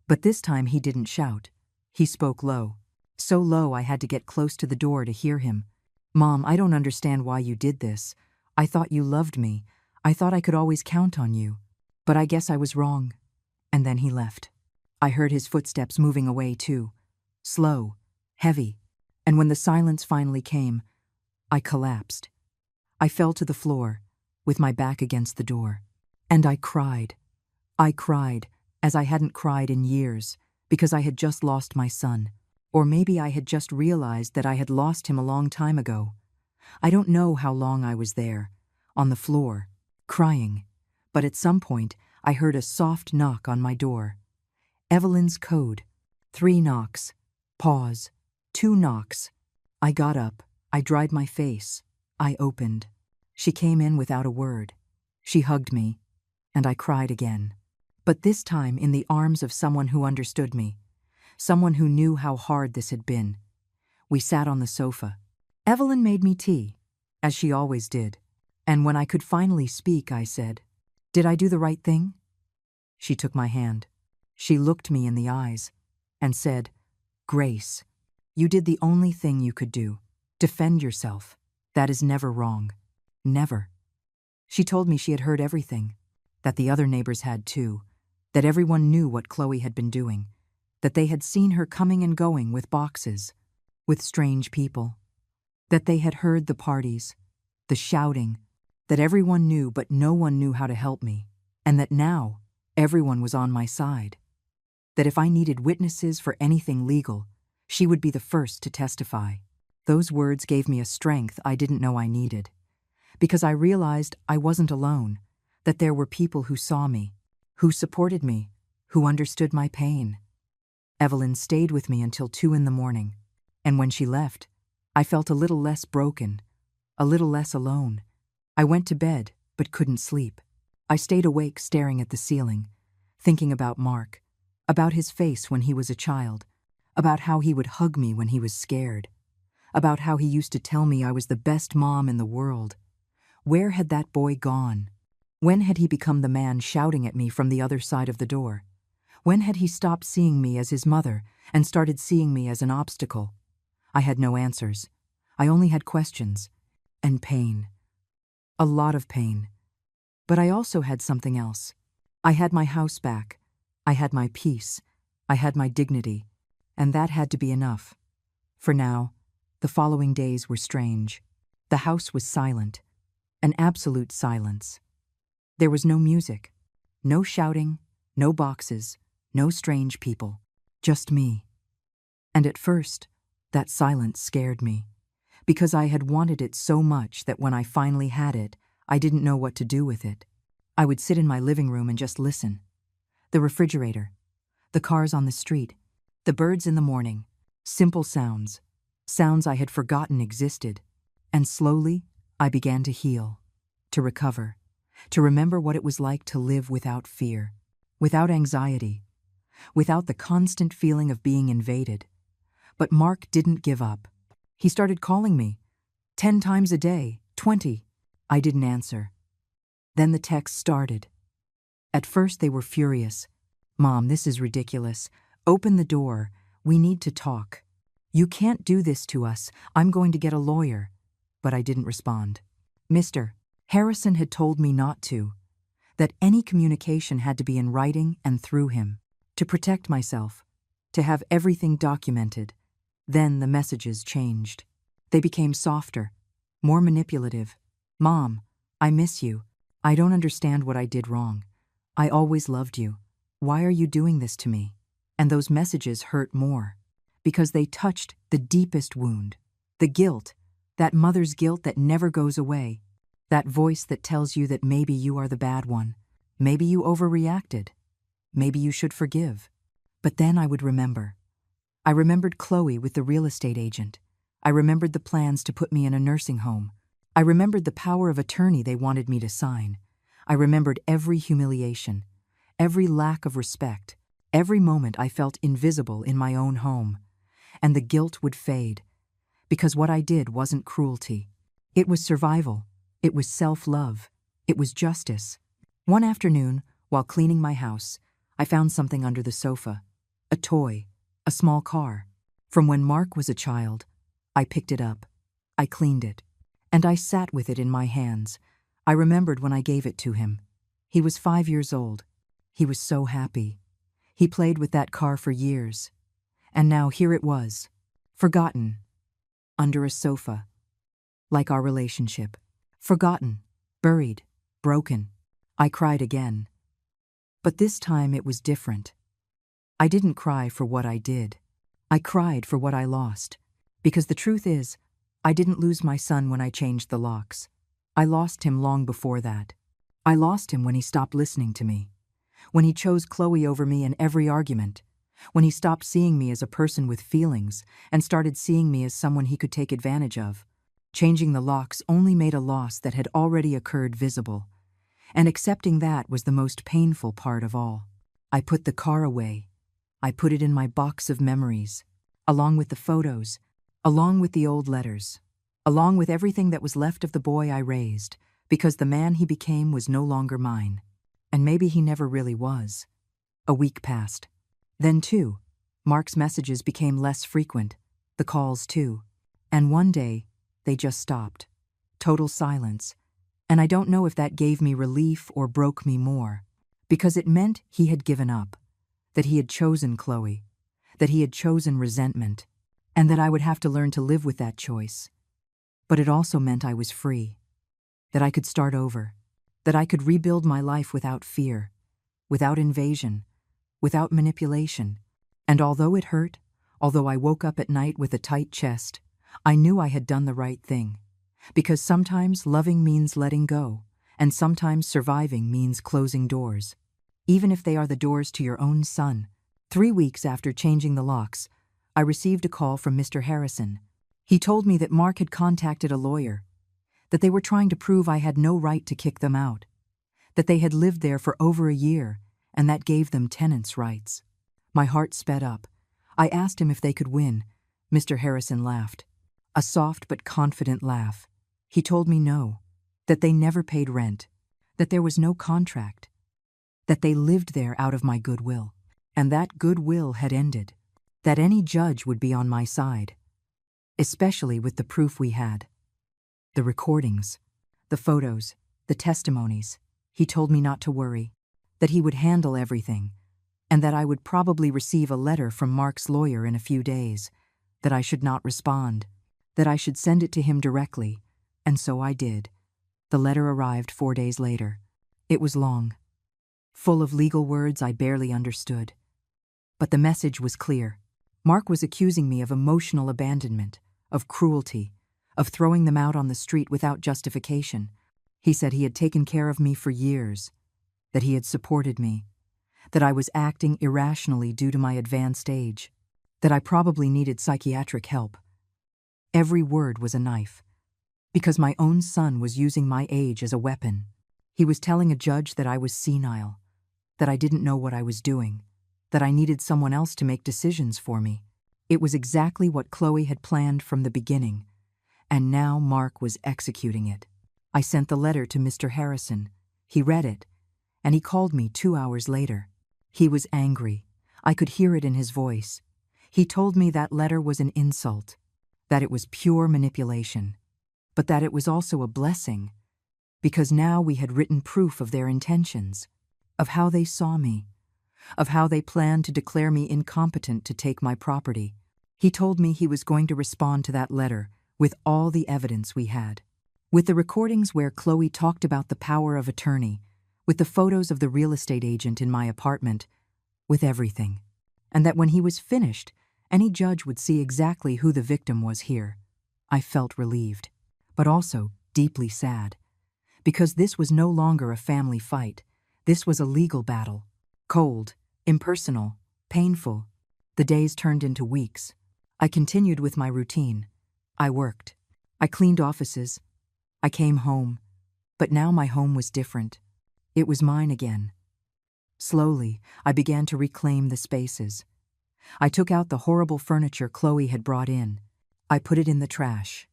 But this time he didn't shout. He spoke low. So low I had to get close to the door to hear him. Mom, I don't understand why you did this. I thought you loved me. I thought I could always count on you. But I guess I was wrong. And then he left. I heard his footsteps moving away too. Slow, heavy. And when the silence finally came, I collapsed. I fell to the floor, with my back against the door. And I cried. I cried, as I hadn't cried in years, because I had just lost my son. Or maybe I had just realized that I had lost him a long time ago. I don't know how long I was there, on the floor, crying. But at some point, I heard a soft knock on my door. Evelyn's code. 3 knocks. Pause. 2 knocks. I got up. I dried my face. I opened. She came in without a word. She hugged me, and I cried again. But this time in the arms of someone who understood me, someone who knew how hard this had been. We sat on the sofa. Evelyn made me tea, as she always did. And when I could finally speak, I said, "Did I do the right thing?" She took my hand. She looked me in the eyes and said, "Grace, you did the only thing you could do. Defend yourself. That is never wrong. Never." She told me she had heard everything, that the other neighbors had too, that everyone knew what Chloe had been doing, that they had seen her coming and going with boxes, with strange people, that they had heard the parties, the shouting, that everyone knew but no one knew how to help me, and that now everyone was on my side, that if I needed witnesses for anything legal, she would be the first to testify. Those words gave me a strength I didn't know I needed, because I realized I wasn't alone, that there were people who saw me, who supported me, who understood my pain. Evelyn stayed with me until 2 in the morning, and when she left, I felt a little less broken, a little less alone. I went to bed, but couldn't sleep. I stayed awake staring at the ceiling, thinking about Mark, about his face when he was a child, about how he would hug me when he was scared, about how he used to tell me I was the best mom in the world. Where had that boy gone? When had he become the man shouting at me from the other side of the door? When had he stopped seeing me as his mother and started seeing me as an obstacle? I had no answers. I only had questions and pain. A lot of pain. But I also had something else. I had my house back. I had my peace. I had my dignity. And that had to be enough. For now, the following days were strange. The house was silent. An absolute silence. There was no music, no shouting, no boxes, no strange people, just me. And at first, that silence scared me, because I had wanted it so much that when I finally had it, I didn't know what to do with it. I would sit in my living room and just listen. The refrigerator, the cars on the street, the birds in the morning, simple sounds, sounds I had forgotten existed. And slowly, I began to heal, to recover, to remember what it was like to live without fear, without anxiety, without the constant feeling of being invaded. But Mark didn't give up. He started calling me. 10 times a day, 20. I didn't answer. Then the texts started. At first they were furious. "Mom, this is ridiculous. Open the door. We need to talk. You can't do this to us. I'm going to get a lawyer." But I didn't respond. Mr. Harrison had told me not to, that any communication had to be in writing and through him, to protect myself, to have everything documented. Then the messages changed. They became softer, more manipulative. "Mom, I miss you. I don't understand what I did wrong. I always loved you. Why are you doing this to me?" And those messages hurt more, because they touched the deepest wound, the guilt, that mother's guilt that never goes away, that voice that tells you that maybe you are the bad one, maybe you overreacted, maybe you should forgive. But then I would remember. I remembered Chloe with the real estate agent. I remembered the plans to put me in a nursing home. I remembered the power of attorney they wanted me to sign. I remembered every humiliation, every lack of respect, every moment I felt invisible in my own home. And the guilt would fade, because what I did wasn't cruelty. It was survival. It was self-love. It was justice. One afternoon, while cleaning my house, I found something under the sofa. A toy, a small car. From when Mark was a child, I picked it up. I cleaned it. And I sat with it in my hands. I remembered when I gave it to him. He was 5 years old. He was so happy. He played with that car for years. And now here it was, forgotten, under a sofa, like our relationship. Forgotten, buried, broken. I cried again. But this time it was different. I didn't cry for what I did. I cried for what I lost. Because the truth is, I didn't lose my son when I changed the locks. I lost him long before that. I lost him when he stopped listening to me, when he chose Chloe over me in every argument, when he stopped seeing me as a person with feelings and started seeing me as someone he could take advantage of. Changing the locks only made a loss that had already occurred visible, and accepting that was the most painful part of all. I put the car away. I put it in my box of memories, along with the photos, along with the old letters, along with everything that was left of the boy I raised, because the man he became was no longer mine. And maybe he never really was. A week passed. Then, too, Mark's messages became less frequent, the calls too. And one day, they just stopped. Total silence. And I don't know if that gave me relief or broke me more, because it meant he had given up, that he had chosen Chloe, that he had chosen resentment, and that I would have to learn to live with that choice. But it also meant I was free, that I could start over, that I could rebuild my life without fear, without invasion, without manipulation. And although it hurt, although I woke up at night with a tight chest, I knew I had done the right thing. Because sometimes loving means letting go, and sometimes surviving means closing doors, even if they are the doors to your own son. 3 weeks after changing the locks, I received a call from Mr. Harrison. He told me that Mark had contacted a lawyer, that they were trying to prove I had no right to kick them out, that they had lived there for over a year, and that gave them tenants' rights. My heart sped up. I asked him if they could win. Mr. Harrison laughed, a soft but confident laugh. He told me no, that they never paid rent, that there was no contract, that they lived there out of my goodwill, and that goodwill had ended, that any judge would be on my side, especially with the proof we had. The recordings, the photos, the testimonies. He told me not to worry, that he would handle everything, and that I would probably receive a letter from Mark's lawyer in a few days, that I should not respond, that I should send it to him directly, and so I did. The letter arrived 4 days later. It was long, full of legal words I barely understood. But the message was clear. Mark was accusing me of emotional abandonment, of cruelty, of throwing them out on the street without justification. He said he had taken care of me for years, that he had supported me, that I was acting irrationally due to my advanced age, that I probably needed psychiatric help. Every word was a knife, because my own son was using my age as a weapon. He was telling a judge that I was senile, that I didn't know what I was doing, that I needed someone else to make decisions for me. It was exactly what Chloe had planned from the beginning, and now Mark was executing it. I sent the letter to Mr. Harrison. He read it, and he called me 2 hours later. He was angry. I could hear it in his voice. He told me that letter was an insult, that it was pure manipulation, but that it was also a blessing, because now we had written proof of their intentions, of how they saw me, of how they planned to declare me incompetent to take my property. He told me he was going to respond to that letter with all the evidence we had, with the recordings where Chloe talked about the power of attorney, with the photos of the real estate agent in my apartment, with everything, and that when he was finished, any judge would see exactly who the victim was here. I felt relieved, but also deeply sad, because this was no longer a family fight. This was a legal battle. Cold, impersonal, painful. The days turned into weeks. I continued with my routine. I worked. I cleaned offices. I came home. But now my home was different. It was mine again. Slowly, I began to reclaim the spaces. I took out the horrible furniture Chloe had brought in. I put it in the trash.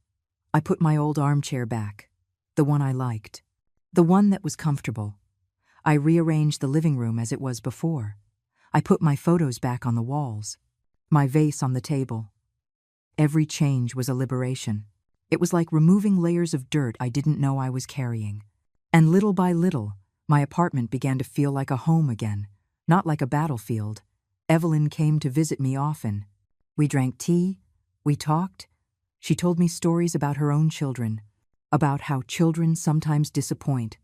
I put my old armchair back, the one I liked, the one that was comfortable. I rearranged the living room as it was before. I put my photos back on the walls, my vase on the table. Every change was a liberation. It was like removing layers of dirt I didn't know I was carrying. And little by little, my apartment began to feel like a home again, not like a battlefield. Evelyn came to visit me often. We drank tea, we talked. She told me stories about her own children, about how children sometimes disappoint,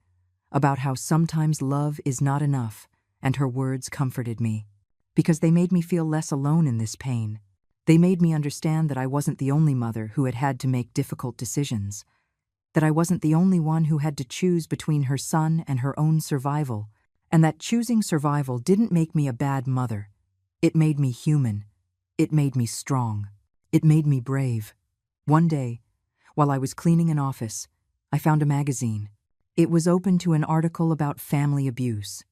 about how sometimes love is not enough, and her words comforted me, because they made me feel less alone in this pain. They made me understand that I wasn't the only mother who had to make difficult decisions, that I wasn't the only one who had to choose between her son and her own survival, and that choosing survival didn't make me a bad mother. It made me human. It made me strong. It made me brave. One day, while I was cleaning an office, I found a magazine. It was open to an article about family abuse.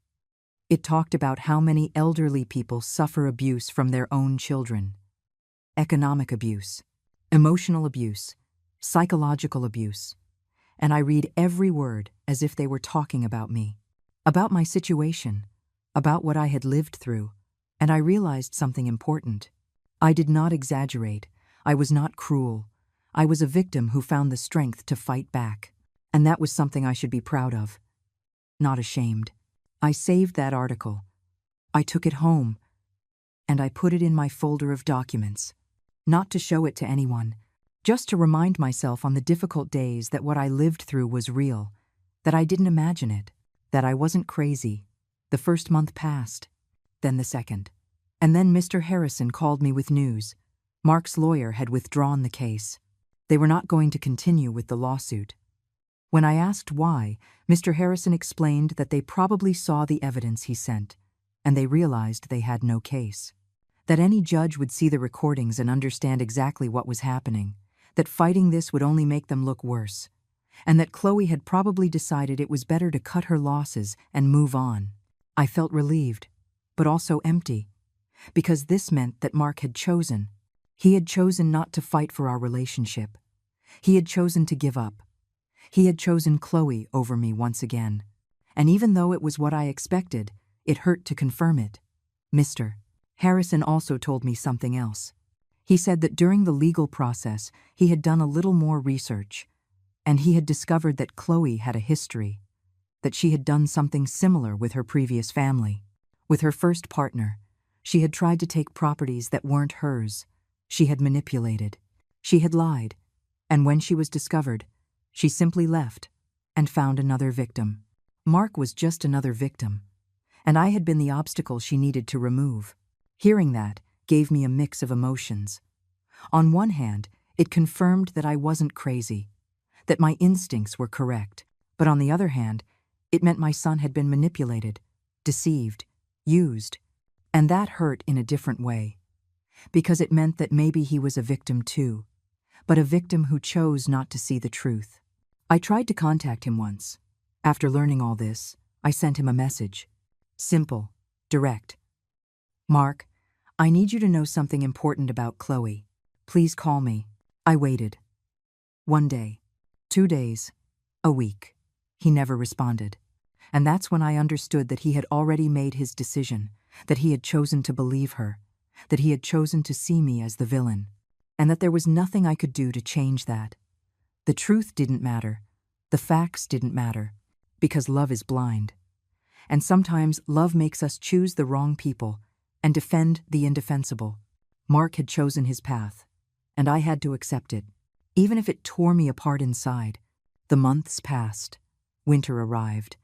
It talked about how many elderly people suffer abuse from their own children. Economic abuse, emotional abuse, psychological abuse. And I read every word as if they were talking about me, about my situation, about what I had lived through. And I realized something important. I did not exaggerate. I was not cruel. I was a victim who found the strength to fight back. And that was something I should be proud of, not ashamed. I saved that article. I took it home, and I put it in my folder of documents, not to show it to anyone, just to remind myself on the difficult days that what I lived through was real, that I didn't imagine it, that I wasn't crazy. The first month passed, then the second. And then Mr. Harrison called me with news. Mark's lawyer had withdrawn the case. They were not going to continue with the lawsuit. When I asked why, Mr. Harrison explained that they probably saw the evidence he sent, and they realized they had no case. That any judge would see the recordings and understand exactly what was happening, that fighting this would only make them look worse, and that Chloe had probably decided it was better to cut her losses and move on. I felt relieved, but also empty, because this meant that Mark had chosen. He had chosen not to fight for our relationship. He had chosen to give up. He had chosen Chloe over me once again. And even though it was what I expected, it hurt to confirm it. Mr. Harrison also told me something else. He said that during the legal process, he had done a little more research, and he had discovered that Chloe had a history, that she had done something similar with her previous family. With her first partner, she had tried to take properties that weren't hers. She had manipulated. She had lied. And when she was discovered, she simply left and found another victim. Mark was just another victim, and I had been the obstacle she needed to remove. Hearing that gave me a mix of emotions. On one hand, it confirmed that I wasn't crazy, that my instincts were correct. But on the other hand, it meant my son had been manipulated, deceived, used, and that hurt in a different way. Because it meant that maybe he was a victim too, but a victim who chose not to see the truth. I tried to contact him once. After learning all this, I sent him a message. Simple, direct. Mark, I need you to know something important about Chloe. Please call me. I waited. 1 day, 2 days, a week. He never responded. And that's when I understood that he had already made his decision, that he had chosen to believe her, that he had chosen to see me as the villain, and that there was nothing I could do to change that. The truth didn't matter. The facts didn't matter, because love is blind. And sometimes love makes us choose the wrong people and defend the indefensible. Mark had chosen his path, and I had to accept it, even if it tore me apart inside. The months passed. Winter arrived,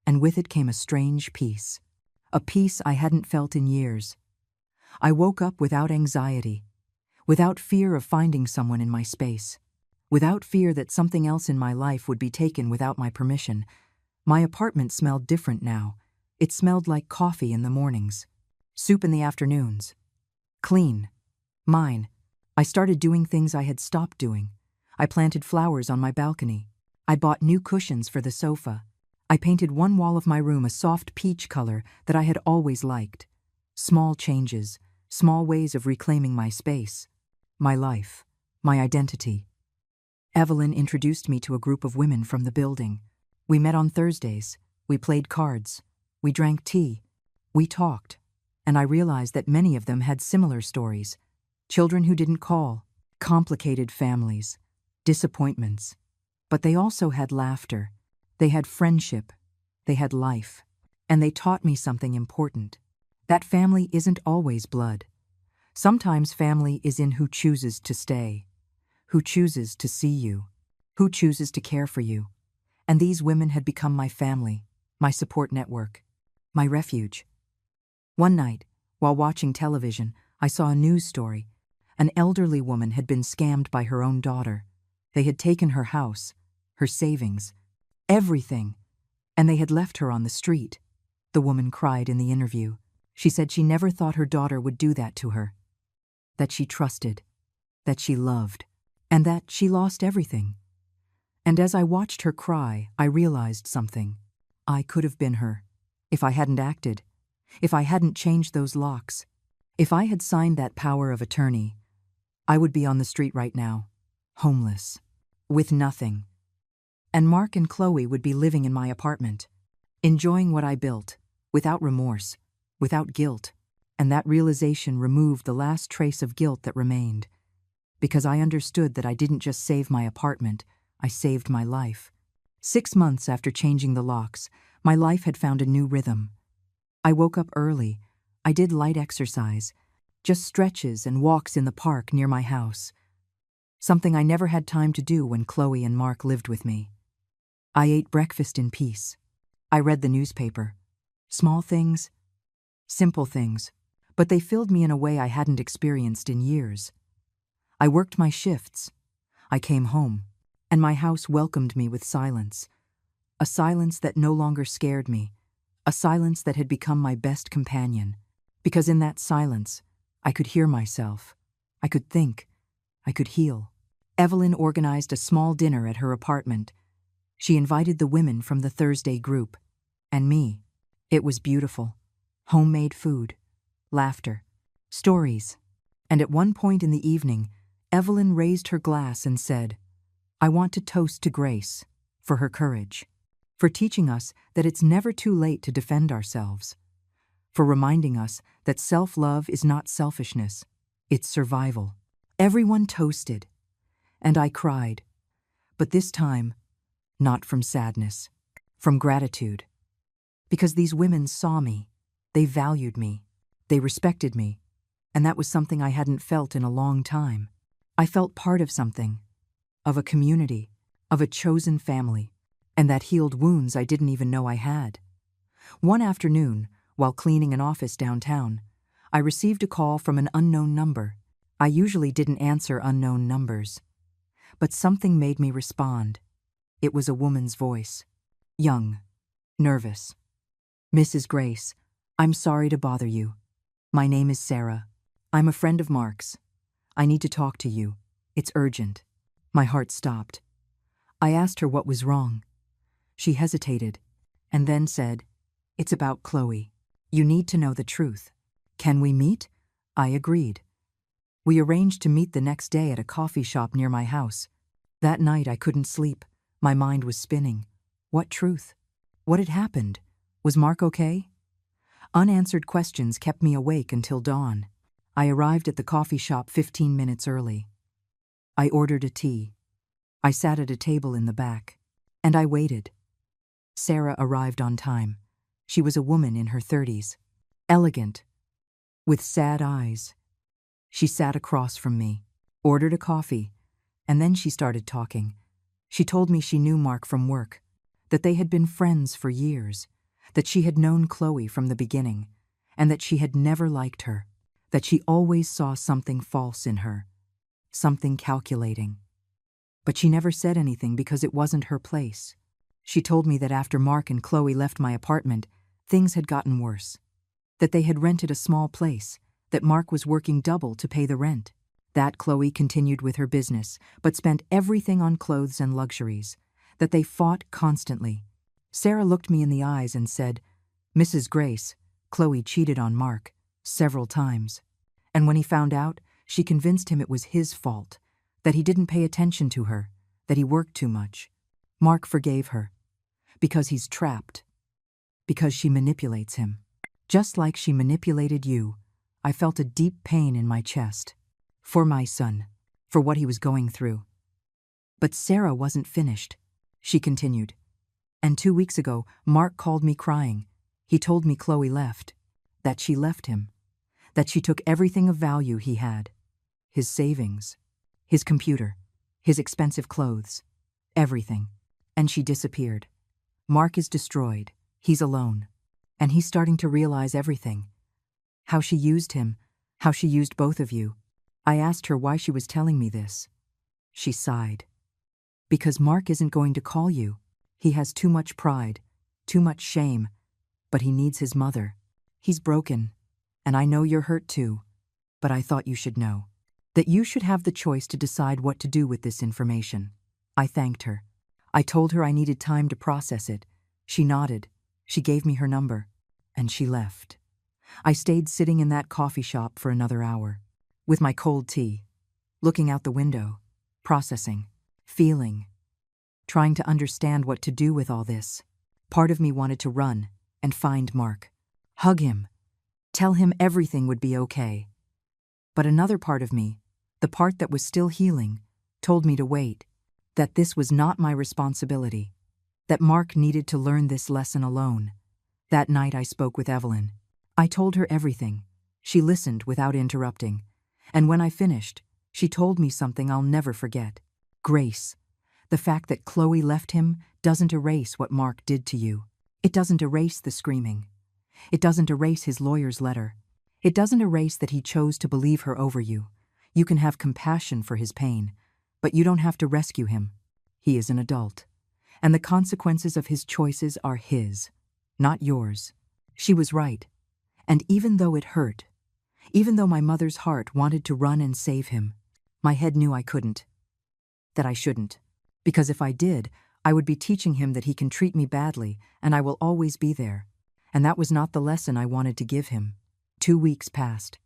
and with it came a strange peace, a peace I hadn't felt in years. I woke up without anxiety, without fear of finding someone in my space, without fear that something else in my life would be taken without my permission. My apartment smelled different now. It smelled like coffee in the mornings, soup in the afternoons. Clean. Mine. I started doing things I had stopped doing. I planted flowers on my balcony. I bought new cushions for the sofa. I painted one wall of my room a soft peach color that I had always liked. Small changes, small ways of reclaiming my space, my life, my identity. Evelyn introduced me to a group of women from the building. We met on Thursdays. We played cards. We drank tea. We talked. And I realized that many of them had similar stories. Children who didn't call, complicated families, disappointments. But they also had laughter. They had friendship. They had life. And they taught me something important. That family isn't always blood. Sometimes family is in who chooses to stay, who chooses to see you, who chooses to care for you. And these women had become my family, my support network, my refuge. One night, while watching television, I saw a news story. An elderly woman had been scammed by her own daughter. They had taken her house, her savings, everything, and they had left her on the street. The woman cried in the interview. She said she never thought her daughter would do that to her, that she trusted, that she loved, and that she lost everything. And as I watched her cry, I realized something. I could have been her, if I hadn't acted, if I hadn't changed those locks. If I had signed that power of attorney, I would be on the street right now, homeless, with nothing. And Mark and Chloe would be living in my apartment, enjoying what I built, without remorse, without guilt. And that realization removed the last trace of guilt that remained. Because I understood that I didn't just save my apartment, I saved my life. 6 months after changing the locks, my life had found a new rhythm. I woke up early. I did light exercise, just stretches and walks in the park near my house. Something I never had time to do when Chloe and Mark lived with me. I ate breakfast in peace. I read the newspaper. Small things, simple things, but they filled me in a way I hadn't experienced in years. I worked my shifts. I came home, and my house welcomed me with silence. A silence that no longer scared me, a silence that had become my best companion. Because in that silence, I could hear myself. I could think. I could heal. Evelyn organized a small dinner at her apartment. She invited the women from the Thursday group, and me. It was beautiful. Homemade food, laughter, stories. And at one point in the evening, Evelyn raised her glass and said, "I want to toast to Grace for her courage, for teaching us that it's never too late to defend ourselves, for reminding us that self-love is not selfishness, it's survival." Everyone toasted, and I cried, but this time, not from sadness, from gratitude. Because these women saw me, they valued me, they respected me, and that was something I hadn't felt in a long time. I felt part of something, of a community, of a chosen family. and that healed wounds I didn't even know I had. One afternoon, while cleaning an office downtown, I received a call from an unknown number. I usually didn't answer unknown numbers. But something made me respond. It was a woman's voice. Young. Nervous. "Mrs. Grace, I'm sorry to bother you. My name is Sarah. I'm a friend of Mark's. I need to talk to you. It's urgent." My heart stopped. I asked her what was wrong. She hesitated, and then said, "It's about Chloe. You need to know the truth. Can we meet?" I agreed. We arranged to meet the next day at a coffee shop near my house. That night I couldn't sleep. My mind was spinning. What truth? What had happened? Was Mark okay? Unanswered questions kept me awake until dawn. I arrived at the coffee shop 15 minutes early. I ordered a tea. I sat at a table in the back, and I waited. Sarah arrived on time. She was a woman in her 30s, elegant, with sad eyes. She sat across from me, ordered a coffee, and then she started talking. She told me she knew Mark from work, that they had been friends for years, that she had known Chloe from the beginning, and that she had never liked her, that she always saw something false in her, something calculating. But she never said anything because it wasn't her place. She told me that after Mark and Chloe left my apartment, things had gotten worse, that they had rented a small place, that Mark was working double to pay the rent, that Chloe continued with her business but spent everything on clothes and luxuries, that they fought constantly. Sarah looked me in the eyes and said, "Mrs. Grace, Chloe cheated on Mark several times. And when he found out, she convinced him it was his fault, that he didn't pay attention to her, that he worked too much. Mark forgave her, because he's trapped, because she manipulates him. Just like she manipulated you." I felt a deep pain in my chest. For my son, for what he was going through. But Sarah wasn't finished. She continued. "And 2 weeks ago, Mark called me crying. He told me Chloe left, that she left him, that she took everything of value he had, his savings, his computer, his expensive clothes, everything, and she disappeared. Mark is destroyed, he's alone, and he's starting to realize everything. How she used him, how she used both of you." I asked her why she was telling me this. She sighed. "Because Mark isn't going to call you. He has too much pride, too much shame, but he needs his mother. He's broken, and I know you're hurt too, but I thought you should know. That you should have the choice to decide what to do with this information." I thanked her. I told her I needed time to process it. She nodded. She gave me her number, and she left. I stayed sitting in that coffee shop for another hour, with my cold tea, looking out the window, processing, feeling, trying to understand what to do with all this. Part of me wanted to run and find Mark, hug him, tell him everything would be okay. But another part of me, the part that was still healing, told me to wait, that this was not my responsibility, that Mark needed to learn this lesson alone. That night I spoke with Evelyn. I told her everything. She listened without interrupting. And when I finished, she told me something I'll never forget. "Grace, the fact that Chloe left him doesn't erase what Mark did to you. It doesn't erase the screaming. It doesn't erase his lawyer's letter. It doesn't erase that he chose to believe her over you. You can have compassion for his pain, but you don't have to rescue him. He is an adult, and the consequences of his choices are his, not yours." She was right. And even though it hurt, even though my mother's heart wanted to run and save him, my head knew I couldn't, that I shouldn't, because if I did, I would be teaching him that he can treat me badly and I will always be there, and that was not the lesson I wanted to give him. 2 weeks passed,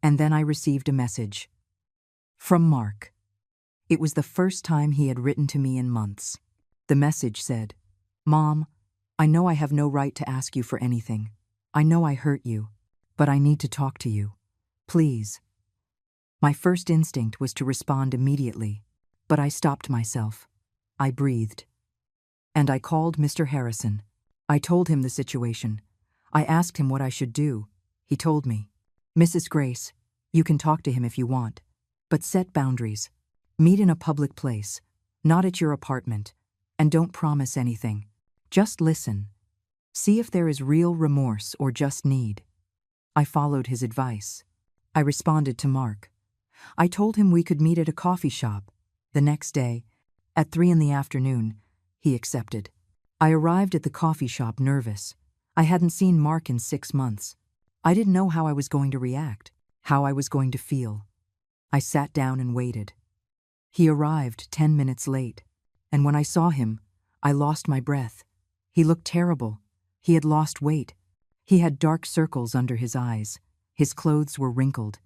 and then I received a message. From Mark. It was the first time he had written to me in months. The message said, "Mom, I know I have no right to ask you for anything. I know I hurt you, but I need to talk to you. Please." My first instinct was to respond immediately, but I stopped myself. I breathed. And I called Mr. Harrison. I told him the situation. I asked him what I should do. He told me, "Mrs. Grace, you can talk to him if you want, but set boundaries. Meet in a public place, not at your apartment. And don't promise anything. Just listen. See if there is real remorse or just need. I followed his advice. I responded to Mark. I told him we could meet at a coffee shop. The next day, at 3 in the afternoon, he accepted. I arrived at the coffee shop nervous. I hadn't seen Mark in 6 months. I didn't know how I was going to react, how I was going to feel. I sat down and waited. He arrived 10 minutes late, and when I saw him, I lost my breath. He looked terrible. He had lost weight. He had dark circles under his eyes. His clothes were wrinkled.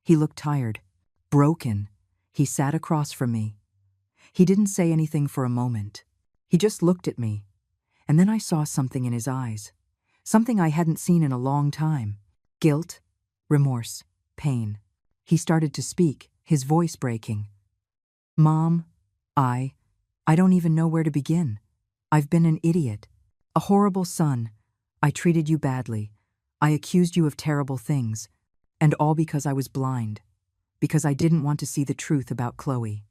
He looked tired, broken. He sat across from me. He didn't say anything for a moment. He just looked at me, and then I saw something in his eyes, something I hadn't seen in a long time. Guilt, remorse, pain. He started to speak, his voice breaking. Mom, I don't even know where to begin. I've been an idiot, a horrible son. I treated you badly. I accused you of terrible things, and all because I was blind, because I didn't want to see the truth about Chloe.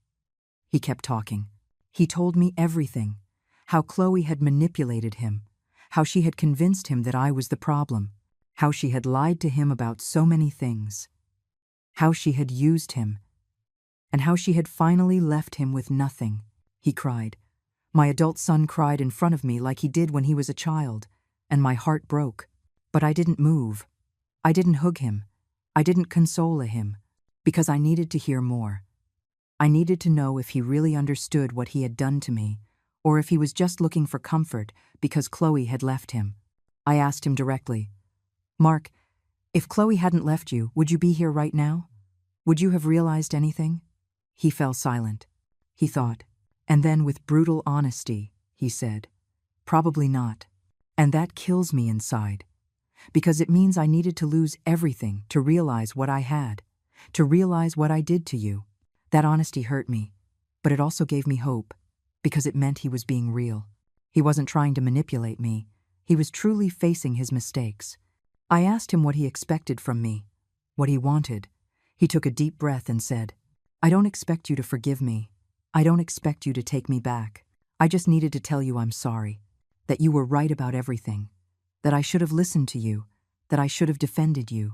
He kept talking. He told me everything, how Chloe had manipulated him, how she had convinced him that I was the problem, how she had lied to him about so many things, how she had used him, and how she had finally left him with nothing. He cried. My adult son cried in front of me like he did when he was a child, and my heart broke. But I didn't move. I didn't hug him. I didn't console him, because I needed to hear more. I needed to know if he really understood what he had done to me, or if he was just looking for comfort because Chloe had left him. I asked him directly, Mark, if Chloe hadn't left you, would you be here right now? Would you have realized anything? He fell silent. He thought, and then with brutal honesty, he said, probably not. And that kills me inside, because it means I needed to lose everything to realize what I had, to realize what I did to you. That honesty hurt me, but it also gave me hope, because it meant he was being real. He wasn't trying to manipulate me. He was truly facing his mistakes. I asked him what he expected from me, what he wanted. He took a deep breath and said, I don't expect you to forgive me. I don't expect you to take me back. I just needed to tell you I'm sorry, that you were right about everything, that I should have listened to you, that I should have defended you,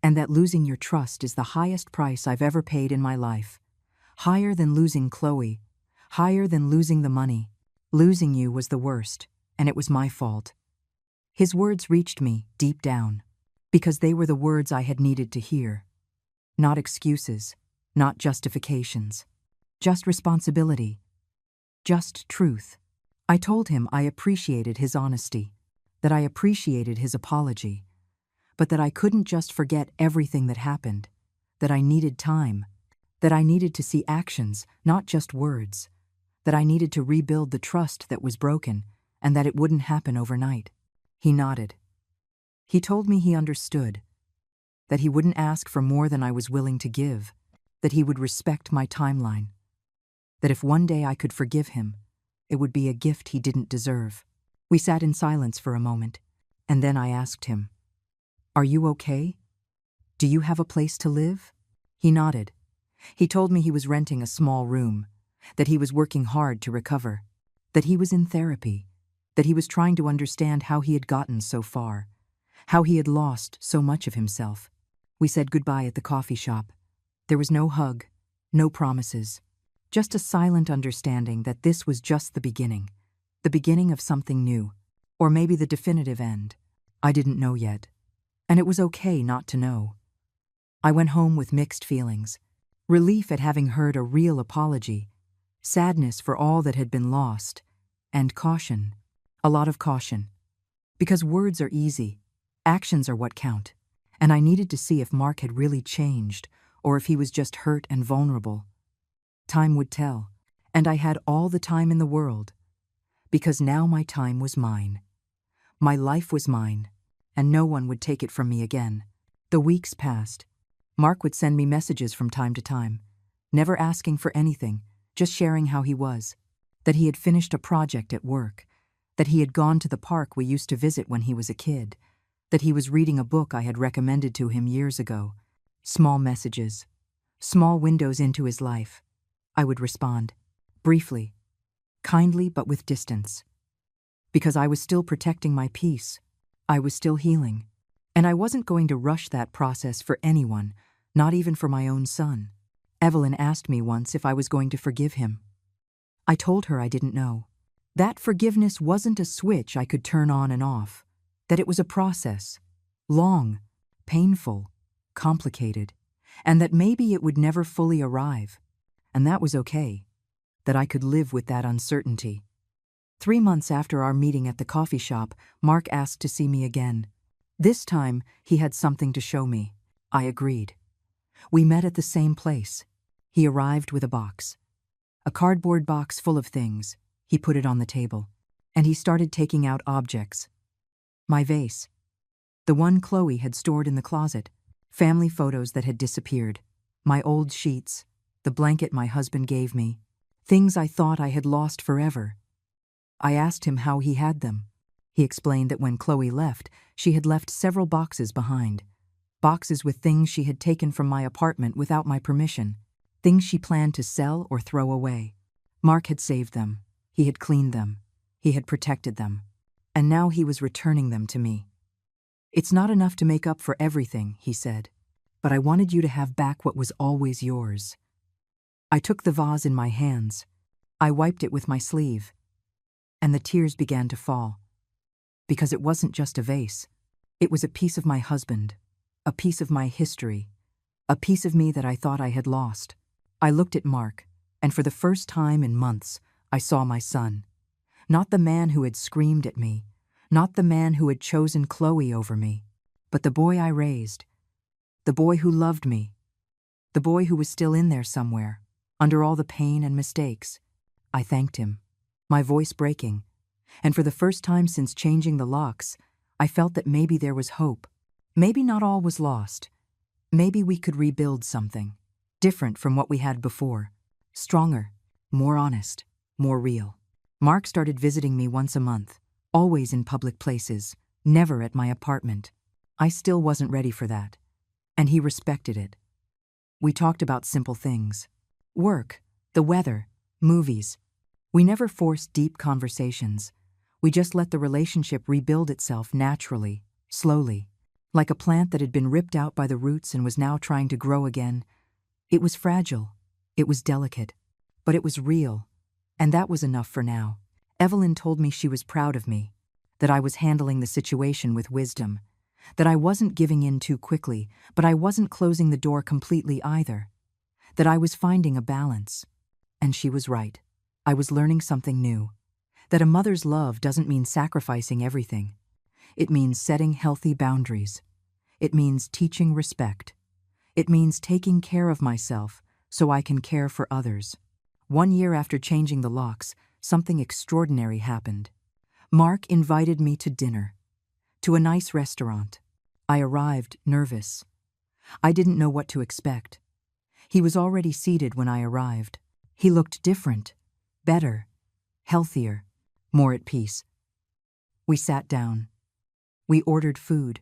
and that losing your trust is the highest price I've ever paid in my life. Higher than losing Chloe, higher than losing the money. Losing you was the worst, and it was my fault. His words reached me deep down, because they were the words I had needed to hear. Not excuses, not justifications, just responsibility, just truth. I told him I appreciated his honesty, that I appreciated his apology, but that I couldn't just forget everything that happened, that I needed time, that I needed to see actions, not just words, that I needed to rebuild the trust that was broken, and that it wouldn't happen overnight. He nodded. He told me he understood, that he wouldn't ask for more than I was willing to give, that he would respect my timeline, that if one day I could forgive him, it would be a gift he didn't deserve. We sat in silence for a moment, and then I asked him, Are you okay? Do you have a place to live? He nodded. He told me he was renting a small room, that he was working hard to recover, that he was in therapy, that he was trying to understand how he had gotten so far, how he had lost so much of himself. We said goodbye at the coffee shop. There was no hug, no promises, just a silent understanding that this was just the beginning of something new, or maybe the definitive end. I didn't know yet, and it was okay not to know. I went home with mixed feelings, relief at having heard a real apology, sadness for all that had been lost, and caution, a lot of caution. Because words are easy, actions are what count, and I needed to see if Mark had really changed, or if he was just hurt and vulnerable. Time would tell, and I had all the time in the world, because now my time was mine. My life was mine, and no one would take it from me again. The weeks passed. Mark would send me messages from time to time, never asking for anything, just sharing how he was, that he had finished a project at work, that he had gone to the park we used to visit when he was a kid, that he was reading a book I had recommended to him years ago. Small messages, small windows into his life. I would respond, briefly, kindly but with distance. Because I was still protecting my peace. I was still healing. And I wasn't going to rush that process for anyone, not even for my own son. Evelyn asked me once if I was going to forgive him. I told her I didn't know. That forgiveness wasn't a switch I could turn on and off. That it was a process. Long, painful, complicated. And that maybe it would never fully arrive. And that was okay. That I could live with that uncertainty. 3 months after our meeting at the coffee shop, Mark asked to see me again. This time, he had something to show me. I agreed. We met at the same place. He arrived with a box. A cardboard box full of things. He put it on the table. And he started taking out objects. My vase. The one Chloe had stored in the closet. Family photos that had disappeared. My old sheets. The blanket my husband gave me. Things I thought I had lost forever. I asked him how he had them. He explained that when Chloe left, she had left several boxes behind. Boxes with things she had taken from my apartment without my permission. Things she planned to sell or throw away. Mark had saved them. He had cleaned them. He had protected them. And now he was returning them to me. It's not enough to make up for everything, he said. But I wanted you to have back what was always yours. I took the vase in my hands. I wiped it with my sleeve. And the tears began to fall. Because it wasn't just a vase. It was a piece of my husband. A piece of my history. A piece of me that I thought I had lost. I looked at Mark, and for the first time in months, I saw my son. Not the man who had screamed at me. Not the man who had chosen Chloe over me. But the boy I raised. The boy who loved me. The boy who was still in there somewhere, under all the pain and mistakes. I thanked him, my voice breaking, and for the first time since changing the locks, I felt that maybe there was hope. Maybe not all was lost. Maybe we could rebuild something, different from what we had before, stronger, more honest, more real. Mark started visiting me once a month, always in public places, never at my apartment. I still wasn't ready for that, and he respected it. We talked about simple things. Work, the weather, movies. We never forced deep conversations. We just let the relationship rebuild itself naturally, slowly, like a plant that had been ripped out by the roots and was now trying to grow again. It was fragile, it was delicate, but it was real, and that was enough for now. Evelyn told me she was proud of me, that I was handling the situation with wisdom, that I wasn't giving in too quickly, but I wasn't closing the door completely either, that I was finding a balance. And she was right. I was learning something new, that a mother's love doesn't mean sacrificing everything. It means setting healthy boundaries. It means teaching respect. It means taking care of myself so I can care for others. 1 year after changing the locks, something extraordinary happened. Mark invited me to dinner, to a nice restaurant. I arrived nervous. I didn't know what to expect. He was already seated when I arrived. He looked different, better, healthier, more at peace. We sat down. We ordered food.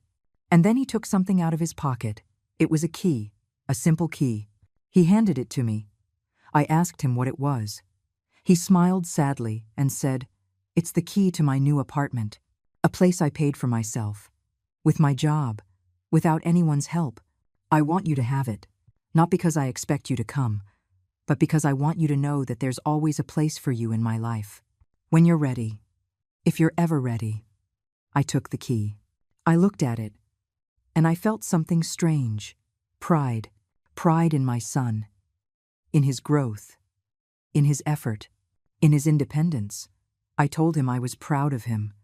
And then he took something out of his pocket. It was a key, a simple key. He handed it to me. I asked him what it was. He smiled sadly and said, "It's the key to my new apartment, a place I paid for myself, with my job, without anyone's help. I want you to have it, not because I expect you to come, but because I want you to know that there's always a place for you in my life. When you're ready, if you're ever ready." I took the key. I looked at it, and I felt something strange. Pride. Pride in my son. In his growth. In his effort. In his independence. I told him I was proud of him,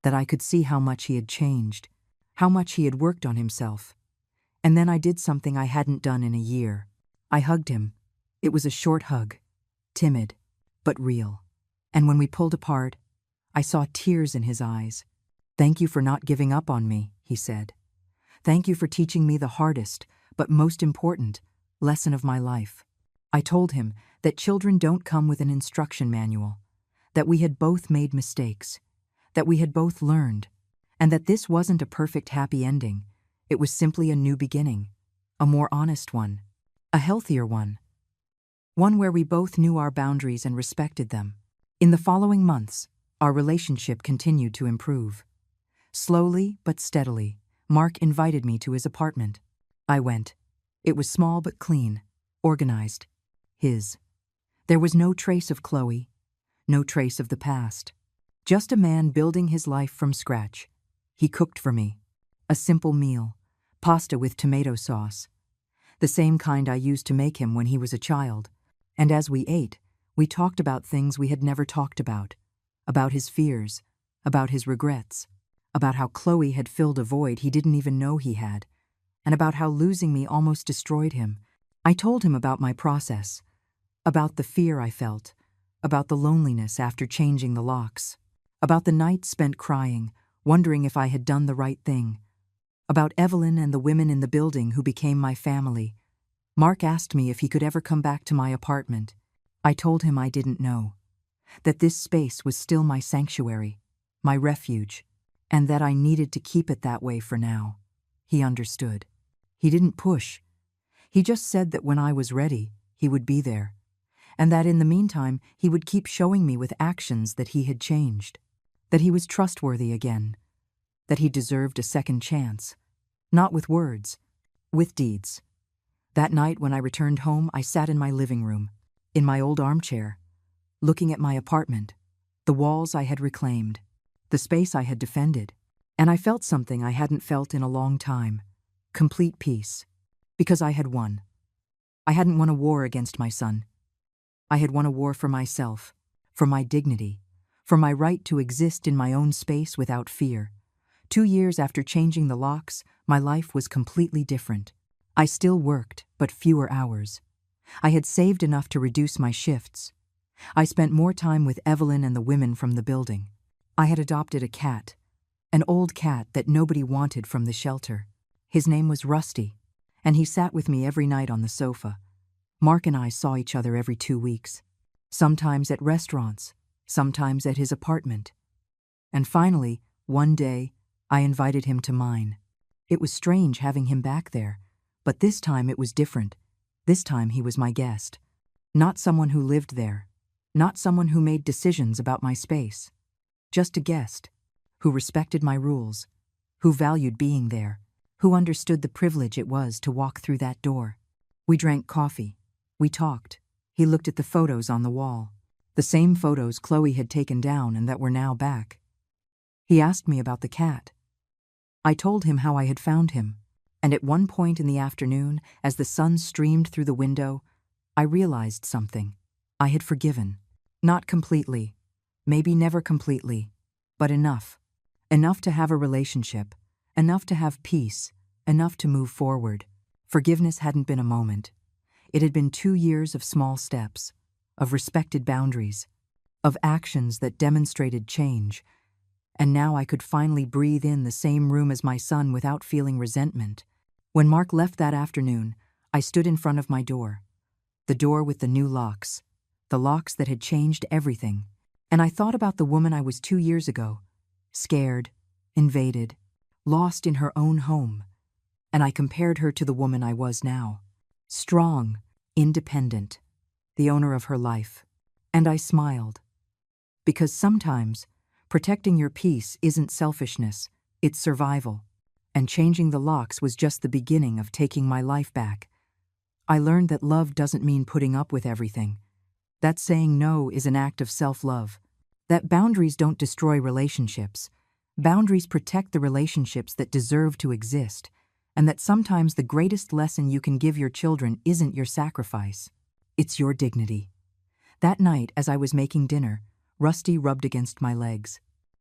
that I could see how much he had changed, how much he had worked on himself. And then I did something I hadn't done in a year. I hugged him. It was a short hug, timid, but real. And when we pulled apart, I saw tears in his eyes. "Thank you for not giving up on me," he said. "Thank you for teaching me the hardest, but most important, lesson of my life." I told him that children don't come with an instruction manual, that we had both made mistakes, that we had both learned, and that this wasn't a perfect happy ending. It was simply a new beginning, a more honest one, a healthier one where we both knew our boundaries and respected them. In the following months, our relationship continued to improve. Slowly but steadily, Mark invited me to his apartment. I went. It was small but clean, organized. His. There was no trace of Chloe, no trace of the past. Just a man building his life from scratch. He cooked for me. A simple meal, pasta with tomato sauce. The same kind I used to make him when he was a child. And as we ate, we talked about things we had never talked about his fears, about his regrets, about how Chloe had filled a void he didn't even know he had, and about how losing me almost destroyed him. I told him about my process, about the fear I felt, about the loneliness after changing the locks, about the nights spent crying, wondering if I had done the right thing, about Evelyn and the women in the building who became my family. Mark asked me if he could ever come back to my apartment. I told him I didn't know, that this space was still my sanctuary, my refuge, and that I needed to keep it that way for now. He understood. He didn't push. He just said that when I was ready, he would be there, and that in the meantime he would keep showing me with actions that he had changed, that he was trustworthy again, that he deserved a second chance, not with words, with deeds. That night when I returned home, I sat in my living room, in my old armchair, looking at my apartment, the walls I had reclaimed, the space I had defended, and I felt something I hadn't felt in a long time, complete peace, because I had won. I hadn't won a war against my son. I had won a war for myself, for my dignity, for my right to exist in my own space without fear. 2 years after changing the locks, my life was completely different. I still worked, but fewer hours. I had saved enough to reduce my shifts. I spent more time with Evelyn and the women from the building. I had adopted a cat, an old cat that nobody wanted from the shelter. His name was Rusty, and he sat with me every night on the sofa. Mark and I saw each other every 2 weeks, sometimes at restaurants, sometimes at his apartment. And finally, one day, I invited him to mine. It was strange having him back there, but this time it was different. This time he was my guest. Not someone who lived there, not someone who made decisions about my space. Just a guest, who respected my rules, who valued being there, who understood the privilege it was to walk through that door. We drank coffee. We talked. He looked at the photos on the wall, the same photos Chloe had taken down and that were now back. He asked me about the cat. I told him how I had found him, and at one point in the afternoon, as the sun streamed through the window, I realized something. I had forgiven. Not completely, maybe never completely, but enough. Enough to have a relationship, enough to have peace, enough to move forward. Forgiveness hadn't been a moment. It had been 2 years of small steps, of respected boundaries, of actions that demonstrated change. And now I could finally breathe in the same room as my son without feeling resentment. When Mark left that afternoon, I stood in front of my door. The door with the new locks, the locks that had changed everything. And I thought about the woman I was 2 years ago, scared, invaded, lost in her own home. And I compared her to the woman I was now, strong, independent, the owner of her life. And I smiled. Because sometimes, protecting your peace isn't selfishness, it's survival. And changing the locks was just the beginning of taking my life back. I learned that love doesn't mean putting up with everything. That saying no is an act of self-love. That boundaries don't destroy relationships. Boundaries protect the relationships that deserve to exist. And that sometimes the greatest lesson you can give your children isn't your sacrifice. It's your dignity. That night, as I was making dinner, Rusty rubbed against my legs.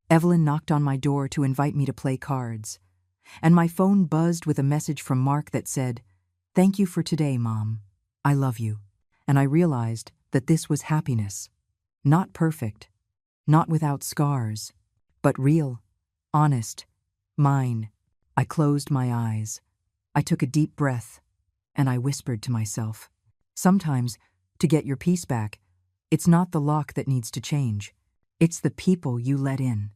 Evelyn knocked on my door to invite me to play cards. And my phone buzzed with a message from Mark that said, "Thank you for today, Mom. I love you." And I realized that this was happiness. Not perfect, not without scars, but real, honest, mine. I closed my eyes. I took a deep breath, and I whispered to myself, sometimes, to get your peace back, it's not the lock that needs to change. It's the people you let in.